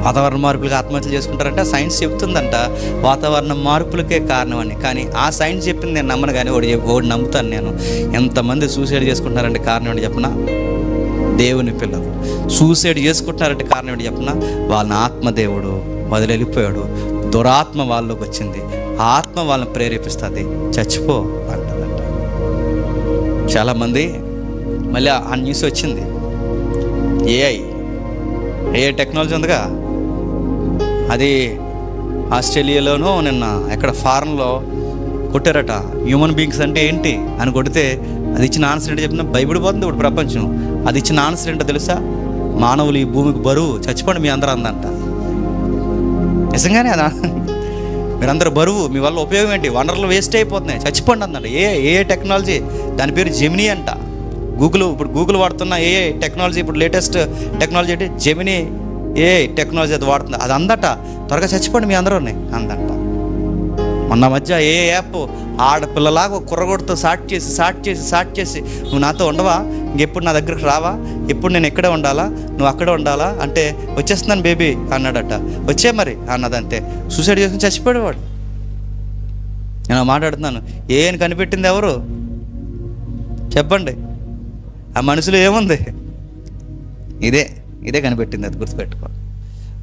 వాతావరణ మార్పులకి ఆత్మహత్యలు చేసుకుంటారంట. సైన్స్ చెప్తుందంట వాతావరణ మార్పులకే కారణం అని, కానీ ఆ సైన్స్ చెప్పింది నేను నమ్మను, కానీ ఒకటి నమ్ముతాను నేను. ఎంతమంది సూసైడ్ చేసుకుంటున్నారంటే కారణం ఏంటి చెప్పిన? దేవుని పిల్లలు సూసైడ్ చేసుకుంటున్నారంటే కారణం ఏంటి చెప్పిన? వాళ్ళని ఆత్మదేవుడు వదిలి వెళ్ళిపోయాడు, దురాత్మ వాళ్ళలోకి వచ్చింది, ఆత్మ వాళ్ళని ప్రేరేపిస్తుంది, చచ్చిపో అంటదంట. చాలామంది మళ్ళీ ఆ న్యూస్ వచ్చింది, ఏఐ టెక్నాలజీ ఉందిగా, అది ఆస్ట్రేలియాలోనూ నిన్న ఎక్కడ ఫారెన్లో కొట్టారట. హ్యూమన్ బీయింగ్స్ అంటే ఏంటి అని కొడితే అది ఇచ్చిన ఆన్సర్ ఏంటో చెప్పిన, భయపడిపోతుంది ఇప్పుడు ప్రపంచం. అది ఇచ్చిన ఆన్సర్ ఏంటో తెలుసా? మానవులు ఈ భూమికి బరువు, చచ్చిపోండి మీ అందరూ అందంట. నిజంగానే అదా, మీరందరూ బరువు, మీ వల్ల ఉపయోగం ఏంటి, వనరులు వేస్ట్ అయిపోతున్నాయి, చచ్చిపోండి అందంట. ఏ టెక్నాలజీ, దాని పేరు జెమినీ అంట. ఇప్పుడు గూగుల్ వాడుతున్న ఏ టెక్నాలజీ, ఇప్పుడు లేటెస్ట్ టెక్నాలజీ అంటే జెమినీ ఏ టెక్నాలజీ అది వాడుతుంది, అది అందట. త్వరగా చచ్చిపోండి మీ అందరూ అందంట. మొన్న మధ్య ఏ యాప్ ఆడపిల్లలాగా కుర్రగొడుతూ సాట్ చేసి నువ్వు నాతో ఉండవా, ఇంకెప్పుడు నా దగ్గరికి రావా, ఎప్పుడు నేను ఎక్కడే ఉండాలా, నువ్వు అక్కడే ఉండాలా అంటే, వచ్చేస్తున్నాను బేబీ అన్నాడట. వచ్చే మరి అన్నదంతే, సూసైడ్ చేసుకుని చచ్చిపోయాడు వాడు. నేను మాట్లాడుతున్నాను, ఏని కనిపెట్టింది ఎవరు చెప్పండి? ఆ మనసులో ఏముంది? ఇదే కనిపెట్టింది, అది గుర్తుపెట్టుకో.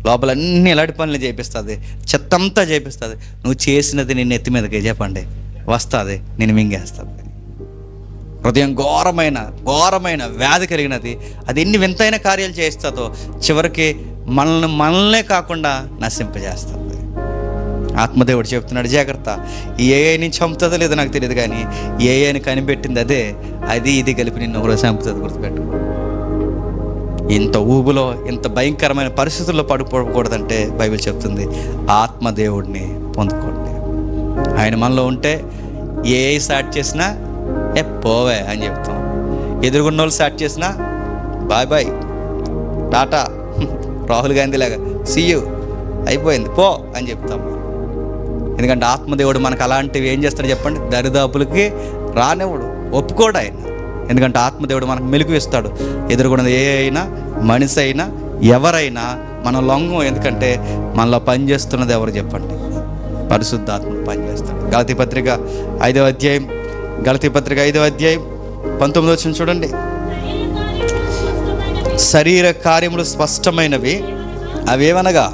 లోపల అన్ని ఎలాంటి పనులు చేపిస్తుంది, చెత్తంతా చేపిస్తుంది. నువ్వు చేసినది నేను ఎత్తి మీదకి చెప్పండి వస్తుంది, నేను మింగేస్తుంది. హృదయం ఘోరమైన వ్యాధి కలిగినది. అది ఎన్ని వింతైన కార్యాలు చేస్తుందో చివరికి మనల్నే కాకుండా నశింపజేస్తుంది. ఆత్మదేవుడు చెప్తున్నాడు, జాగ్రత్త, ఈ ఏఐని చంపుతుందో లేదో నాకు తెలియదు, కానీ ఏఐని కనిపెట్టింది అదే. అది ఇది కలిపి నిన్ను కూడా చంపుతుంది, గుర్తుపెట్టుకో. ఇంత ఊబులో, ఇంత భయంకరమైన పరిస్థితుల్లో పడిపోకూడదంటే బైబిల్ చెప్తుంది, ఆత్మదేవుడిని పొందుకోండి. ఆయన మనలో ఉంటే ఏ స్టార్ట్ చేసినా పోవే అని చెప్తాం. ఎదురుగున్న వాళ్ళు స్టార్ట్ చేసినా బాయ్ టాటా, రాహుల్ గాంధీ లాగా సీయు అయిపోయింది పో అని చెప్తాం. ఎందుకంటే ఆత్మదేవుడు మనకు అలాంటివి ఏం చేస్తాడు చెప్పండి, దరిదాపులకి రానివ్వడు, ఒప్పుకోడు ఆయన. ఎందుకంటే ఆత్మదేవుడు మనకు మెలుగు ఇస్తాడు. ఎదురుగున్నది ఏ అయినా, మనిషి అయినా, ఎవరైనా మనం లొంగం. ఎందుకంటే మనలో పనిచేస్తున్నది ఎవరు చెప్పండి, పరిశుద్ధాత్మ పనిచేస్తాడు. గలతీ పత్రిక 5వ అధ్యాయం 19వ చూడండి. శరీర కార్యములు స్పష్టమైనవి, అవేమనగా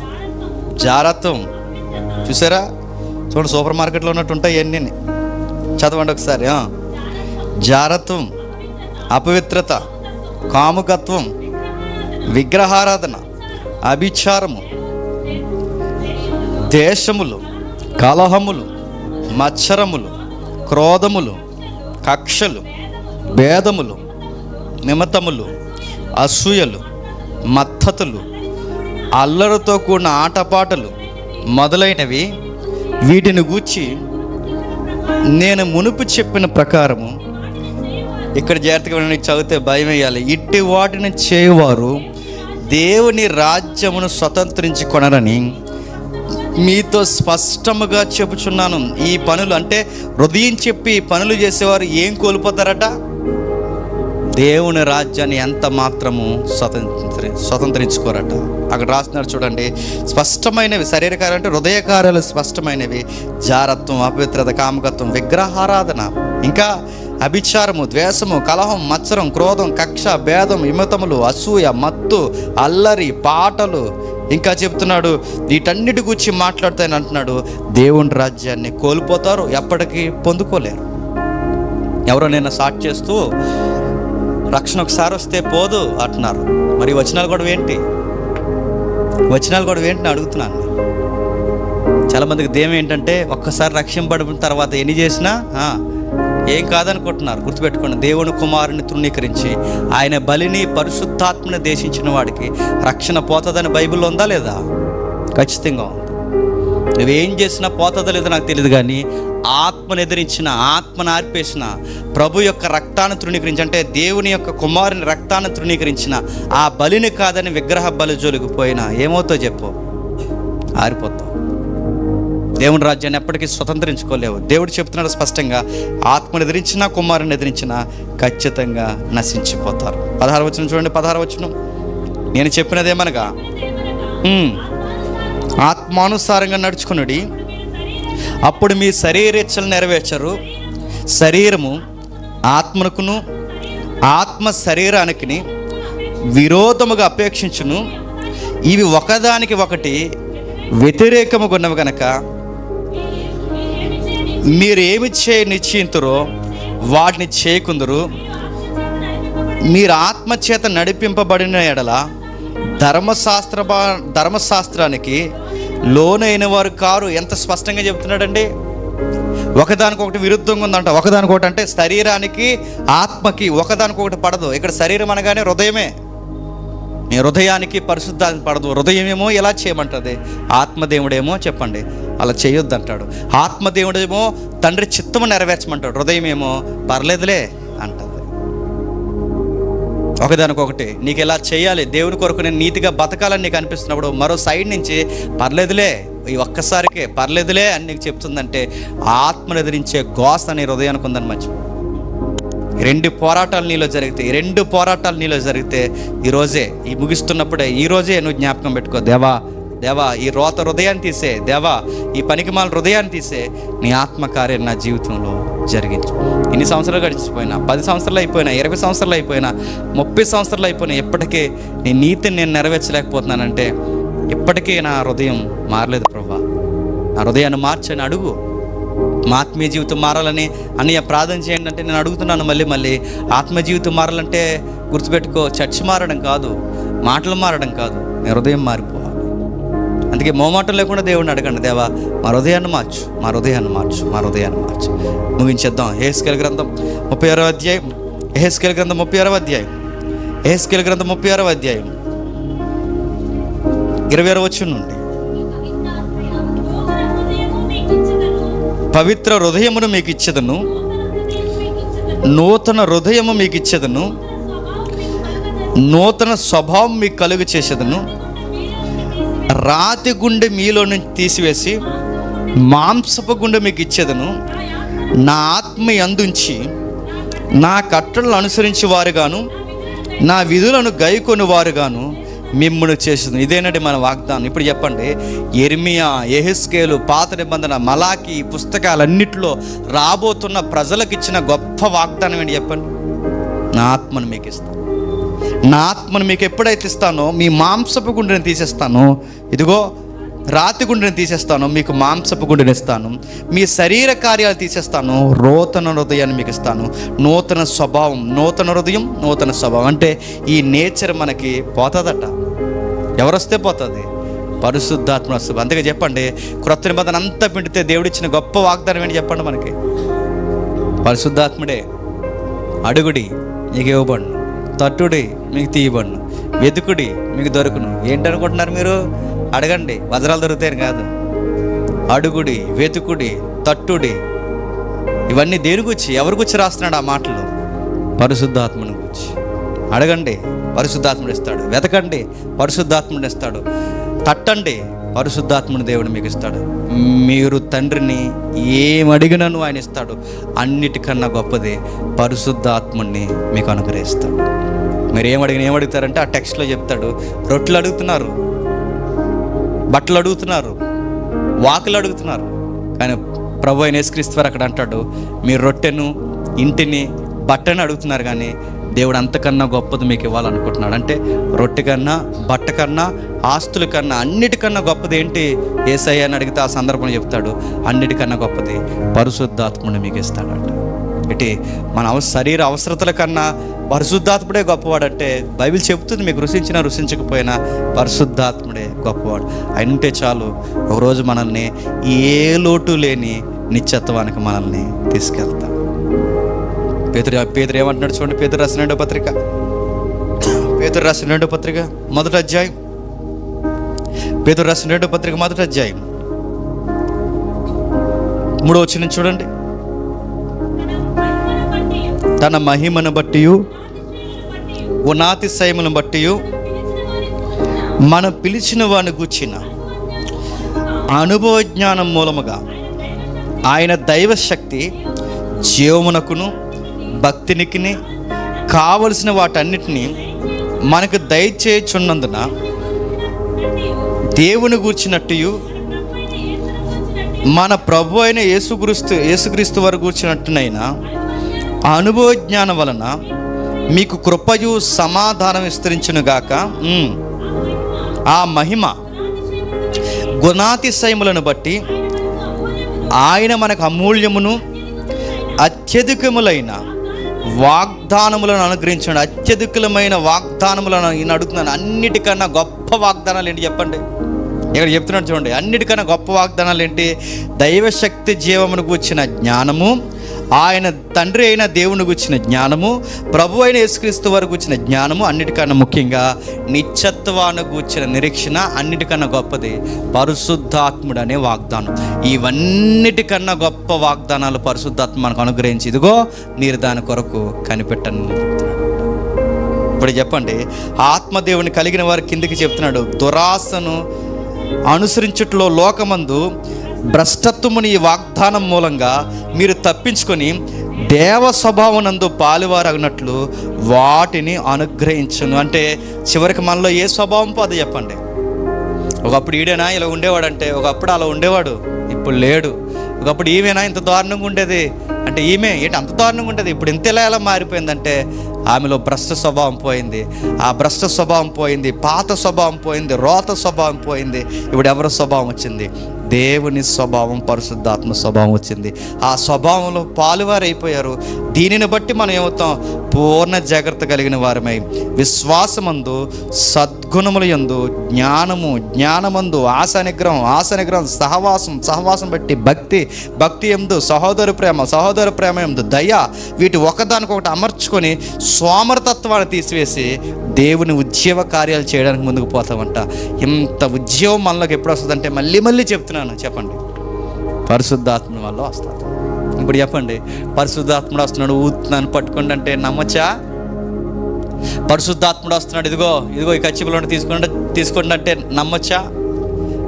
జారత్వం. చూసారా, చూడండి, సూపర్ మార్కెట్లో ఉన్నట్టు ఉంటాయి అన్నీ. చదవండి ఒకసారి. జారత్వం, అపవిత్రత, కాముకత్వం, విగ్రహారాధన, అభిచారము, దేశములు, కలహములు, మత్సరములు, క్రోధములు, కక్షలు, భేదములు, నిమిత్తములు, అసూయలు, మత్తతులు, అల్లరితో కూడిన ఆటపాటలు మొదలైనవి, వీటిని గూర్చి నేను మునుపు చెప్పిన ప్రకారము, ఇక్కడ జాగ్రత్తగా చదివితే భయం వేయాలి, ఇట్టి వాటిని చేయవారు దేవుని రాజ్యమును స్వతంత్రించుకొనరని మీతో స్పష్టముగా చెప్పుచున్నాను. ఈ పనులు అంటే హృదయం చెప్పి పనులు చేసేవారు ఏం కోల్పోతారట, దేవుని రాజ్యాన్ని ఎంత మాత్రము స్వతంత్రించుకోరట. అక్కడ రాస్తున్నారు చూడండి, స్పష్టమైనవి శరీర కార్యాలు అంటే హృదయ కార్యాలు స్పష్టమైనవి, జారత్వం, అపవిత్రత, కామకత్వం, విగ్రహారాధన, ఇంకా అభిచారము, ద్వేషము, కలహం, మత్సరం, క్రోధం, కక్ష, భేదం, విమతములు, అసూయ, మత్తు, అల్లరి, పాటలు. ఇంకా చెప్తున్నాడు, వీటన్నిటి గురించి మాట్లాడుతాయని అంటున్నాడు. దేవుని రాజ్యాన్ని కోల్పోతారు, ఎప్పటికీ పొందుకోలేరు. ఎవరో నిన్న సాట్ చేస్తూ రక్షణ ఒకసారి వస్తే పోదు అంటున్నారు. మరి వచనాలు కూడా ఏంటి అడుగుతున్నాను. చాలామందికి దేవం ఏంటంటే ఒక్కసారి రక్షింపబడిన తర్వాత ఎన్ని చేసినా ఏం కాదనుకుంటున్నారు. గుర్తుపెట్టుకోండి, దేవుని కుమారుని తృణీకరించి ఆయన బలిని పరిశుద్ధాత్మని దేశించిన వాడికి రక్షణ పోతుందని బైబిల్లో ఉందా లేదా? ఖచ్చితంగా ఉంది. నువ్వేం చేసినా పోతుందో లేదో నాకు తెలియదు, కానీ ఆత్మను ఎదిరించిన, ఆత్మను ఆర్పేసిన, ప్రభు యొక్క రక్తాన్ని తృణీకరించి, అంటే దేవుని యొక్క కుమారుని రక్తాన్ని తృణీకరించిన ఆ బలిని కాదని విగ్రహ బలి జోలికి పోయినా ఏమవుతో చెప్పు, ఆరిపోతావు. దేవుని రాజ్యాన్ని ఎప్పటికీ స్వతంత్రించుకోలేవు. దేవుడు చెప్తున్నాడు స్పష్టంగా, ఆత్మను ఎదిరించినా కుమారుని ఎదిరించినా ఖచ్చితంగా నశించిపోతారు. 16వ వచనం చూడండి. 16వ వచనం, నేను చెప్పినదేమనగా ఆత్మానుసారంగా నడుచుకునుడి, అప్పుడు మీ శరీరేచ్ఛలు నెరవేర్చరు. శరీరము ఆత్మకును, ఆత్మ శరీరానికి విరోధముగా అపేక్షించును. ఇవి ఒకదానికి ఒకటి వ్యతిరేకముగా ఉన్నవి కనుక మీరు ఏమి చేయ నిశ్చయింతురో వాటిని చేయకుందరు. మీరు ఆత్మచేత నడిపింపబడిన ఎడల ధర్మశాస్త్రానికి లోనైన వారు కారు. ఎంత స్పష్టంగా చెప్తున్నాడండి. ఒకదానికొకటి విరుద్ధంగా ఉందంట. ఒకదానికొకటి అంటే శరీరానికి ఆత్మకి ఒకదానికొకటి పడదు. ఇక్కడ శరీరం అనగానే హృదయమే. నీ హృదయానికి పరిశుద్ధాత్మ పడదు. హృదయమేమో ఎలా చేయమంటుంది, ఆత్మదేవుడేమో చెప్పండి అలా చేయొద్దు అంటాడు. ఆత్మదేవుడేమో తండ్రి చిత్తము నెరవేర్చమంటాడు, హృదయమేమో పర్లేదులే అంటుంది. ఒకదానికొకటి నీకు ఎలా చేయాలి, దేవుని కొరకు నేను నీతిగా బతకాలని నీకు అనిపిస్తున్నప్పుడు మరో సైడ్ నుంచి పర్లేదులే, ఈ ఒక్కసారికే పర్లేదులే అని నీకు చెప్తుందంటే ఆత్మను ఎదిరించే గోస నీ హృదయానికి ఉందని మర్చిపో. రెండు పోరాటాలు నీలో జరిగితే ఈరోజే, ఈ ముగిస్తున్నప్పుడే ఈరోజే నువ్వు జ్ఞాపకం పెట్టుకో, దేవా దేవా ఈ రోత హృదయాన్ని తీసే, దేవా ఈ పనికిమాల హృదయాన్ని తీసే, నీ ఆత్మకార్యం నా జీవితంలో జరిగించు. ఇన్ని సంవత్సరాలు గడిచిపోయినా, 10 సంవత్సరాలు అయిపోయినా, 20 సంవత్సరాలు అయిపోయినా, 30 సంవత్సరాలు అయిపోయినా, ఇప్పటికే నీ నీతిని నేను నెరవేర్చలేకపోతున్నానంటే ఇప్పటికీ నా హృదయం మారలేదు ప్రభా, నా హృదయాన్ని మార్చని అడుగు. మా ఆత్మీయ జీవితం మారాలని అన్నయ్య ప్రార్థన చేయండి అంటే నేను అడుగుతున్నాను మళ్ళీ ఆత్మీయ జీవితం మారాలంటే గుర్తుపెట్టుకో, చర్చ్ మారడం కాదు, మాటలు మారడం కాదు, నీ హృదయం మారిపోవాలి. అందుకే మోమాటం లేకుండా దేవుడిని అడగండి, దేవా మా హృదయాన్ని మార్చు, మా హృదయాన్ని మార్చు, మా హృదయాన్ని మార్చు. ముగించేద్దాం. యెహెజ్కేలు గ్రంథం 36వ అధ్యాయం, యెహెజ్కేలు గ్రంథం 36వ అధ్యాయం, యెహెజ్కేలు గ్రంథం 36వ అధ్యాయం 26వ వచనం నుండి, పవిత్ర హృదయమును మీకు ఇచ్చెదను, నూతన హృదయము మీకు ఇచ్చెదను, నూతన స్వభావం మీకు కలుగు చేసేదను, రాతి గుండె మీలో నుంచి తీసివేసి మాంసపు గుండె మీకు ఇచ్చేదను, నా ఆత్మ అందుంచి నా కట్టడలను అనుసరించి వారుగాను నా విధులను గైకొని వారుగాను మిమ్మును చేసేది. ఇదేనండి మన వాగ్దానం. ఇప్పుడు చెప్పండి, యెర్మియా, యెహెజ్కేలు, పాత నిబంధన, మలాకి పుస్తకాలన్నిటిలో రాబోతున్న ప్రజలకు ఇచ్చిన గొప్ప వాగ్దానం ఏంటి చెప్పండి? నా ఆత్మను మీకు ఇస్తాను. నా ఆత్మను మీకు ఎప్పుడైతే ఇస్తానో మీ మాంసపు గుండెని తీసేస్తాను, ఇదిగో రాతి గుండెని తీసేస్తాను, మీకు మాంసపు గుండెని ఇస్తాను, మీ శరీర కార్యాలు తీసేస్తాను, నూతన హృదయాన్ని మీకు ఇస్తాను, నూతన స్వభావం, నూతన హృదయం, నూతన స్వభావం. అంటే ఈ నేచర్ మనకి పోతుందట. ఎవరొస్తే పోతుంది? పరిశుద్ధాత్మ వస్తుంది. అందుకే చెప్పండి, క్రొత్త నిబంధన అంతా పిండితే దేవుడిచ్చిన గొప్ప వాగ్దానం ఏంటి చెప్పండి మనకి? పరిశుద్ధాత్ముడే. అడుగుడి మీకు ఇవ్వబడును, తట్టుడి మీకు తీయబడును, వెతుకుడి మీకు దొరుకును. ఏంటనుకుంటున్నారు మీరు? అడగండి, వజ్రాలు దొరుకుతాయని కాదు. అడుగుడి, వెతుకుడి, తట్టుడి. ఇవన్నీ దేని గురించి, ఎవరి గురించి రాస్తున్నాడు ఆ మాటలు? పరిశుద్ధాత్మను గురించి. అడగండి, పరిశుద్ధాత్ముడు ఇస్తాడు. వెతకండి, పరిశుద్ధాత్ముడు ఇస్తాడు. తట్టండి, పరిశుద్ధాత్ముని దేవుడు మీకు ఇస్తాడు. మీరు తండ్రిని ఏమడిగినను ఆయన ఇస్తాడు. అన్నిటికన్నా గొప్పది పరిశుద్ధాత్ముని మీకు అనుగ్రహిస్తాడు. మీరు ఏమడుగుతారంటే ఆ టెక్స్ట్లో చెప్తాడు. రొట్టెలు అడుగుతున్నారు, బట్టలు అడుగుతున్నారు, వాకులు అడుగుతున్నారు, కానీ ప్రభు అయిన యేసుక్రీస్తు వారు అక్కడ అంటాడు, మీరు రొట్టెను, ఇంటిని, బట్టని అడుగుతున్నారు, కానీ దేవుడు అంతకన్నా గొప్పది మీకు ఇవ్వాలనుకుంటున్నాడు. అంటే రొట్టె కన్నా, బట్ట కన్నా, ఆస్తుల కన్నా, అన్నిటికన్నా గొప్పది ఏంటి యేసయ్య అని అడిగితే ఆ సందర్భంలో చెప్తాడు, అన్నిటికన్నా గొప్పది పరిశుద్ధాత్ముని మీకు ఇస్తాడంట. ఇటు మన శరీర అవసరతల కన్నా పరిశుద్ధాత్ముడే గొప్పవాడంటే బైబిల్ చెబుతుంది. మీకు రుచించినా రుచించకపోయినా పరిశుద్ధాత్ముడే గొప్పవాడు. అయినంటే చాలు, ఒకరోజు మనల్ని ఏ లోటు లేని నిత్యత్వానికి మనల్ని తీసుకెళ్తాం. పేతురు ఏమంటున్నాడు చూడండి. పేతురు రాసిన 2వ పత్రిక, పేతురు రాసిన 2వ పత్రిక 1వ అధ్యాయం, పేతురు రాసిన 2వ పత్రిక 1వ అధ్యాయం 3వ వచనం చూడండి. తన మహిమను బట్టి, ఉన్నతిశయమును బట్టి, మనం పిలిచిన వాని గూర్చిన అనుభవ జ్ఞానం మూలముగా ఆయన దైవశక్తి జీవమునకును భక్తినికి కావలసిన వాటన్నిటినీ మనకు దయచేయుచున్నందున దేవుని గూర్చినట్టు మన ప్రభు అయిన యేసుక్రీస్తు వారు గూర్చినట్టునైనా అనుభవ జ్ఞానం వలన మీకు కృపయు సమాధానం విస్తరించునుగాక. ఆ మహిమ గుణాతిశయములను బట్టి ఆయన మనకు అమూల్యమును అత్యధికములైన వాగ్దానములను అనుగ్రహించండి. అత్యధికమైన వాగ్దానములను నేను అడుగుతున్నాను. అన్నిటికన్నా గొప్ప వాగ్దానాలు ఏంటి చెప్పండి? ఇక్కడ చెప్తున్నాడు చూడండి. అన్నిటికన్నా గొప్ప వాగ్దానాలు ఏంటి? దైవశక్తి జీవమును గూర్చిన జ్ఞానము, ఆయన తండ్రి అయిన దేవుని గూర్చిన జ్ఞానము, ప్రభు అయిన యేసుక్రీస్తు వారు గూర్చిన జ్ఞానము, అన్నిటికన్నా ముఖ్యంగా నిత్యత్వాన్ని గూర్చిన నిరీక్షణ, అన్నిటికన్నా గొప్పది పరిశుద్ధాత్ముడు అనే వాగ్దానం. ఇవన్నిటికన్నా గొప్ప వాగ్దానాలు పరిశుద్ధాత్మ మనకు అనుగ్రహించి, ఇదిగో మీరు దాని కొరకు కనిపెట్టని చెప్తున్నాడు. ఇప్పుడు చెప్పండి, ఆత్మదేవుని కలిగిన వారి కిందికి చెప్తున్నాడు, దురాశను అనుసరించుట్లో లోకమందు భ్రష్టత్వముని ఈ వాగ్దానం మూలంగా మీరు తప్పించుకొని దేవ స్వభావనందు పాలువారగినట్లు వాటిని అనుగ్రహించును. అంటే చివరికి మనలో ఏ స్వభావం పోదు చెప్పండి? ఒకప్పుడు ఈడేనా ఇలా ఉండేవాడంటే ఒకప్పుడు అలా ఉండేవాడు, ఇప్పుడు లేడు. ఒకప్పుడు ఈమెనా ఇంత దారుణంగా ఉండేది అంటే ఈమె ఏంటి అంత దారుణంగా ఉంటుంది, ఇప్పుడు ఇంత ఎలా మారిపోయిందంటే ఆమెలో భ్రష్ట స్వభావం పోయింది. ఆ భ్రష్ట స్వభావం పోయింది, పాత స్వభావం పోయింది, రోత స్వభావం పోయింది. ఇప్పుడు ఎవరి స్వభావం వచ్చింది? దేవుని స్వభావం, పరిశుద్ధాత్మ స్వభావం వచ్చింది. ఆ స్వభావంలో పాలువారైపోయారు. దీనిని బట్టి మనం ఏమవుతాం? పూర్ణ జాగ్రత్త కలిగిన వారమై విశ్వాసమందు, సద్గుణముల యందు, జ్ఞానమందు, ఆశనిగ్రహం, సహవాసం బట్టి భక్తి యందు, సహోదర ప్రేమ యందు దయ, వీటి ఒకదానికొకటి అమర్చుకొని సోమరతత్వాన్ని తీసివేసి దేవుని ఉద్యోగ కార్యాలు చేయడానికి ముందుకు పోతామంట. ఇంత ఉద్యోగం మనలోకి ఎప్పుడు వస్తుందంటే మళ్ళీ చెప్తున్నాను, చెప్పండి, పరిశుద్ధాత్మ వల్ల వస్తుంది. ఇప్పుడు చెప్పండి, పరిశుద్ధాత్ముడు వస్తున్నాడు ఊతున్నాను పట్టుకోండి అంటే నమ్మచ్చా? పరిశుద్ధాత్ముడు వస్తున్నాడు ఇదిగో ఈ కచ్చిపులను తీసుకోండి అంటే నమ్మచ్చా?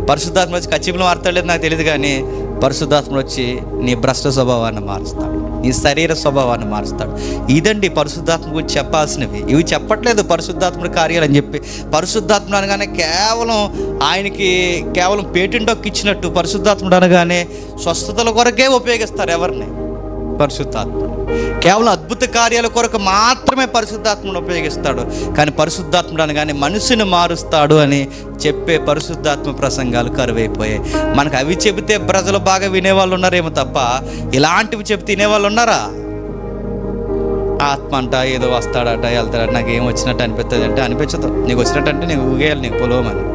పరిశుద్ధాత్మ వచ్చి కచ్చిపులు మారుతాడలేదు నాకు తెలియదు, కానీ పరిశుద్ధాత్ముడు వచ్చి నీ భ్రష్ట స్వభావాన్ని మారుస్తాడు, నీ శరీర స్వభావాన్ని మారుస్తాడు. ఇదండి పరిశుద్ధాత్మ గురించి చెప్పాల్సినవి. ఇవి చెప్పట్లేదు పరిశుద్ధాత్ముడి కార్యాలు అని చెప్పి. పరిశుద్ధాత్ముడు అనగానే ఆయనకి కేవలం పేటెంట్ హక్కు ఇచ్చినట్టు పరిశుద్ధాత్ముడు అనగానే స్వస్థతల కొరకే ఉపయోగిస్తారు ఎవరిని? పరిశుద్ధాత్ముడు. కేవలం అద్భుత కార్యాల కొరకు మాత్రమే పరిశుద్ధాత్ముడు ఉపయోగిస్తాడు. కానీ పరిశుద్ధాత్ముడు అనగానే మనిషిని మారుస్తాడు అని చెప్పే పరిశుద్ధాత్మ ప్రసంగాలు కరువైపోయాయి. మనకు అవి చెబితే ప్రజలు బాగా వినేవాళ్ళు ఉన్నారేమో తప్ప ఇలాంటివి చెబితే వినేవాళ్ళు ఉన్నారా? ఆత్మ అంట ఏదో వస్తాడట వెళ్తాడట, నాకు ఏం వచ్చినట్టు అనిపిస్తుంది అంటే అనిపించదు. నీకు వచ్చినట్టు అంటే నీకు ఊగేయాలి, నీకు పొలవమని.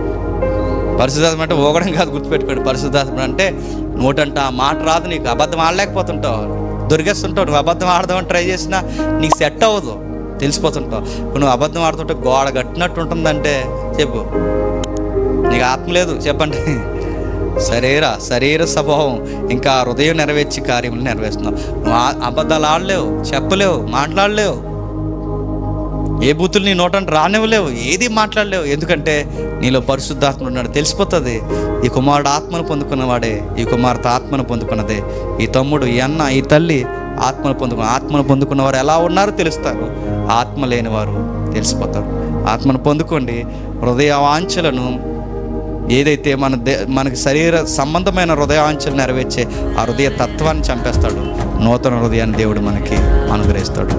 పరిశుద్ధాత్మ అంటే ఊగడం కాదు, గుర్తుపెట్టుకోండి. పరిశుద్ధాత్మ అంటే నోటంట ఆ మాట రాదు, నీకు అబద్ధం ఆడలేకపోతుంటావు, దొరికేస్తుంటావు. నువ్వు అబద్ధం ఆడదామని ట్రై చేసినా నీకు సెట్ అవ్వదు, తెలిసిపోతుంటావు. ఇప్పుడు నువ్వు అబద్ధం ఆడుతుంటే గోడ కట్టినట్టు ఉంటుందంటే చెప్పు, నీకు ఆత్మ లేదు. చెప్పండి, శరీర స్వభావం ఇంకా హృదయం నెరవేర్చి కార్యములు నెరవేరుస్తున్నావు. నువ్వు అబద్ధాలు ఆడలేవు, చెప్పలేవు, మాట్లాడలేవు, ఏ బూతులు నీ నోటంటే రానివ్వలేవు, ఏది మాట్లాడలేవు. ఎందుకంటే నీలో పరిశుద్ధాత్మ ఉన్నాడు, తెలిసిపోతుంది. ఈ కుమారుడు ఆత్మను పొందుకున్నవాడే, ఈ కుమార్తె ఆత్మను పొందుకున్నదే, ఈ తమ్ముడు, ఈ అన్న, ఈ తల్లి ఆత్మను పొందుకున్నవారు ఎలా ఉన్నారో తెలుస్తారు, ఆత్మ లేనివారు తెలిసిపోతారు. ఆత్మను పొందుకోండి. హృదయ వాంఛలను ఏదైతే మనకి శరీర సంబంధమైన హృదయావాంఛలు నెరవేర్చే ఆ హృదయ తత్వాన్ని చంపేస్తాడు. నూతన హృదయాన్ని దేవుడు మనకి అనుగ్రహిస్తాడు.